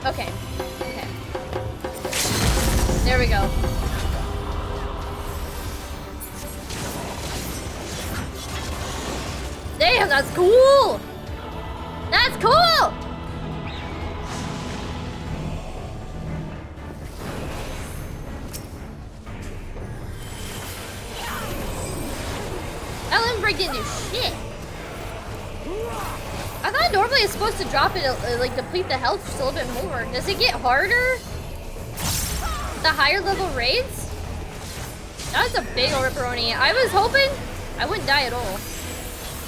Okay. Okay. There we go. Damn, that's cool! That's cool! I didn't break into shit. I thought normally it's supposed to drop it, like deplete the health just a little bit more. Does it get harder? The higher level raids? That was a big old ripperoni. I was hoping I wouldn't die at all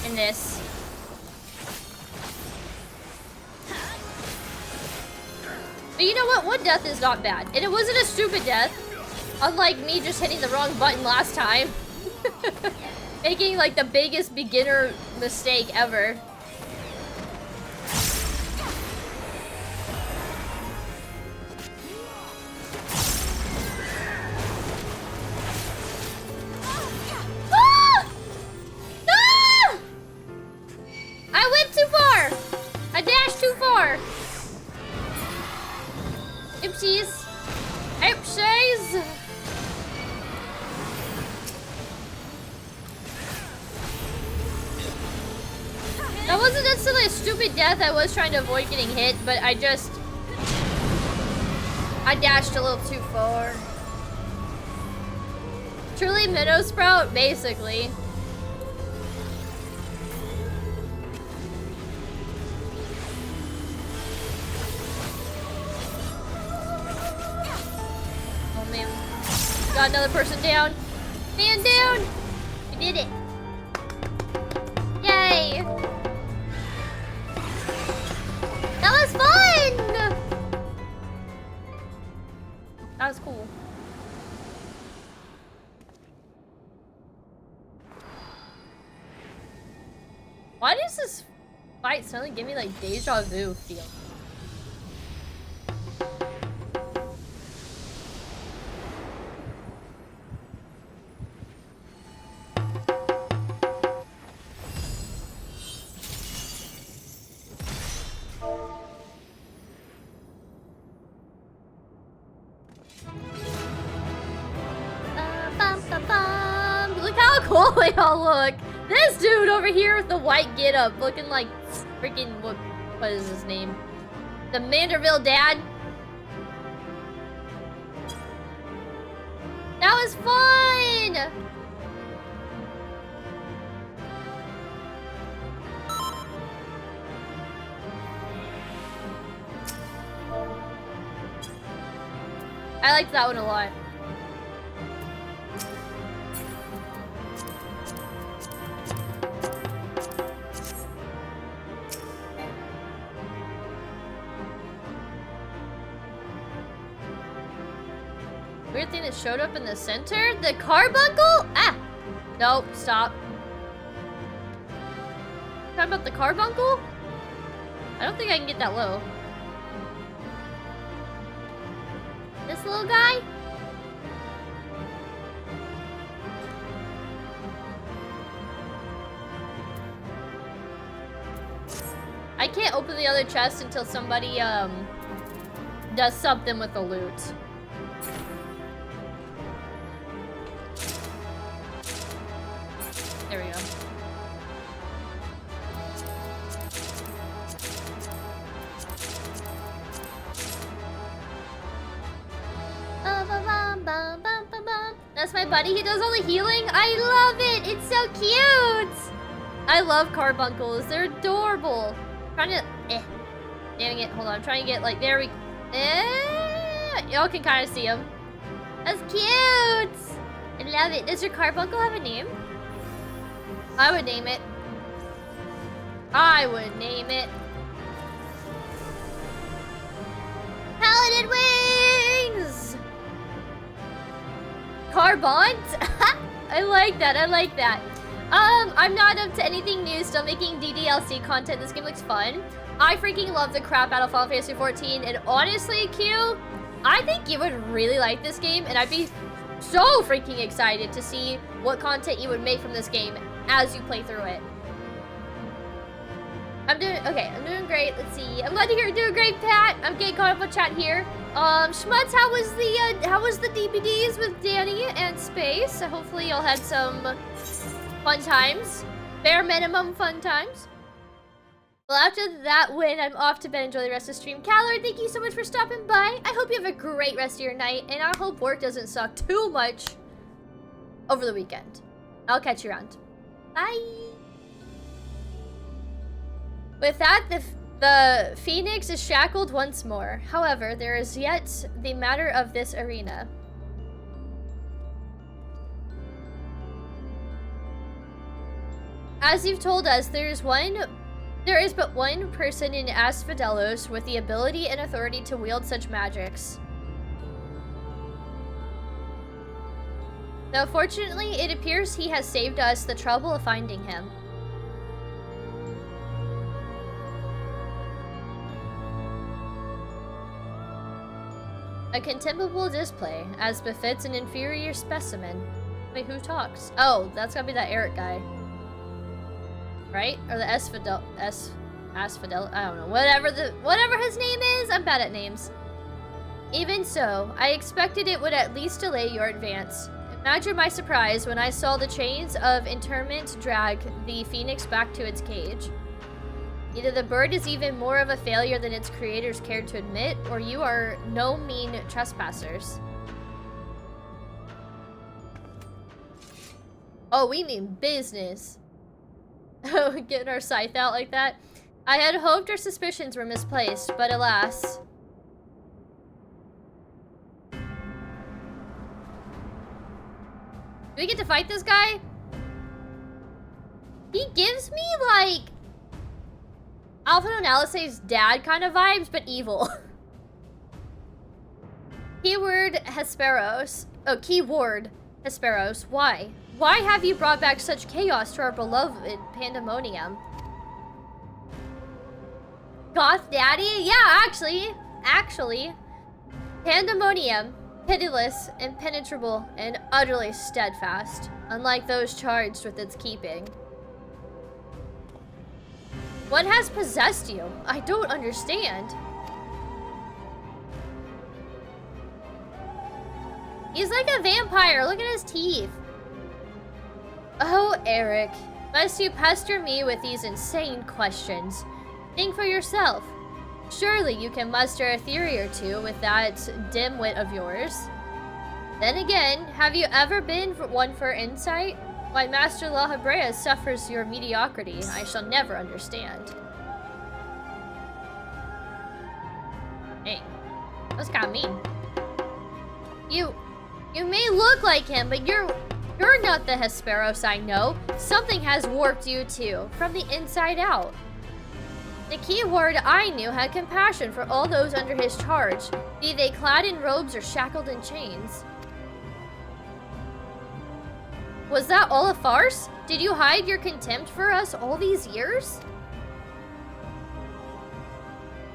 in this. But you know what? One death is not bad. And it wasn't a stupid death. Unlike me just hitting the wrong button last time. Making like the biggest beginner mistake ever. Ah! Ah! I went too far! I dashed too far! Oopsies. Oopsies! That wasn't necessarily a stupid death. I was trying to avoid getting hit, but I dashed a little too far. Truly Minnow Sprout, basically. Oh man, got another person down. Man down! We did it. Yay! That was fun! That was cool. Why does this fight suddenly give me like deja vu feel? Look how cool they all look. This dude over here with the white getup, looking like freaking what is his name? The Manderville dad. That was fun. I liked that one a lot. Weird thing that showed up in the center? The carbuncle? Ah! Nope, stop. Talking about the carbuncle? I don't think I can get that low. This little guy? I can't open the other chest until somebody does something with the loot. There we go. That's my buddy. He does all the healing. I love it. It's so cute. I love carbuncles. They're adorable. I'm trying to... Dang it. Hold on. I'm trying to get like... There we... Y'all can kind of see him. That's cute. I love it. Does your carbuncle have a name? I would name it. I would name it. Paladin Wings! Carbont? I like that. I like that. I'm not up to anything new. Still making DDLC content. This game looks fun. I freaking love the crap out of Final Fantasy 14. And honestly, Q, I think you would really like this game, and I'd be so freaking excited to see what content you would make from this game as you play through it. I'm doing great. Let's see. I'm glad to hear you're doing great, Pat. I'm getting caught up on chat here. Schmutz, how was the DVDs with Danny and Space? Hopefully y'all had some fun times. Bare minimum fun times. Well, after that win, I'm off to bed. Enjoy the rest of the stream. Callard, thank you so much for stopping by. I hope you have a great rest of your night, and I hope work doesn't suck too much over the weekend. I'll catch you around. Bye. With that, the Phoenix is shackled once more. However, there is yet the matter of this arena. As you've told us, there is but one person in Asphodelos with the ability and authority to wield such magics. Though fortunately, it appears he has saved us the trouble of finding him. A contemptible display, as befits an inferior specimen. Wait, who talks? Oh, that's gotta be that Eric guy. Right? Or the Asphodel, I don't know. Whatever his name is, I'm bad at names. Even so, I expected it would at least delay your advance. Imagine my surprise when I saw the chains of interment drag the Phoenix back to its cage. Either the bird is even more of a failure than its creators cared to admit, or you are no mean trespassers. Oh, we mean business. Oh, getting our scythe out like that. I had hoped our suspicions were misplaced, but alas. Do we get to fight this guy? He gives me, like, Asphodelos' dad kind of vibes, but evil. Keyword Hesperos. Oh, keyword Hesperos. Why? Why have you brought back such chaos to our beloved Pandaemonium? Goth Daddy? Yeah, actually. Pandaemonium, pitiless, impenetrable, and utterly steadfast, unlike those charged with its keeping. What has possessed you? I don't understand. He's like a vampire. Look at his teeth. Oh, Eric. Must you pester me with these insane questions? Think for yourself. Surely you can muster a theory or two with that dimwit of yours. Then again, have you ever been one for insight? Why Master La Habrea suffers your mediocrity, I shall never understand. Hey, that's kinda mean. You may look like him, but you're not the Hesperos I know. Something has warped you too, from the inside out. The keyword I knew had compassion for all those under his charge, be they clad in robes or shackled in chains. Was that all a farce? Did you hide your contempt for us all these years?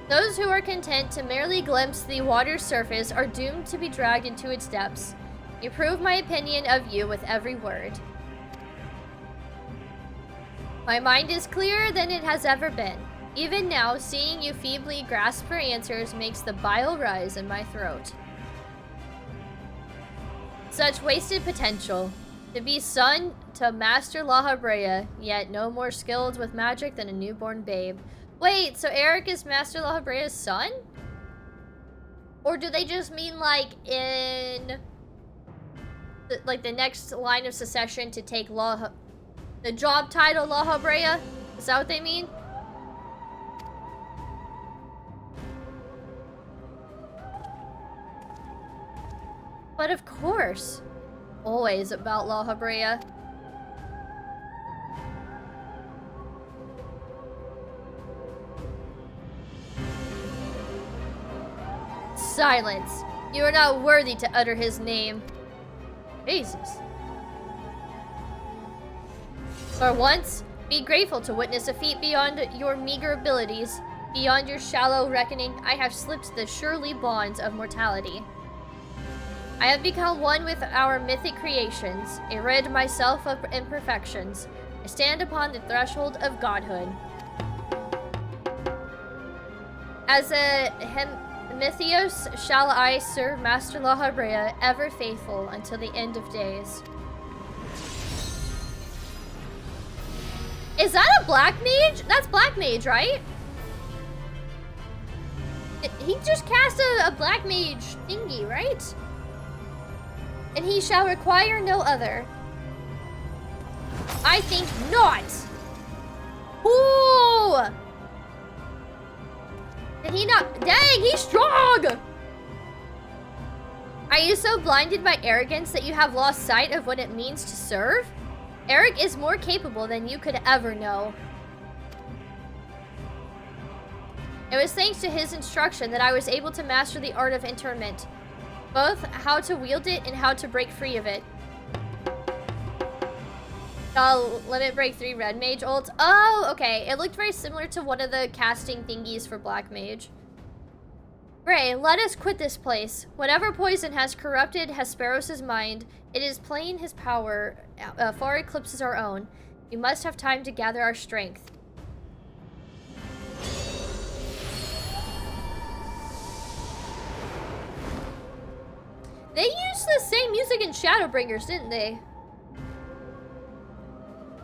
Those who are content to merely glimpse the water's surface are doomed to be dragged into its depths. You prove my opinion of you with every word. My mind is clearer than it has ever been. Even now, seeing you feebly grasp for answers makes the bile rise in my throat. Such wasted potential. To be son to Master La Habrea, yet no more skilled with magic than a newborn babe. Wait, so Eric is Master La Habrea's son? Or do they just mean like in the next line of succession to take the job title La Habrea? Is that what they mean? But of course. Always about La Habrea. Silence. You are not worthy to utter his name. Jesus. For once, be grateful to witness a feat beyond your meager abilities. Beyond your shallow reckoning, I have slipped the surely bonds of mortality. I have become one with our mythic creations, a rid myself of imperfections. I stand upon the threshold of godhood. As a Mythios shall I serve Master La Habrea, ever faithful until the end of days. Is that a black mage? That's black mage, right? He just cast a black mage thingy, right? And he shall require no other. I think not. Ooh! Did he not? Dang, he's strong! Are you so blinded by arrogance that you have lost sight of what it means to serve? Eric is more capable than you could ever know. It was thanks to his instruction that I was able to master the art of interment. Both how to wield it and how to break free of it. Limit break 3 red mage ult. Oh, okay. It looked very similar to one of the casting thingies for black mage. Gray, let us quit this place. Whatever poison has corrupted Hesperos' mind, it is plain his power far eclipses our own. We must have time to gather our strength. They used the same music in Shadowbringers, didn't they?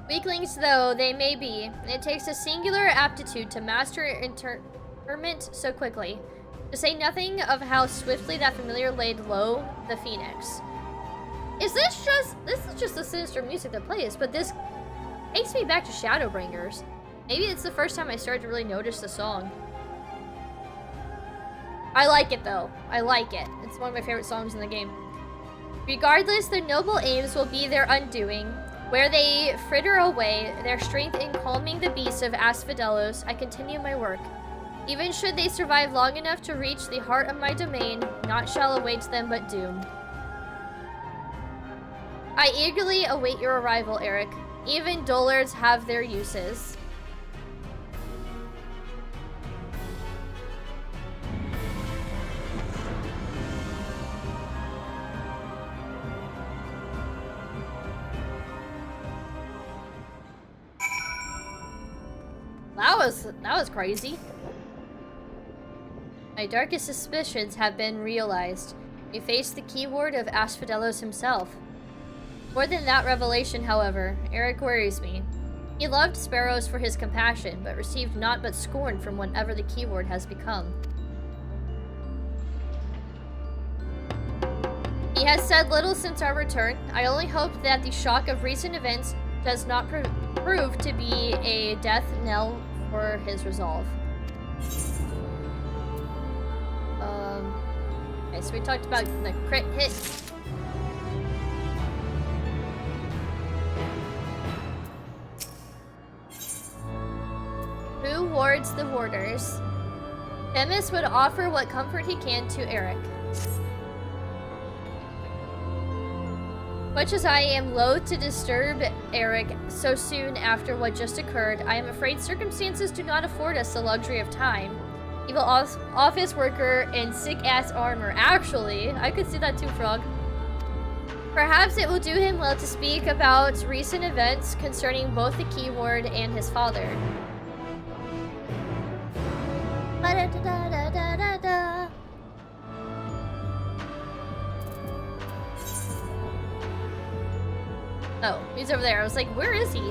Weaklings though they may be, it takes a singular aptitude to master interment so quickly. To say nothing of how swiftly that familiar laid low the Phoenix. This is just the sinister music that plays, but this takes me back to Shadowbringers. Maybe it's the first time I started to really notice the song. I like it though. I like it. It's one of my favorite songs in the game. Regardless, their noble aims will be their undoing. Where they fritter away their strength in calming the beasts of Asphodelos, I continue my work. Even should they survive long enough to reach the heart of my domain, naught shall await them but doom. I eagerly await your arrival, Eric. Even dullards have their uses. That was crazy. My darkest suspicions have been realized. We face the keyword of Asphodelos himself. More than that revelation, however, Eric worries me. He loved sparrows for his compassion, but received naught but scorn from whatever the keyword has become. He has said little since our return. I only hope that the shock of recent events does not prove to be a death knell for his resolve. Okay, so we talked about the crit hit. Who wards the warders? Themis would offer what comfort he can to Eric. Much as I am loath to disturb Eric so soon after what just occurred, I am afraid circumstances do not afford us the luxury of time. Evil office worker in sick-ass armor. Actually, I could see that too, Frog. Perhaps it will do him well to speak about recent events concerning both the keyword and his father. Ba-da-da-da-da-da-da. Oh, he's over there. I was like, where is he?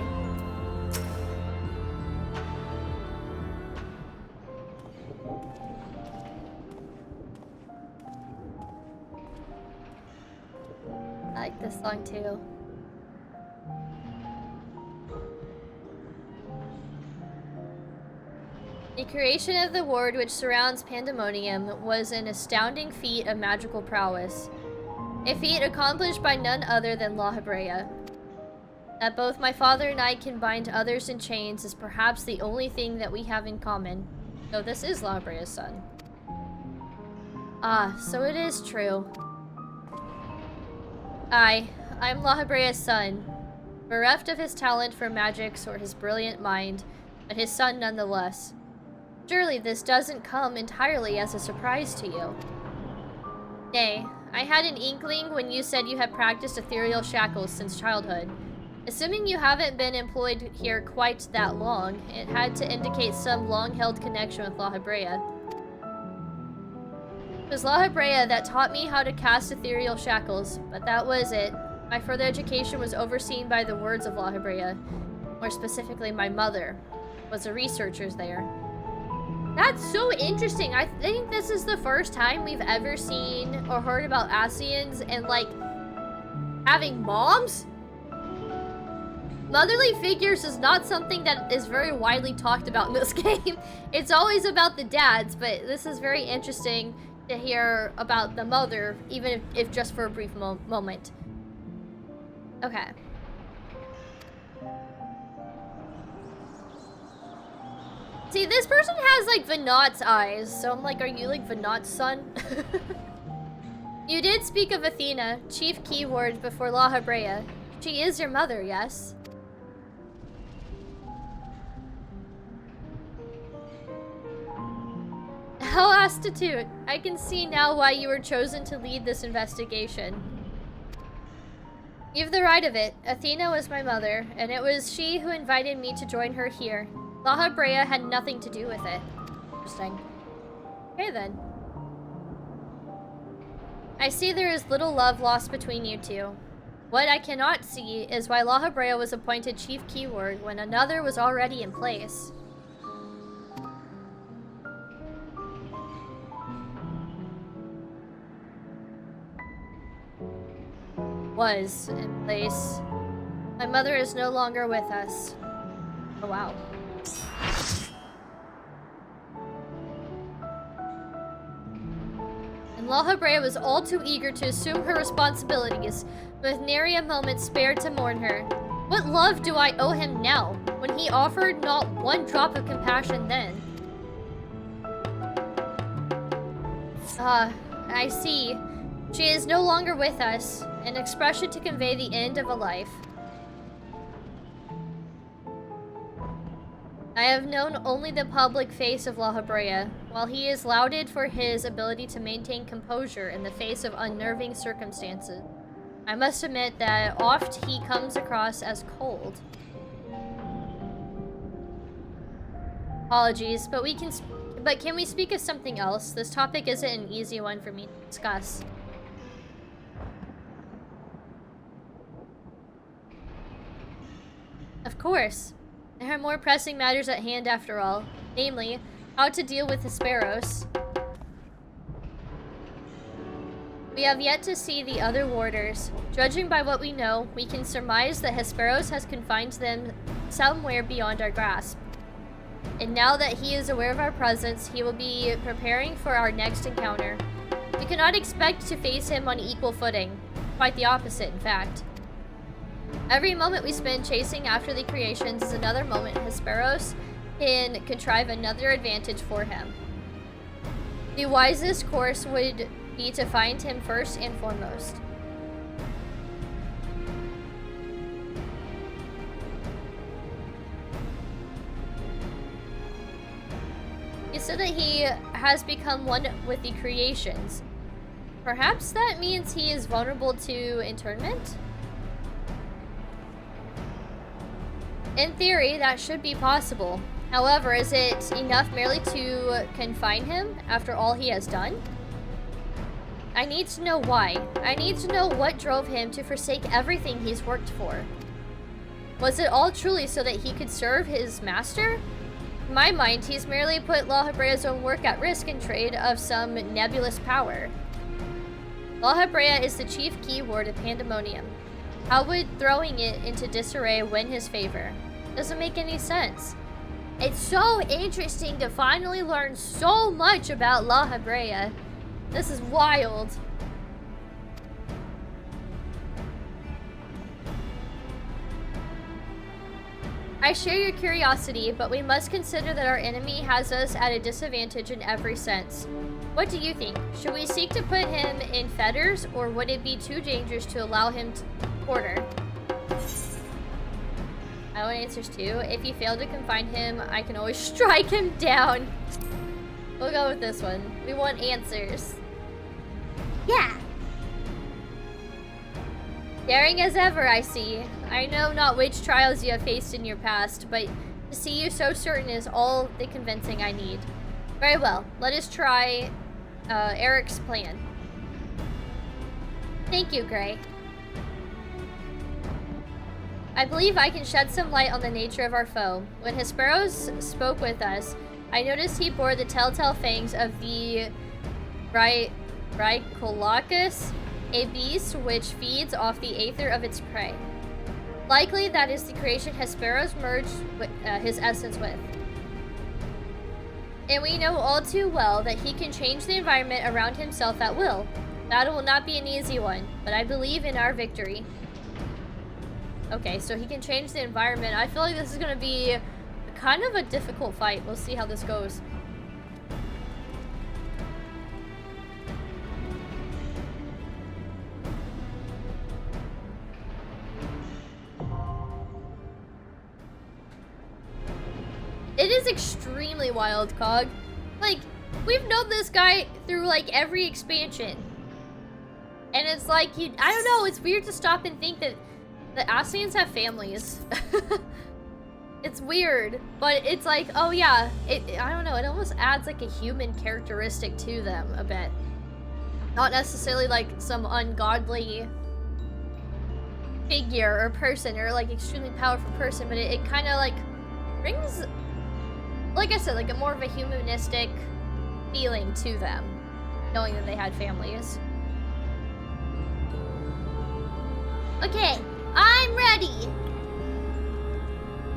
I like this song too. The creation of the ward which surrounds Pandaemonium was an astounding feat of magical prowess. A feat accomplished by none other than La Habrea. That both my father and I can bind others in chains is perhaps the only thing that we have in common. Though this is La Habrea's son. Ah, so it is true. I'm La Habrea's son. Bereft of his talent for magics or his brilliant mind, but his son nonetheless. Surely this doesn't come entirely as a surprise to you. Nay, I had an inkling when you said you had practiced ethereal shackles since childhood. Assuming you haven't been employed here quite that long, it had to indicate some long-held connection with La Habrea. It was La Habrea that taught me how to cast ethereal shackles, but that was it. My further education was overseen by the words of La Habrea. More specifically, my mother was the researchers there. That's so interesting. I think this is the first time we've ever seen or heard about Ascians and, like, having moms? Motherly figures is not something that is very widely talked about in this game. It's always about the dads, but this is very interesting to hear about the mother, even if just for a brief moment. Okay. See, this person has, like, Venat's eyes, so I'm like, are you, like, Venat's son? You did speak of Athena, chief keyword before La Habrea. She is your mother, yes? How astute. I can see now why you were chosen to lead this investigation. You've the right of it. Athena was my mother, and it was she who invited me to join her here. La Habrea had nothing to do with it. Interesting. Okay then. I see there is little love lost between you two. What I cannot see is why La Habrea was appointed chief keyword when another was already in place. Was in place. My mother is no longer with us. Oh wow. And La Habrea was all too eager to assume her responsibilities, with nary a moment spared to mourn her. What love do I owe him now, when he offered not one drop of compassion then? I see. She is no longer with us, an expression to convey the end of a life. I have known only the public face of La Habrea, while he is lauded for his ability to maintain composure in the face of unnerving circumstances. I must admit that oft he comes across as cold. Apologies, but can we speak of something else? This topic isn't an easy one for me to discuss. Of course. There are more pressing matters at hand after all. Namely, how to deal with Asphodelos. We have yet to see the other warders. Judging by what we know, we can surmise that Asphodelos has confined them somewhere beyond our grasp. And now that he is aware of our presence, he will be preparing for our next encounter. We cannot expect to face him on equal footing. Quite the opposite, in fact. Every moment we spend chasing after the creations is another moment Asphodelos can contrive another advantage for him. The wisest course would be to find him first and foremost. You said that he has become one with the creations. Perhaps that means he is vulnerable to internment? In theory, that should be possible. However, is it enough merely to confine him after all he has done? I need to know why. I need to know what drove him to forsake everything he's worked for. Was it all truly so that he could serve his master? In my mind, he's merely put La Habrea's own work at risk in trade of some nebulous power. La Habrea is the chief keyword of Pandaemonium. How would throwing it into disarray win his favor? Doesn't make any sense. It's so interesting to finally learn so much about La Habrea. This is wild. I share your curiosity, but we must consider that our enemy has us at a disadvantage in every sense. What do you think? Should we seek to put him in fetters, or would it be too dangerous to allow him to order? I want answers too. If you fail to confine him, I can always strike him down. We'll go with this one. We want answers. Yeah! Daring as ever, I see. I know not which trials you have faced in your past, but to see you so certain is all the convincing I need. Very well, let us try Eric's plan. Thank you, Gray. I believe I can shed some light on the nature of our foe. When Hesperos spoke with us, I noticed he bore the telltale fangs of the Bricholacus, a beast which feeds off the aether of its prey. Likely that is the creation Hesperos merged with, his essence with. And we know all too well that he can change the environment around himself at will. Battle will not be an easy one, but I believe in our victory. Okay, so he can change the environment. I feel like this is gonna be kind of a difficult fight. We'll see how this goes. It is extremely wild, Cog. Like, we've known this guy through, like, every expansion. And it's like, I don't know, it's weird to stop and think that the Ascians have families. It's weird, but it's like, oh yeah, I don't know, it almost adds like a human characteristic to them a bit. Not necessarily like some ungodly figure or person or like extremely powerful person, but it kind of like brings, like I said, like a more of a humanistic feeling to them, knowing that they had families. Okay, I'm ready.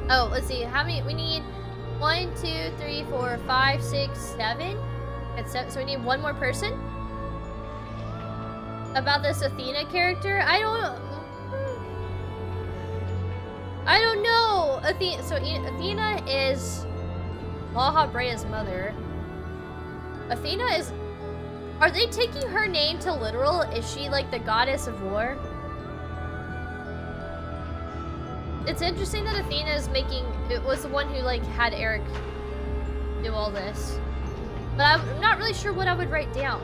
Oh, let's see, how many, we need 1, 2, 3, 4, 5, 6, 7. That's 7, so we need one more person. About this Athena character, I don't know. So Athena is La Habrea's mother. Athena is, are they taking her name to literal? Is she like the goddess of war? It's interesting that Athena is it was the one who like had Eric do all this. But I'm not really sure what I would write down.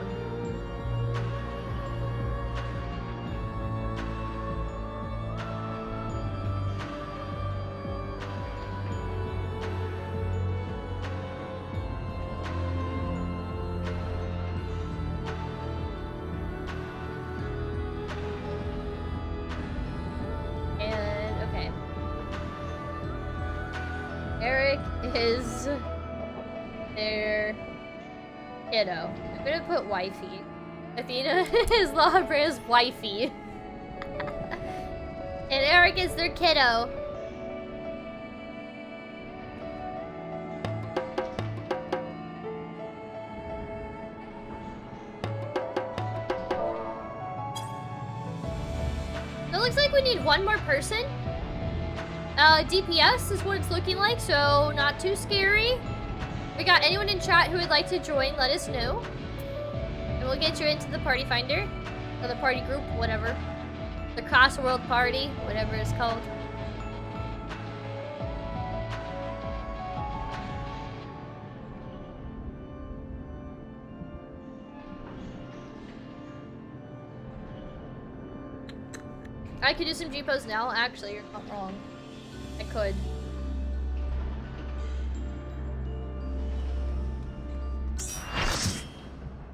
Is their kiddo. I'm gonna put wifey. Athena is La Habrea's wifey. And Eric is their kiddo. So it looks like we need one more person. DPS is what it's looking like, so not too scary. We got anyone in chat who would like to join, let us know. And we'll get you into the party finder. Or the party group, whatever. The cross-world party, whatever it's called. I could do some G-pose now. Actually, you're not wrong. I could.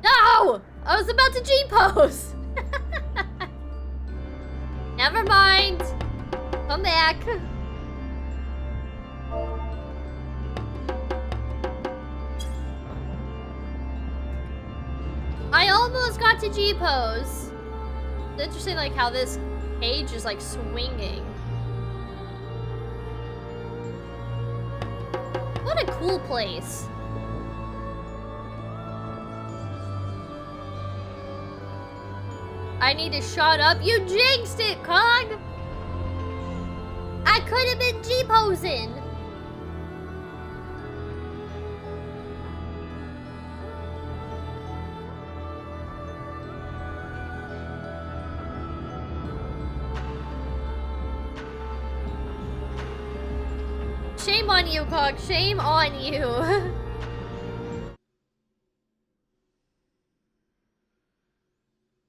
No! I was about to G-pose! Never mind. Come back. I almost got to G-pose. It's interesting like how this page is like swinging. What a cool place. I need to shut up. You jinxed it, Cog! I could have been G-posing. shame on you, Cog. Shame on you.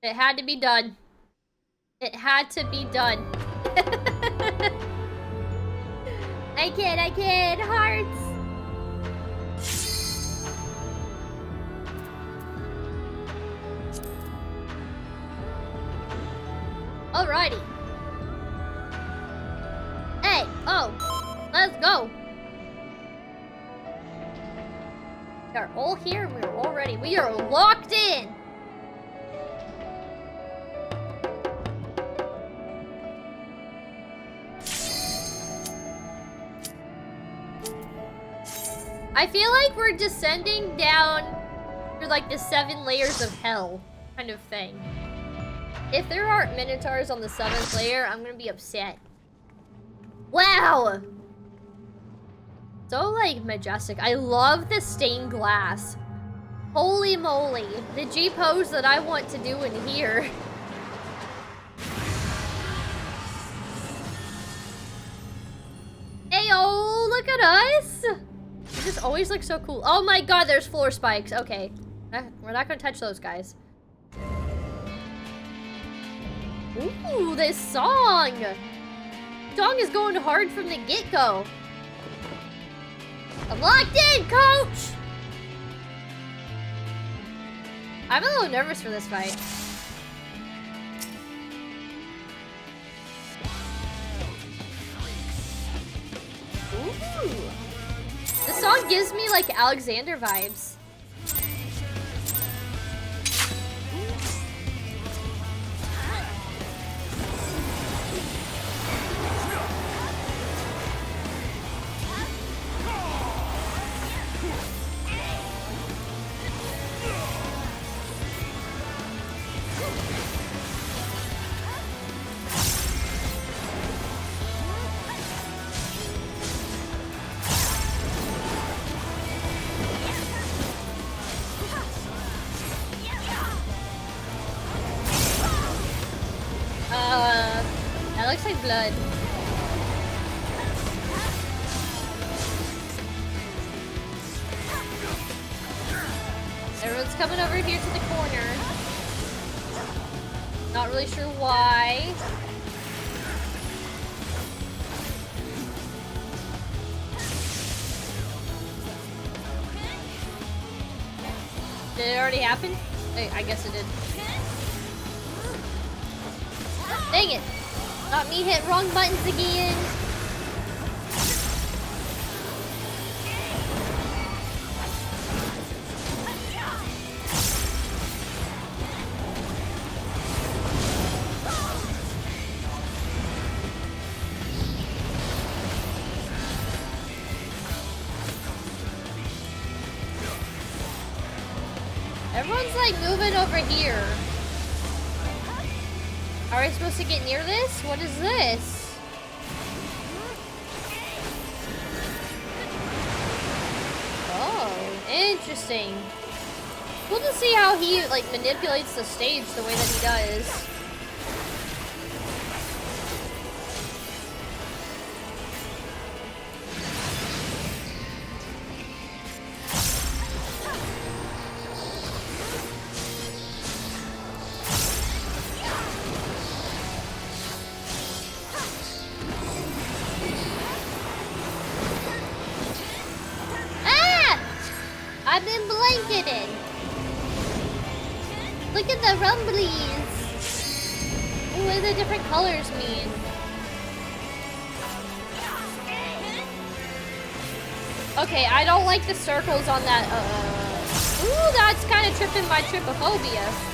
It had to be done. It had to be done. I kid. Hearts. Alrighty. Hey, oh, let's go. We are all here and we are all ready. We are locked in. I feel like we're descending down through like the 7 layers of hell kind of thing. If there aren't minotaurs on the 7th layer, I'm gonna be upset. Wow! So like majestic. I love the stained glass. Holy moly. The G pose that I want to do in here. Ayo, look at us! It just always looks so cool. Oh my god, there's floor spikes. Okay. We're not gonna touch those guys. Ooh, this song! Song is going hard from the get-go. I'm locked in, coach! I'm a little nervous for this fight. Ooh. This song gives me like Alexander vibes. That looks like blood. Everyone's coming over here to the corner. Not really sure why. Did it already happen? I guess it did. Dang it! Not me hit wrong buttons again. Everyone's like moving over here. Are we supposed to get near this? What is this? Oh, interesting. Cool to see how he like manipulates the stage the way that he does. I've been blanketed. Look at the rumblies. Ooh, what do the different colors mean? Okay, I don't like the circles on that. Ooh, that's kind of tripping my trypophobia.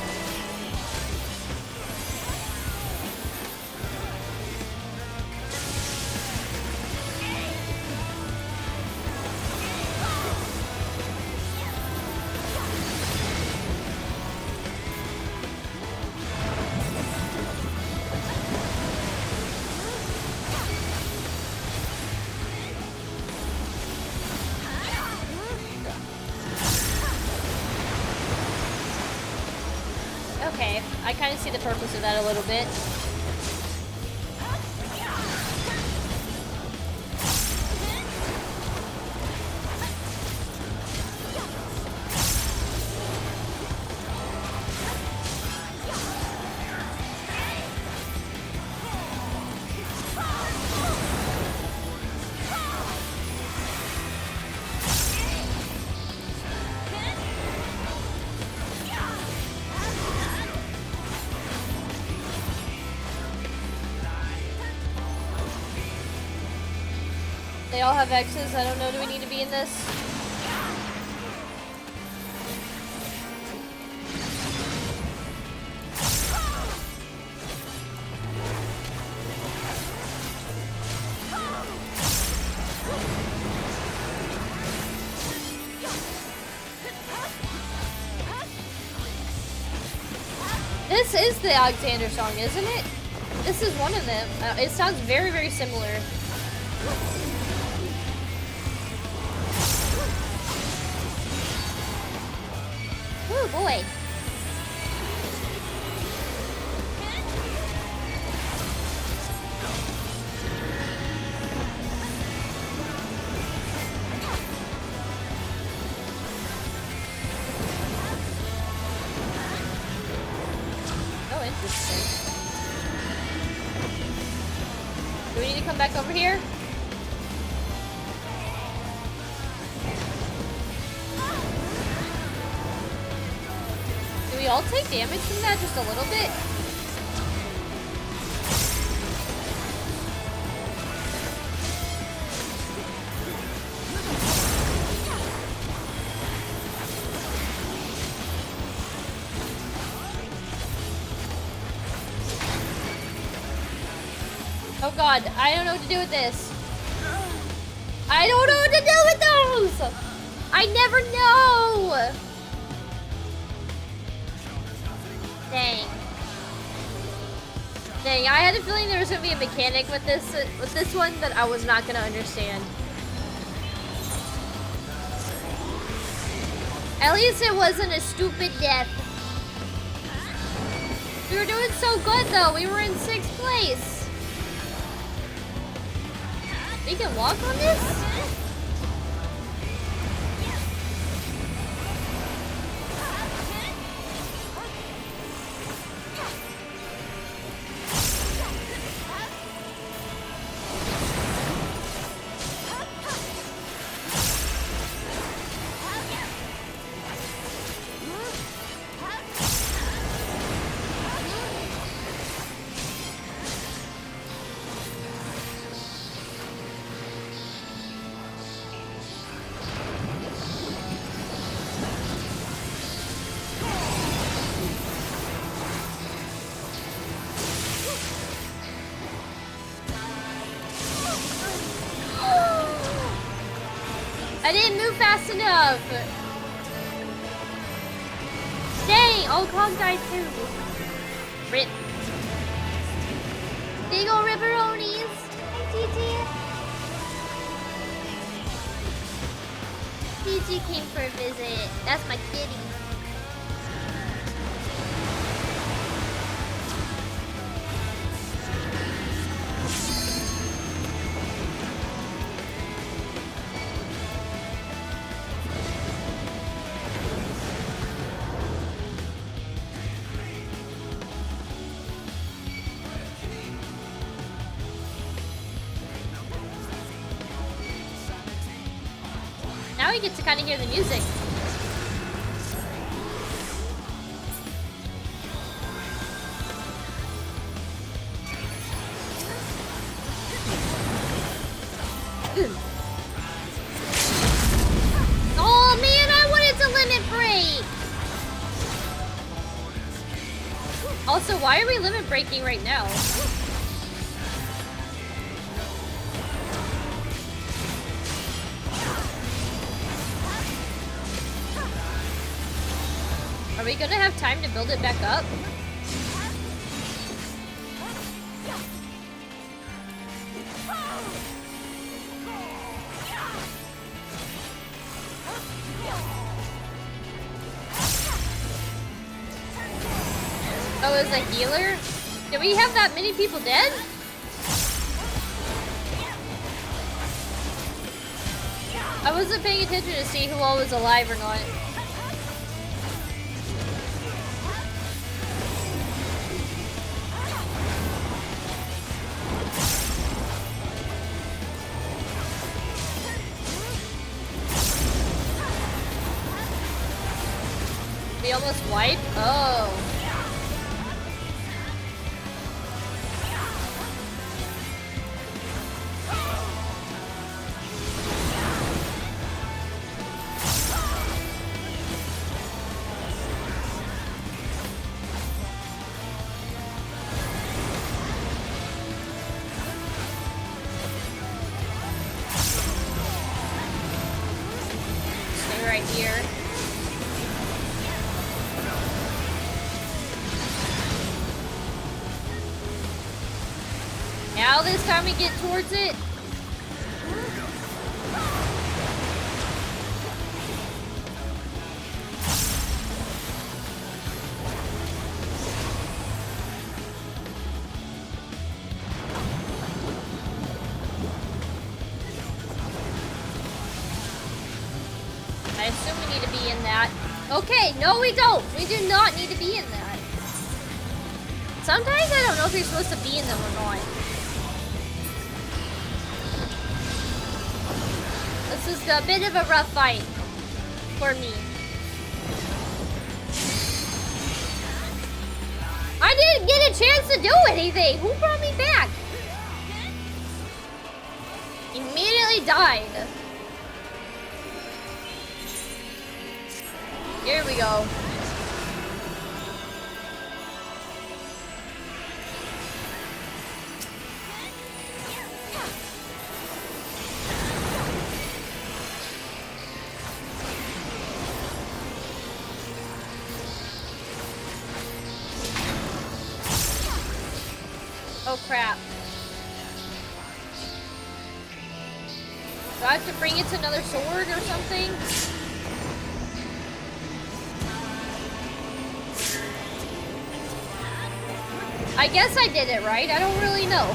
Okay, I kind of see the purpose of that a little bit. They all have X's. I don't know. Do we need to be in this? This is the Alexander song, isn't it? This is one of them. It sounds very, very similar. Oh boy. Oh, interesting. Do we need to come back over here? Do we all take damage from that just a little bit? Oh god, I don't know what to do with this. I don't know what to do with those! I never know! Dang. Dang, I had a feeling there was gonna be a mechanic with this one that I was not gonna understand. At least it wasn't a stupid death. We were doing so good though, we were in 6th place. We can walk on this? I didn't move fast enough. Dang, old Kong died too. Rip. Big ol' ripperonis. Hi, TT came for a visit. That's my kitty. Now we get to kind of hear the music. Oh man, I wanted to limit break! Also, why are we limit breaking right now? Are we gonna have time to build it back up? Oh, as a healer? Did we have that many people dead? I wasn't paying attention to see who all was alive or not. We almost wiped? Oh. while this time we get towards it. I assume we need to be in that. Okay, no we don't. We do not need to be in that. Sometimes I don't know if you're supposed to be in them or not. This is a bit of a rough fight for me. I didn't get a chance to do anything. Who brought me back? Immediately died. Here we go. Oh crap. Do I have to bring it to another sword or something? I guess I did it right. I don't really know.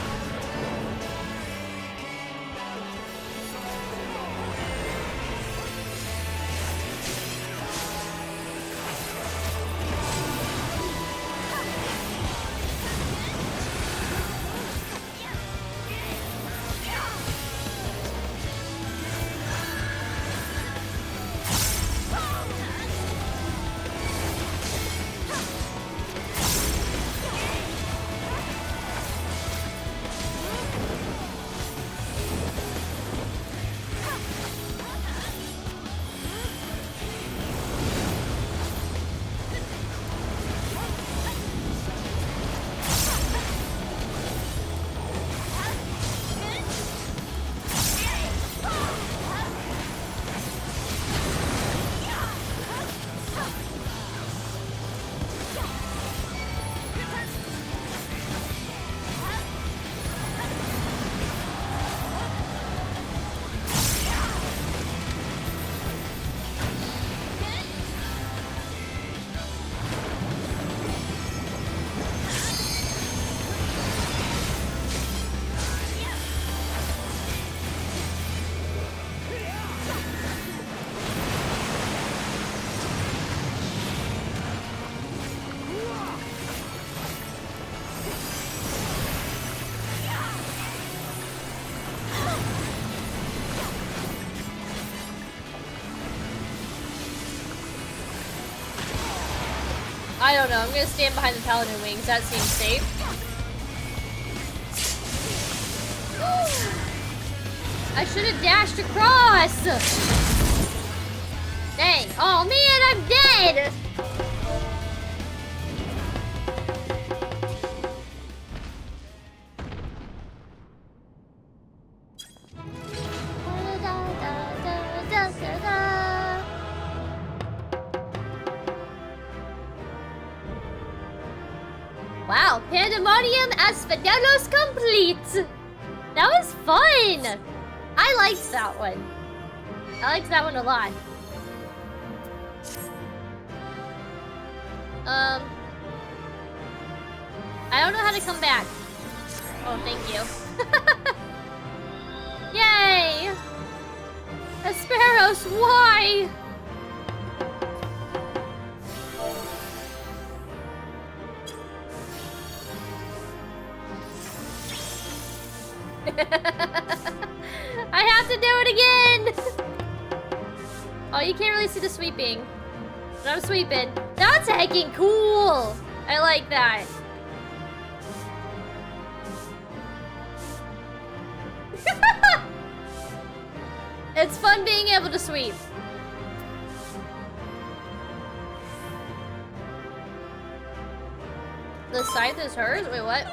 I don't know. I'm gonna stand behind the paladin wings. That seems safe. I should have dashed across. Dang. Oh man, I'm dead. Wow, Pandaemonium Asphodelos complete! That was fun! I liked that one. I liked that one a lot. I don't know how to come back. Oh, thank you. Yay! Asphodelos, why? I have to do it again! Oh, you can't really see the sweeping. But I'm sweeping. That's heckin' cool! I like that. It's fun being able to sweep. The scythe is hers? Wait, what?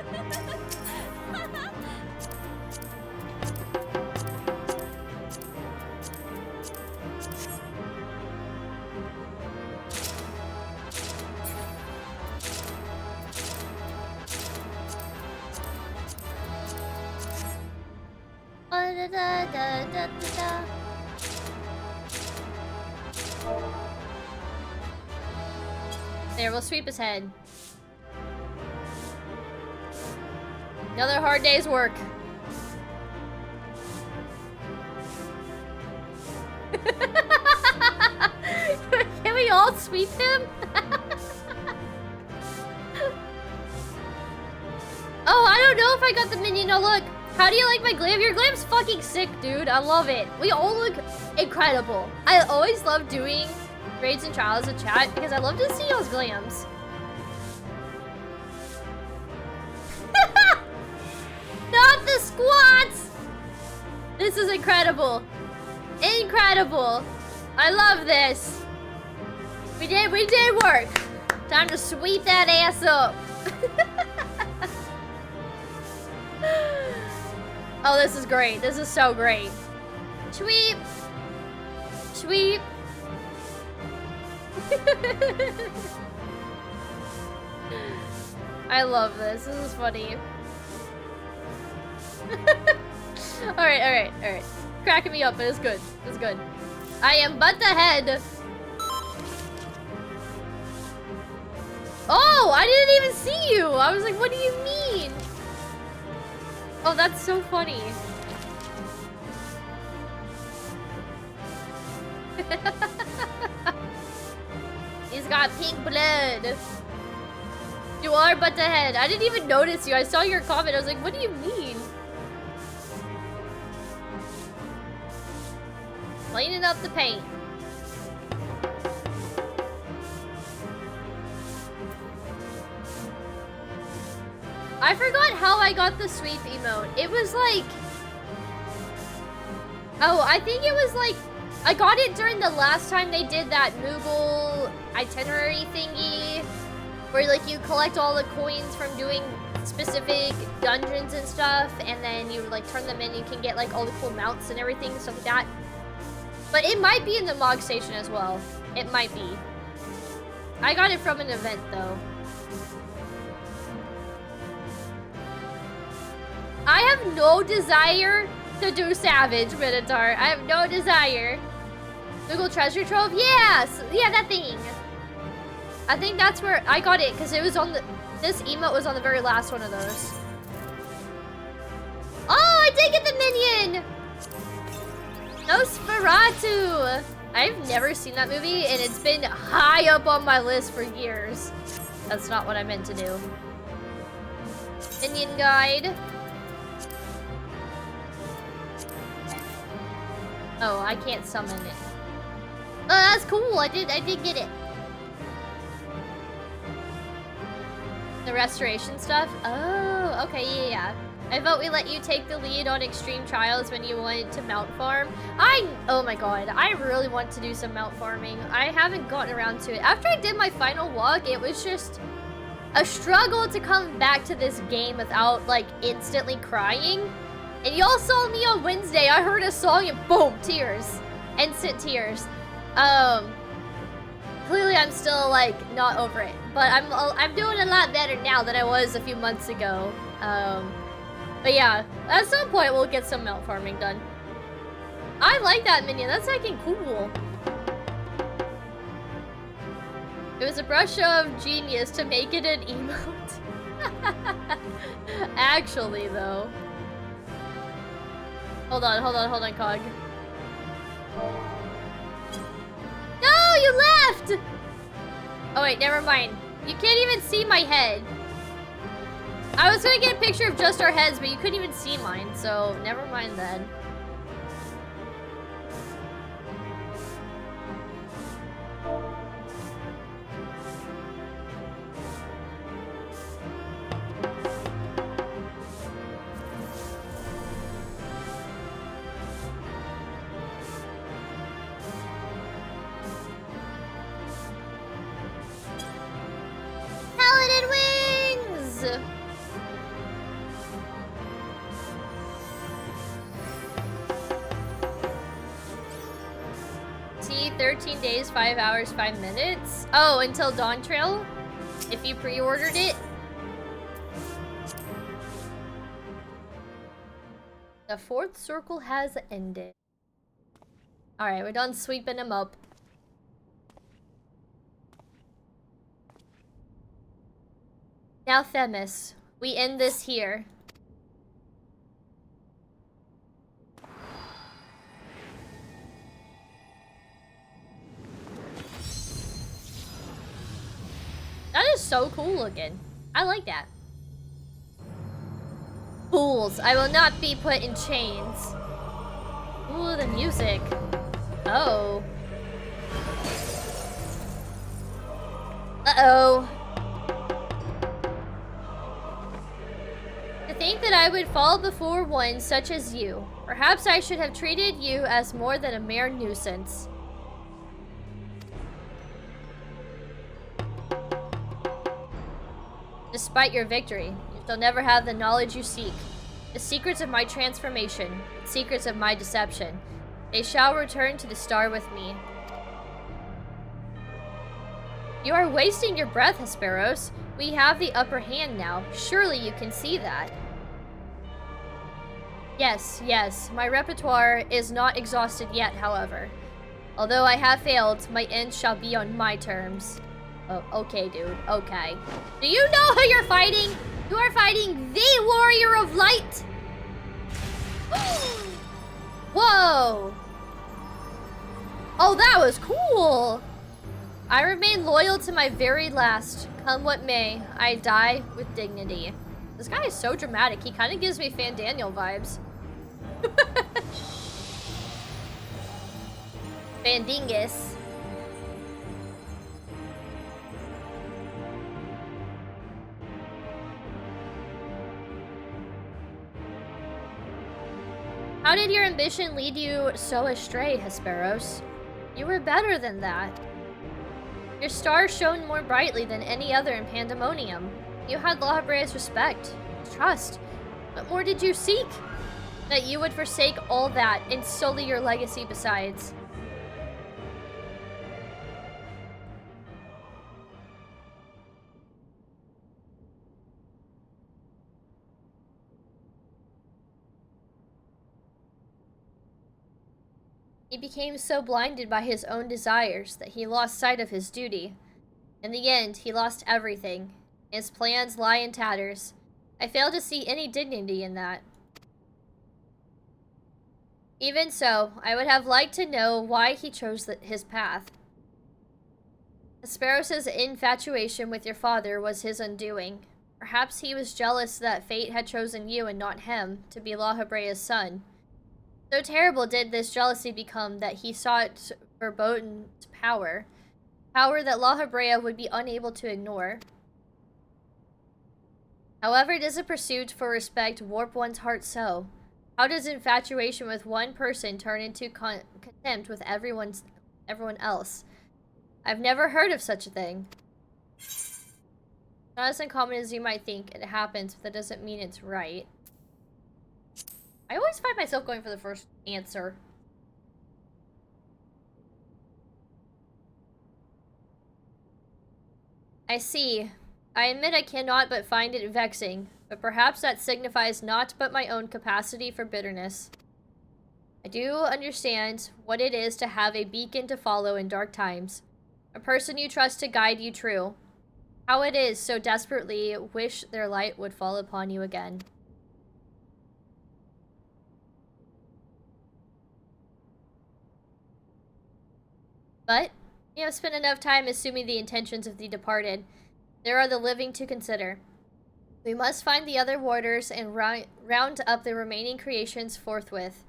da, da, da, da, da. There, we'll sweep his head. Another hard day's work. Can we all sweep him? Oh, I don't know if I got the minion. No, look. How do you like my glam? Your glam's fucking sick, dude. I love it. We all look incredible. I always love doing raids and trials with chat because I love to see those glams. Not the squats! This is incredible. Incredible. I love this. We did work. Time to sweep that ass up. Oh, this is great. This is so great. Sweep. Sweep. I love this. This is funny. Alright. Cracking me up, but it's good. It's good. I am but the head. Oh, I didn't even see you. I was like, what do you mean? Oh, that's so funny. He's got pink blood. You are but the head. I didn't even notice you. I saw your comment. I was like, what do you mean? Cleaning up the paint. I forgot how I got the sweep emote. It was like... Oh, I think it was like... I got it during the last time they did that Moogle itinerary thingy. Where like you collect all the coins from doing specific dungeons and stuff. And then you like turn them in and you can get like all the cool mounts and everything, stuff like that. But it might be in the Mog Station as well. It might be. I got it from an event though. I have no desire to do Savage Minotaur. I have no desire. Google Treasure Trove? Yes! Yeah, that thing. I think that's where I got it, because it was on the... This emote was on the very last one of those. Oh, I did get the minion! Nosferatu! I've never seen that movie, and it's been high up on my list for years. That's not what I meant to do. Minion guide. Oh, I can't summon it. Oh, that's cool. I did get it. The restoration stuff? Oh, okay, yeah. I vote we let you take the lead on extreme trials when you wanted to mount farm. Oh my god, I really want to do some mount farming. I haven't gotten around to it. After I did my final walk, it was just a struggle to come back to this game without, like, instantly crying. And y'all saw me on Wednesday. I heard a song and boom, tears. Instant tears. Clearly I'm still, like, not over it. But I'm doing a lot better now than I was a few months ago. But yeah, at some point we'll get some melt farming done. I like that minion. That's fucking cool. It was a brush of genius to make it an emote. Actually, though. Hold on, Cog. No, you left! Oh wait, never mind. You can't even see my head. I was gonna get a picture of just our heads, but you couldn't even see mine, so never mind then. Paladin wings! See, 13 days, 5 hours, 5 minutes. Oh, until Dawn Trail? If you pre-ordered it? The fourth circle has ended. Alright, we're done sweeping him up. Now, Themis, we end this here. That is so cool looking. I like that. Fools, I will not be put in chains. Ooh, the music. Oh. Uh-oh. To think that I would fall before one such as you. Perhaps I should have treated you as more than a mere nuisance. Despite your victory, you shall never have the knowledge you seek. The secrets of my transformation, the secrets of my deception. They shall return to the star with me. You are wasting your breath, Hesperos. We have the upper hand now. Surely you can see that. Yes, yes. My repertoire is not exhausted yet, however. Although I have failed, my end shall be on my terms. Oh, okay, dude. Okay. Do you know who you're fighting? You are fighting the Warrior of Light! Whoa! Oh, that was cool! I remain loyal to my very last. Come what may, I die with dignity. This guy is so dramatic. He kind of gives me Fandaniel vibes. Fandingus. How did your ambition lead you so astray, Hesperos? You were better than that. Your star shone more brightly than any other in Pandaemonium. You had La Habrea's respect, trust. What more did you seek? That you would forsake all that and sully your legacy besides. He became so blinded by his own desires that he lost sight of his duty. In the end, he lost everything. His plans lie in tatters. I fail to see any dignity in that. Even so, I would have liked to know why he chose his path. Hesperos' infatuation with your father was his undoing. Perhaps he was jealous that fate had chosen you and not him to be La Habrea's son. So terrible did this jealousy become that he sought verboten power. Power that La Habrea would be unable to ignore. However does a pursuit for respect warp one's heart so? How does infatuation with one person turn into contempt with everyone else? I've never heard of such a thing. Not as uncommon as you might think. It happens, but that doesn't mean it's right. I always find myself going for the first answer. I see. I admit I cannot but find it vexing, but perhaps that signifies naught but my own capacity for bitterness. I do understand what it is to have a beacon to follow in dark times, a person you trust to guide you true. How it is so desperately wish their light would fall upon you again. But you have spent enough time assuming the intentions of the departed. There are the living to consider. We must find the other warders and round up the remaining creations forthwith.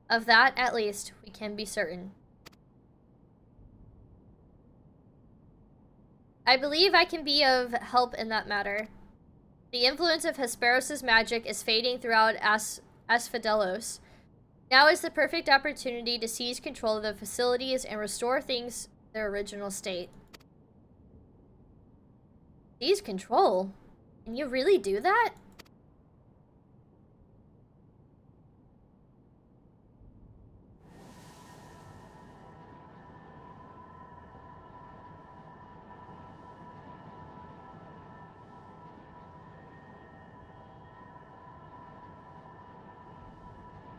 Of that, at least, we can be certain. I believe I can be of help in that matter. The influence of Hesperos' magic is fading throughout Asphodelos. Now is the perfect opportunity to seize control of the facilities and restore things to their original state. Seize control? Can you really do that?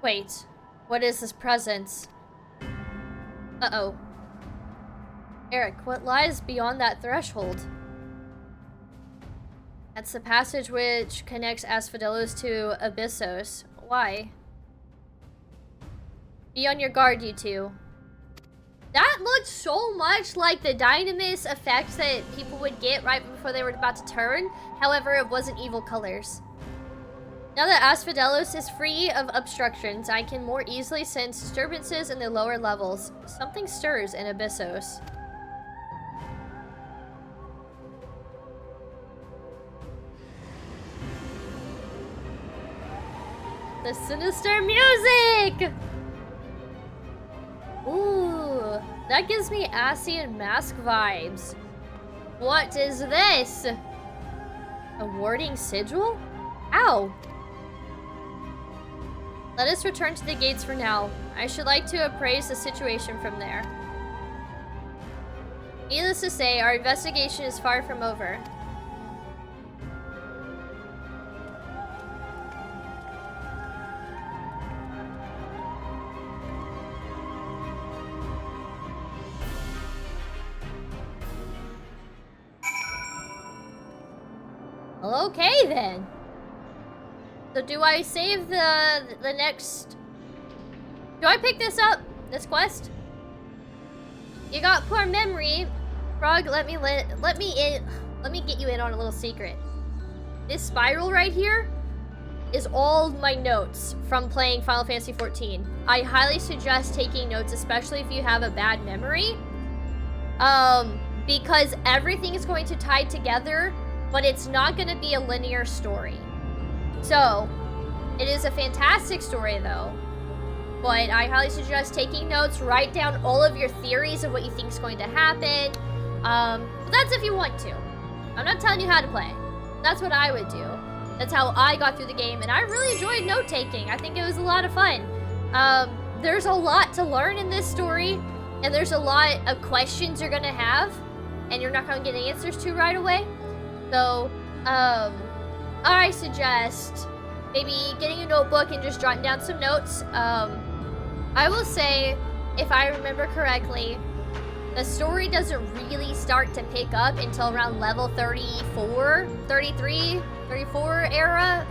Wait, what is this presence? Uh-oh. Eric, what lies beyond that threshold? That's the passage which connects Asphodelos to Abyssos. Why? Be on your guard, you two. That looked so much like the Dynamis effect that people would get right before they were about to turn. However, it wasn't evil colors. Now that Asphodelos is free of obstructions, I can more easily sense disturbances in the lower levels. Something stirs in Abyssos. The sinister music! Ooh, that gives me Ascian Mask vibes. What is this? A warding sigil? Ow! Let us return to the gates for now. I should like to appraise the situation from there. Needless to say, our investigation is far from over. Well, okay then. So do I save the next... Do I pick this up? This quest? You got poor memory. Frog, let me get you in on a little secret. This spiral right here is all my notes from playing Final Fantasy XIV. I highly suggest taking notes, especially if you have a bad memory. Because everything is going to tie together, but it's not going to be a linear story. So, it is a fantastic story though. But I highly suggest taking notes, write down all of your theories of what you think is going to happen. But that's if you want to. I'm not telling you how to play. That's what I would do. That's how I got through the game, and I really enjoyed note-taking. I think it was a lot of fun. There's a lot to learn in this story, and there's a lot of questions you're gonna have, and you're not gonna get answers to right away. So, I suggest maybe getting a notebook and just jotting down some notes. I will say, if I remember correctly, the story doesn't really start to pick up until around level 34, 33, 34 area.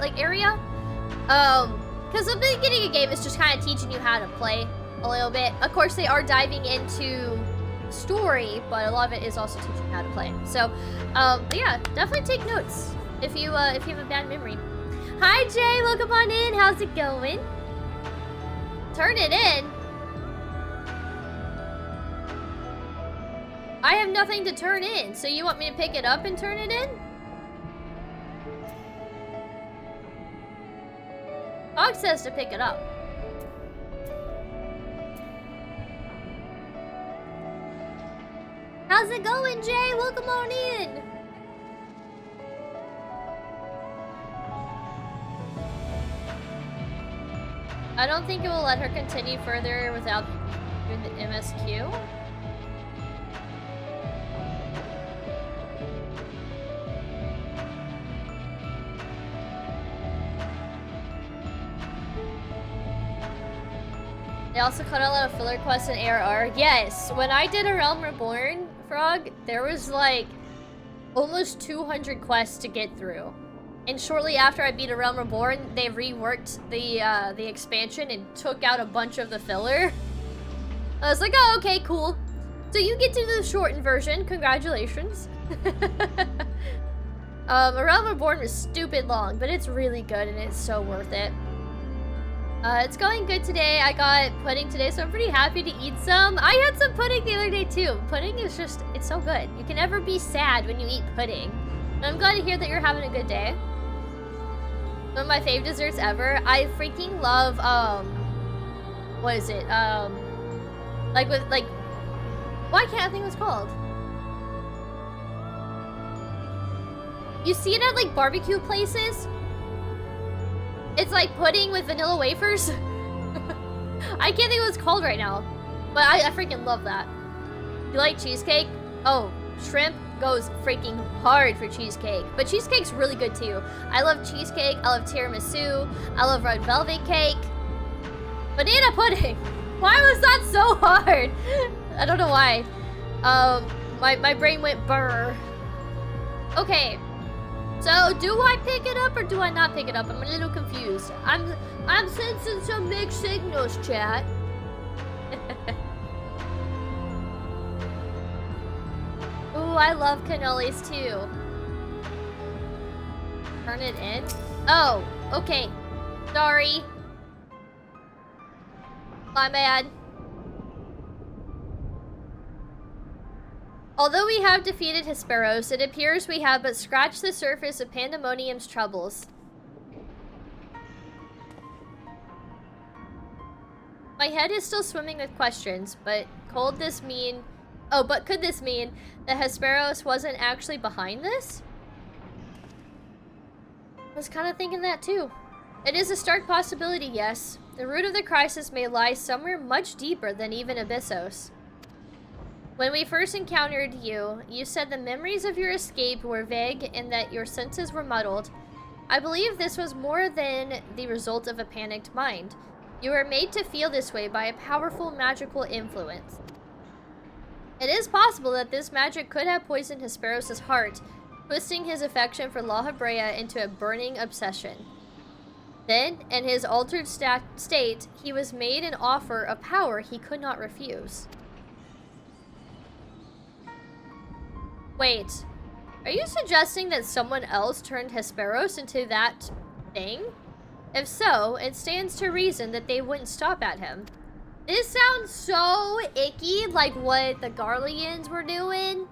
Because the beginning of the game is just kind of teaching you how to play a little bit. Of course, they are diving into story, but a lot of it is also teaching you how to play. So, yeah, definitely take notes if you have a bad memory. Hi, Jay. Welcome on in. How's it going? Turn it in. I have nothing to turn in, so you want me to pick it up and turn it in? Hog says to pick it up. How's it going, Jay? Welcome on in. I don't think it will let her continue further without doing the MSQ. They also cut a lot of filler quests in ARR. Yes, when I did A Realm Reborn, Frog, there was like almost 200 quests to get through. And shortly after I beat A Realm Reborn, they reworked the expansion and took out a bunch of the filler. I was like, oh, okay, cool. So you get to do the shortened version. Congratulations. A Realm Reborn was stupid long, but it's really good and it's so worth it. It's going good today. I got pudding today, so I'm pretty happy to eat some. I had some pudding the other day too. Pudding is just, it's so good. You can never be sad when you eat pudding. And I'm glad to hear that you're having a good day. One of my favorite desserts ever. I freaking love, what is it? Why can't I think what it's called? You see it at like barbecue places? It's like pudding with vanilla wafers. I can't think what it's called right now. But I freaking love that. You like cheesecake? Oh, shrimp goes freaking hard for cheesecake. But cheesecake's really good too. I love cheesecake. I love tiramisu. I love red velvet cake. Banana pudding! Why was that so hard? I don't know why. My brain went burr. Okay. So, do I pick it up or do I not pick it up? I'm a little confused. I'm sensing some mixed signals, chat. Ooh, I love cannolis too. Turn it in? Oh, okay. Sorry. My bad. Although we have defeated Hesperos, it appears we have but scratched the surface of Pandaemonium's troubles. My head is still swimming with questions, but could this mean that Hesperos wasn't actually behind this? I was kind of thinking that too. It is a stark possibility, yes. The root of the crisis may lie somewhere much deeper than even Abyssos. When we first encountered you, you said the memories of your escape were vague and that your senses were muddled. I believe this was more than the result of a panicked mind. You were made to feel this way by a powerful magical influence. It is possible that this magic could have poisoned Hesperos' heart, twisting his affection for La Habrea into a burning obsession. Then, in his altered state, he was made an offer of power he could not refuse. Wait, are you suggesting that someone else turned Hesperos into that thing? If so, it stands to reason that they wouldn't stop at him. This sounds so icky, like what the Garleans were doing.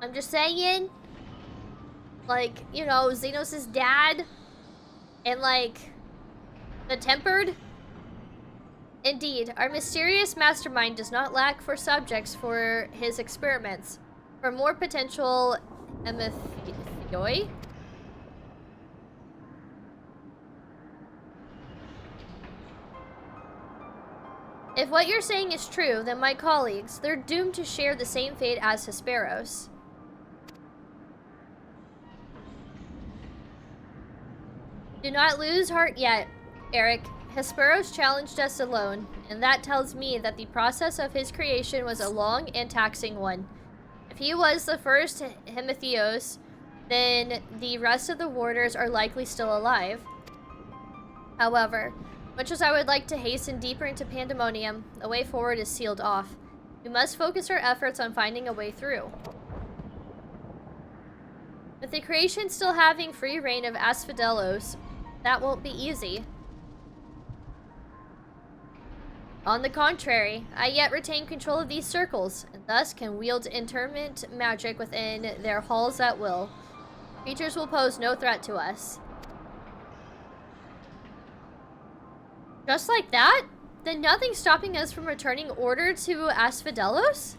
I'm just saying. Like, you know, Xenos' dad. And like, the Tempered. Indeed, our mysterious mastermind does not lack for subjects for his experiments. For more potential Emethioi? If what you're saying is true, then my colleagues, they're doomed to share the same fate as Hesperos. Do not lose heart yet, Eric. Hesperos challenged us alone, and that tells me that the process of his creation was a long and taxing one. If he was the first Emethios, then the rest of the warders are likely still alive. However, much as I would like to hasten deeper into Pandaemonium, the way forward is sealed off. We must focus our efforts on finding a way through. With the creation still having free reign of Asphodelos, that won't be easy. On the contrary, I yet retain control of these circles, and thus can wield interment magic within their halls at will. Creatures will pose no threat to us. Just like that? Then nothing's stopping us from returning order to Asphodelos?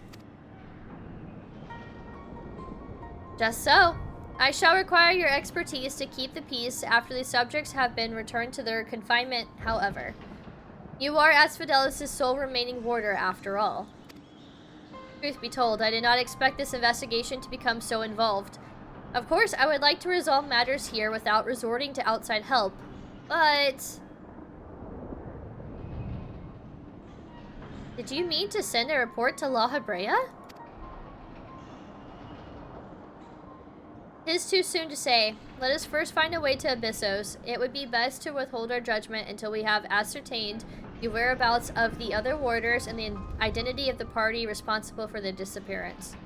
Just so. I shall require your expertise to keep the peace after the subjects have been returned to their confinement, however. You are Asphodelos' sole remaining warder, after all. Truth be told, I did not expect this investigation to become so involved. Of course, I would like to resolve matters here without resorting to outside help, but... Did you mean to send a report to La Habrea? 'Tis too soon to say. Let us first find a way to Abyssos. It would be best to withhold our judgment until we have ascertained the whereabouts of the other warders and the identity of the party responsible for their disappearance.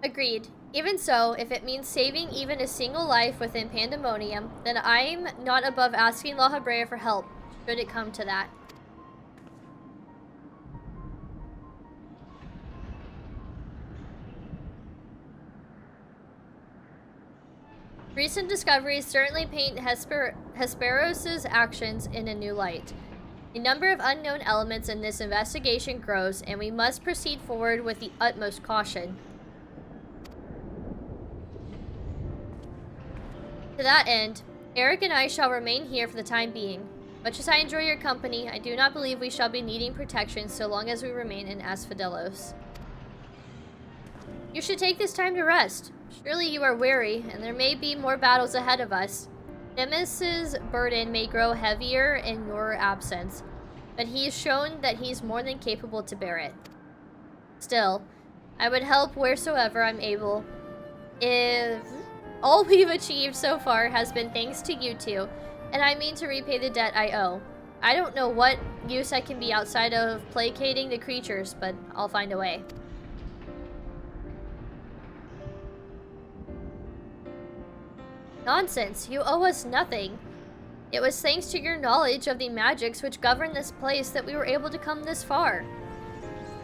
Agreed. Even so, if it means saving even a single life within Pandaemonium, then I'm not above asking La Habrea for help, should it come to that. Recent discoveries certainly paint Hesperos' actions in a new light. The number of unknown elements in this investigation grows, and we must proceed forward with the utmost caution. To that end, Eric and I shall remain here for the time being. Much as I enjoy your company, I do not believe we shall be needing protection so long as we remain in Asphodelos. You should take this time to rest. Surely you are weary, and there may be more battles ahead of us. Themis's burden may grow heavier in your absence, but he has shown that he's more than capable to bear it. Still, I would help wheresoever I'm able. If all we've achieved so far has been thanks to you two, and I mean to repay the debt I owe. I don't know what use I can be outside of placating the creatures, but I'll find a way. Nonsense, you owe us nothing. It was thanks to your knowledge of the magics which govern this place that we were able to come this far.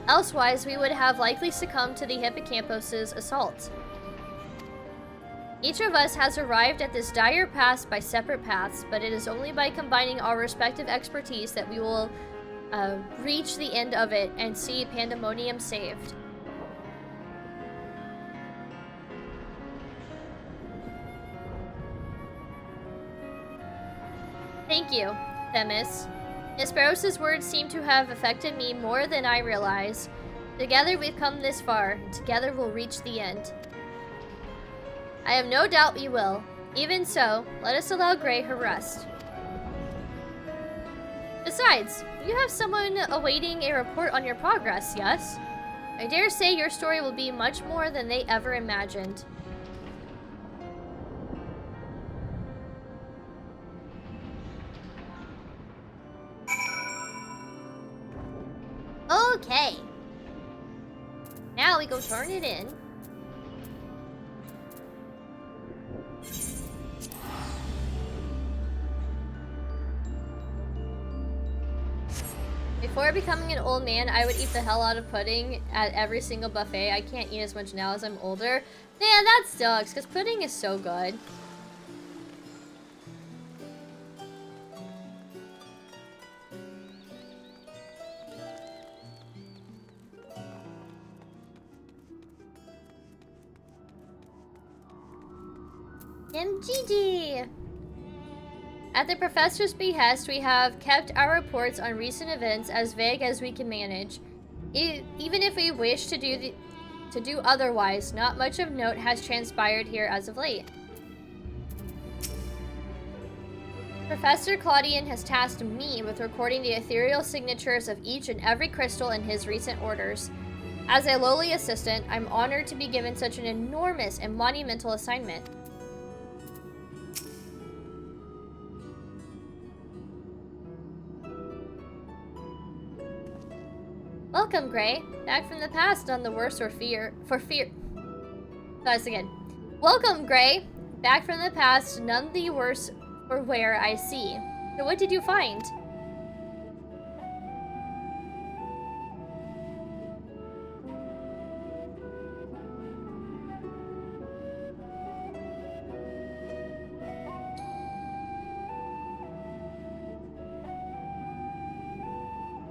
Elsewise, we would have likely succumbed to the Hippocampus' assault. Each of us has arrived at this dire pass by separate paths, but it is only by combining our respective expertise that we will reach the end of it and see Pandaemonium saved. Thank you, Themis. Hesperos' words seem to have affected me more than I realize. Together we've come this far, and together we'll reach the end. I have no doubt we will. Even so, let us allow Grey her rest. Besides, you have someone awaiting a report on your progress, yes? I dare say your story will be much more than they ever imagined. Okay. Now we go turn it in. Before becoming an old man, I would eat the hell out of pudding at every single buffet. I can't eat as much now as I'm older. Yeah, that sucks, because pudding is so good. MGG! At the professor's behest, we have kept our reports on recent events as vague as we can manage. Even if we wish to do otherwise, not much of note has transpired here as of late. Professor Claudian has tasked me with recording the ethereal signatures of each and every crystal in his recent orders. As a lowly assistant, I'm honored to be given such an enormous and monumental assignment. Welcome, Grey. Back from the past, none the worse for fear. Guys, again. Welcome, Grey. Back from the past, none the worse for where I see. So what did you find?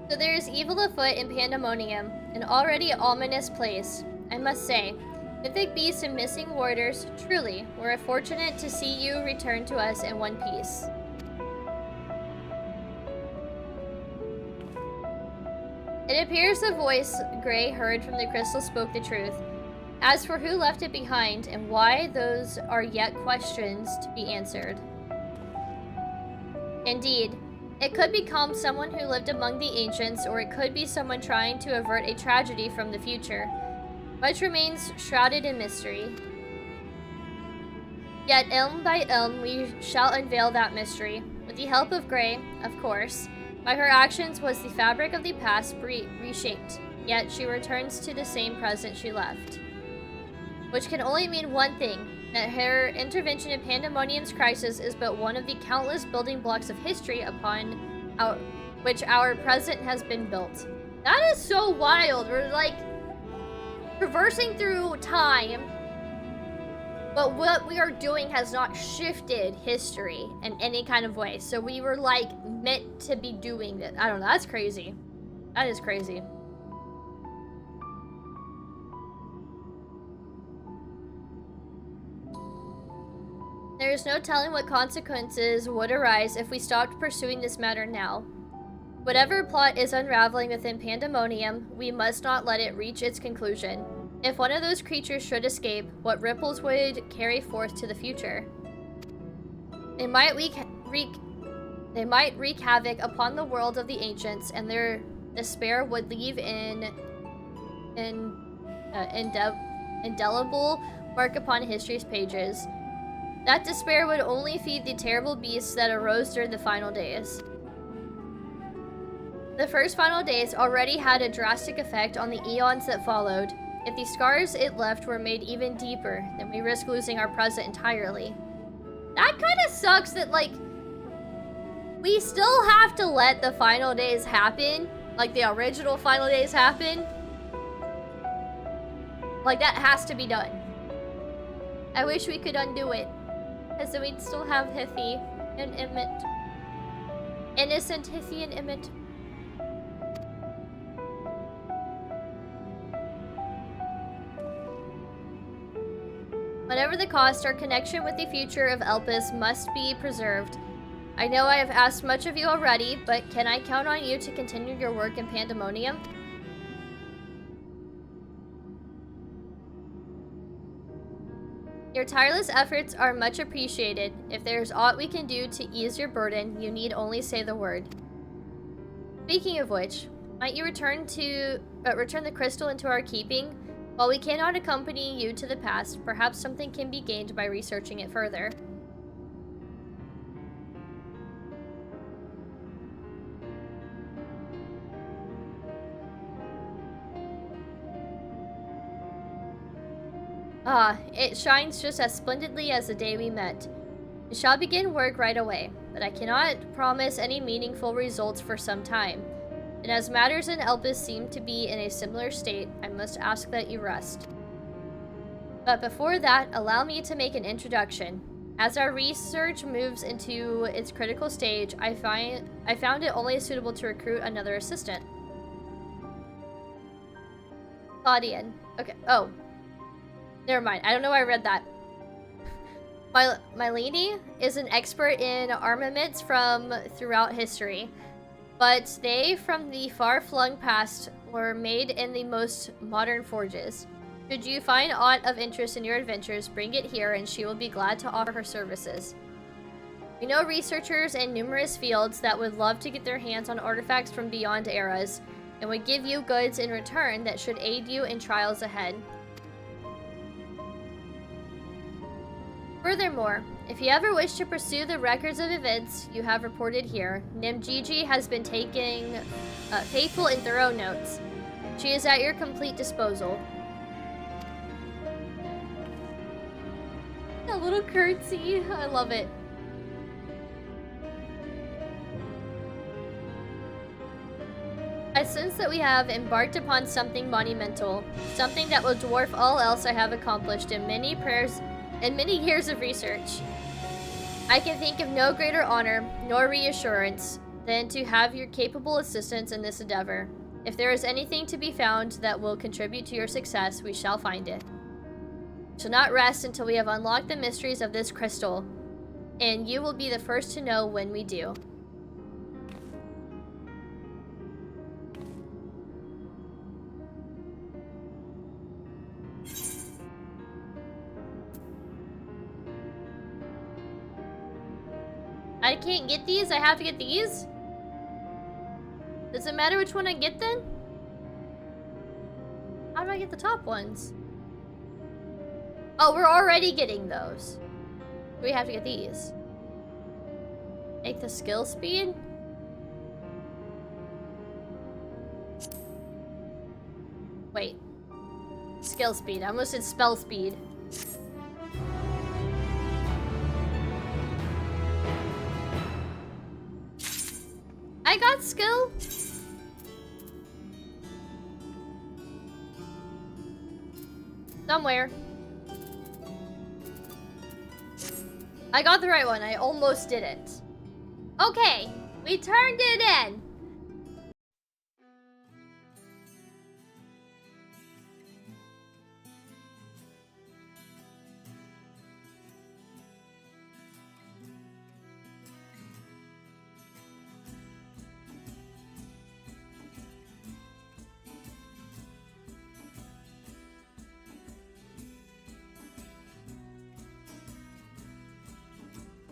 So there is evil afoot in Pandaemonium, an already ominous place. I must say, mythic beasts and missing warders, truly, we're fortunate to see you return to us in one piece. It appears the voice Grey heard from the crystal spoke the truth. As for who left it behind and why, those are yet questions to be answered. Indeed. It could become someone who lived among the ancients, or it could be someone trying to avert a tragedy from the future. Much remains shrouded in mystery. Yet, ilm by ilm, we shall unveil that mystery. With the help of Grey, of course. By her actions was the fabric of the past reshaped, yet she returns to the same present she left. Which can only mean one thing. That her intervention in Pandaemonium's crisis is but one of the countless building blocks of history upon which our present has been built. That is so wild. We're like traversing through time, but what we are doing has not shifted history in any kind of way. So we were like meant to be doing this. I don't know. That's crazy. That is crazy. There is no telling what consequences would arise if we stopped pursuing this matter now. Whatever plot is unraveling within Pandaemonium, we must not let it reach its conclusion. If one of those creatures should escape, what ripples would carry forth to the future? They might wreak havoc upon the world of the ancients, and their despair would leave an indelible mark upon history's pages. That despair would only feed the terrible beasts that arose during the final days. The first final days already had a drastic effect on the eons that followed. If the scars it left were made even deeper, then we risk losing our present entirely. That kind of sucks that, like, we still have to let the final days happen. Like, the original final days happen. Like, that has to be done. I wish we could undo it. Because then we'd still have Hithi and Emmett. Innocent Hithi and Emmett. Whatever the cost, our connection with the future of Elpis must be preserved. I know I have asked much of you already, but can I count on you to continue your work in Pandaemonium? Your tireless efforts are much appreciated. If there is aught we can do to ease your burden, you need only say the word. Speaking of which, might you return the crystal into our keeping? While we cannot accompany you to the past, perhaps something can be gained by researching it further. It shines just as splendidly as the day we met. We shall begin work right away, but I cannot promise any meaningful results for some time. And as matters in Elpis seem to be in a similar state, I must ask that you rest. But before that, allow me to make an introduction. As our research moves into its critical stage, I found it only suitable to recruit another assistant. Claudian. Okay, oh. Never mind, I don't know why I read that. Mylene is an expert in armaments from throughout history. But they, from the far-flung past, were made in the most modern forges. Should you find aught of interest in your adventures, bring it here and she will be glad to offer her services. We know researchers in numerous fields that would love to get their hands on artifacts from beyond eras, and would give you goods in return that should aid you in trials ahead. Furthermore, if you ever wish to pursue the records of events you have reported here, Nimgigi has been taking faithful and thorough notes. She is at your complete disposal. A little curtsy. I love it. I sense that we have embarked upon something monumental, something that will dwarf all else I have accomplished in many years of research. I can think of no greater honor nor reassurance than to have your capable assistance in this endeavor. If there is anything to be found that will contribute to your success, we shall find it. We shall not rest until we have unlocked the mysteries of this crystal, and you will be the first to know when we do. I can't get these? I have to get these? Does it matter which one I get then? How do I get the top ones? Oh, we're already getting those. We have to get these. Make the skill speed? Wait. Skill speed. I almost said spell speed. I got skill. Somewhere. I got the right one. I almost did it. Okay, we turned it in.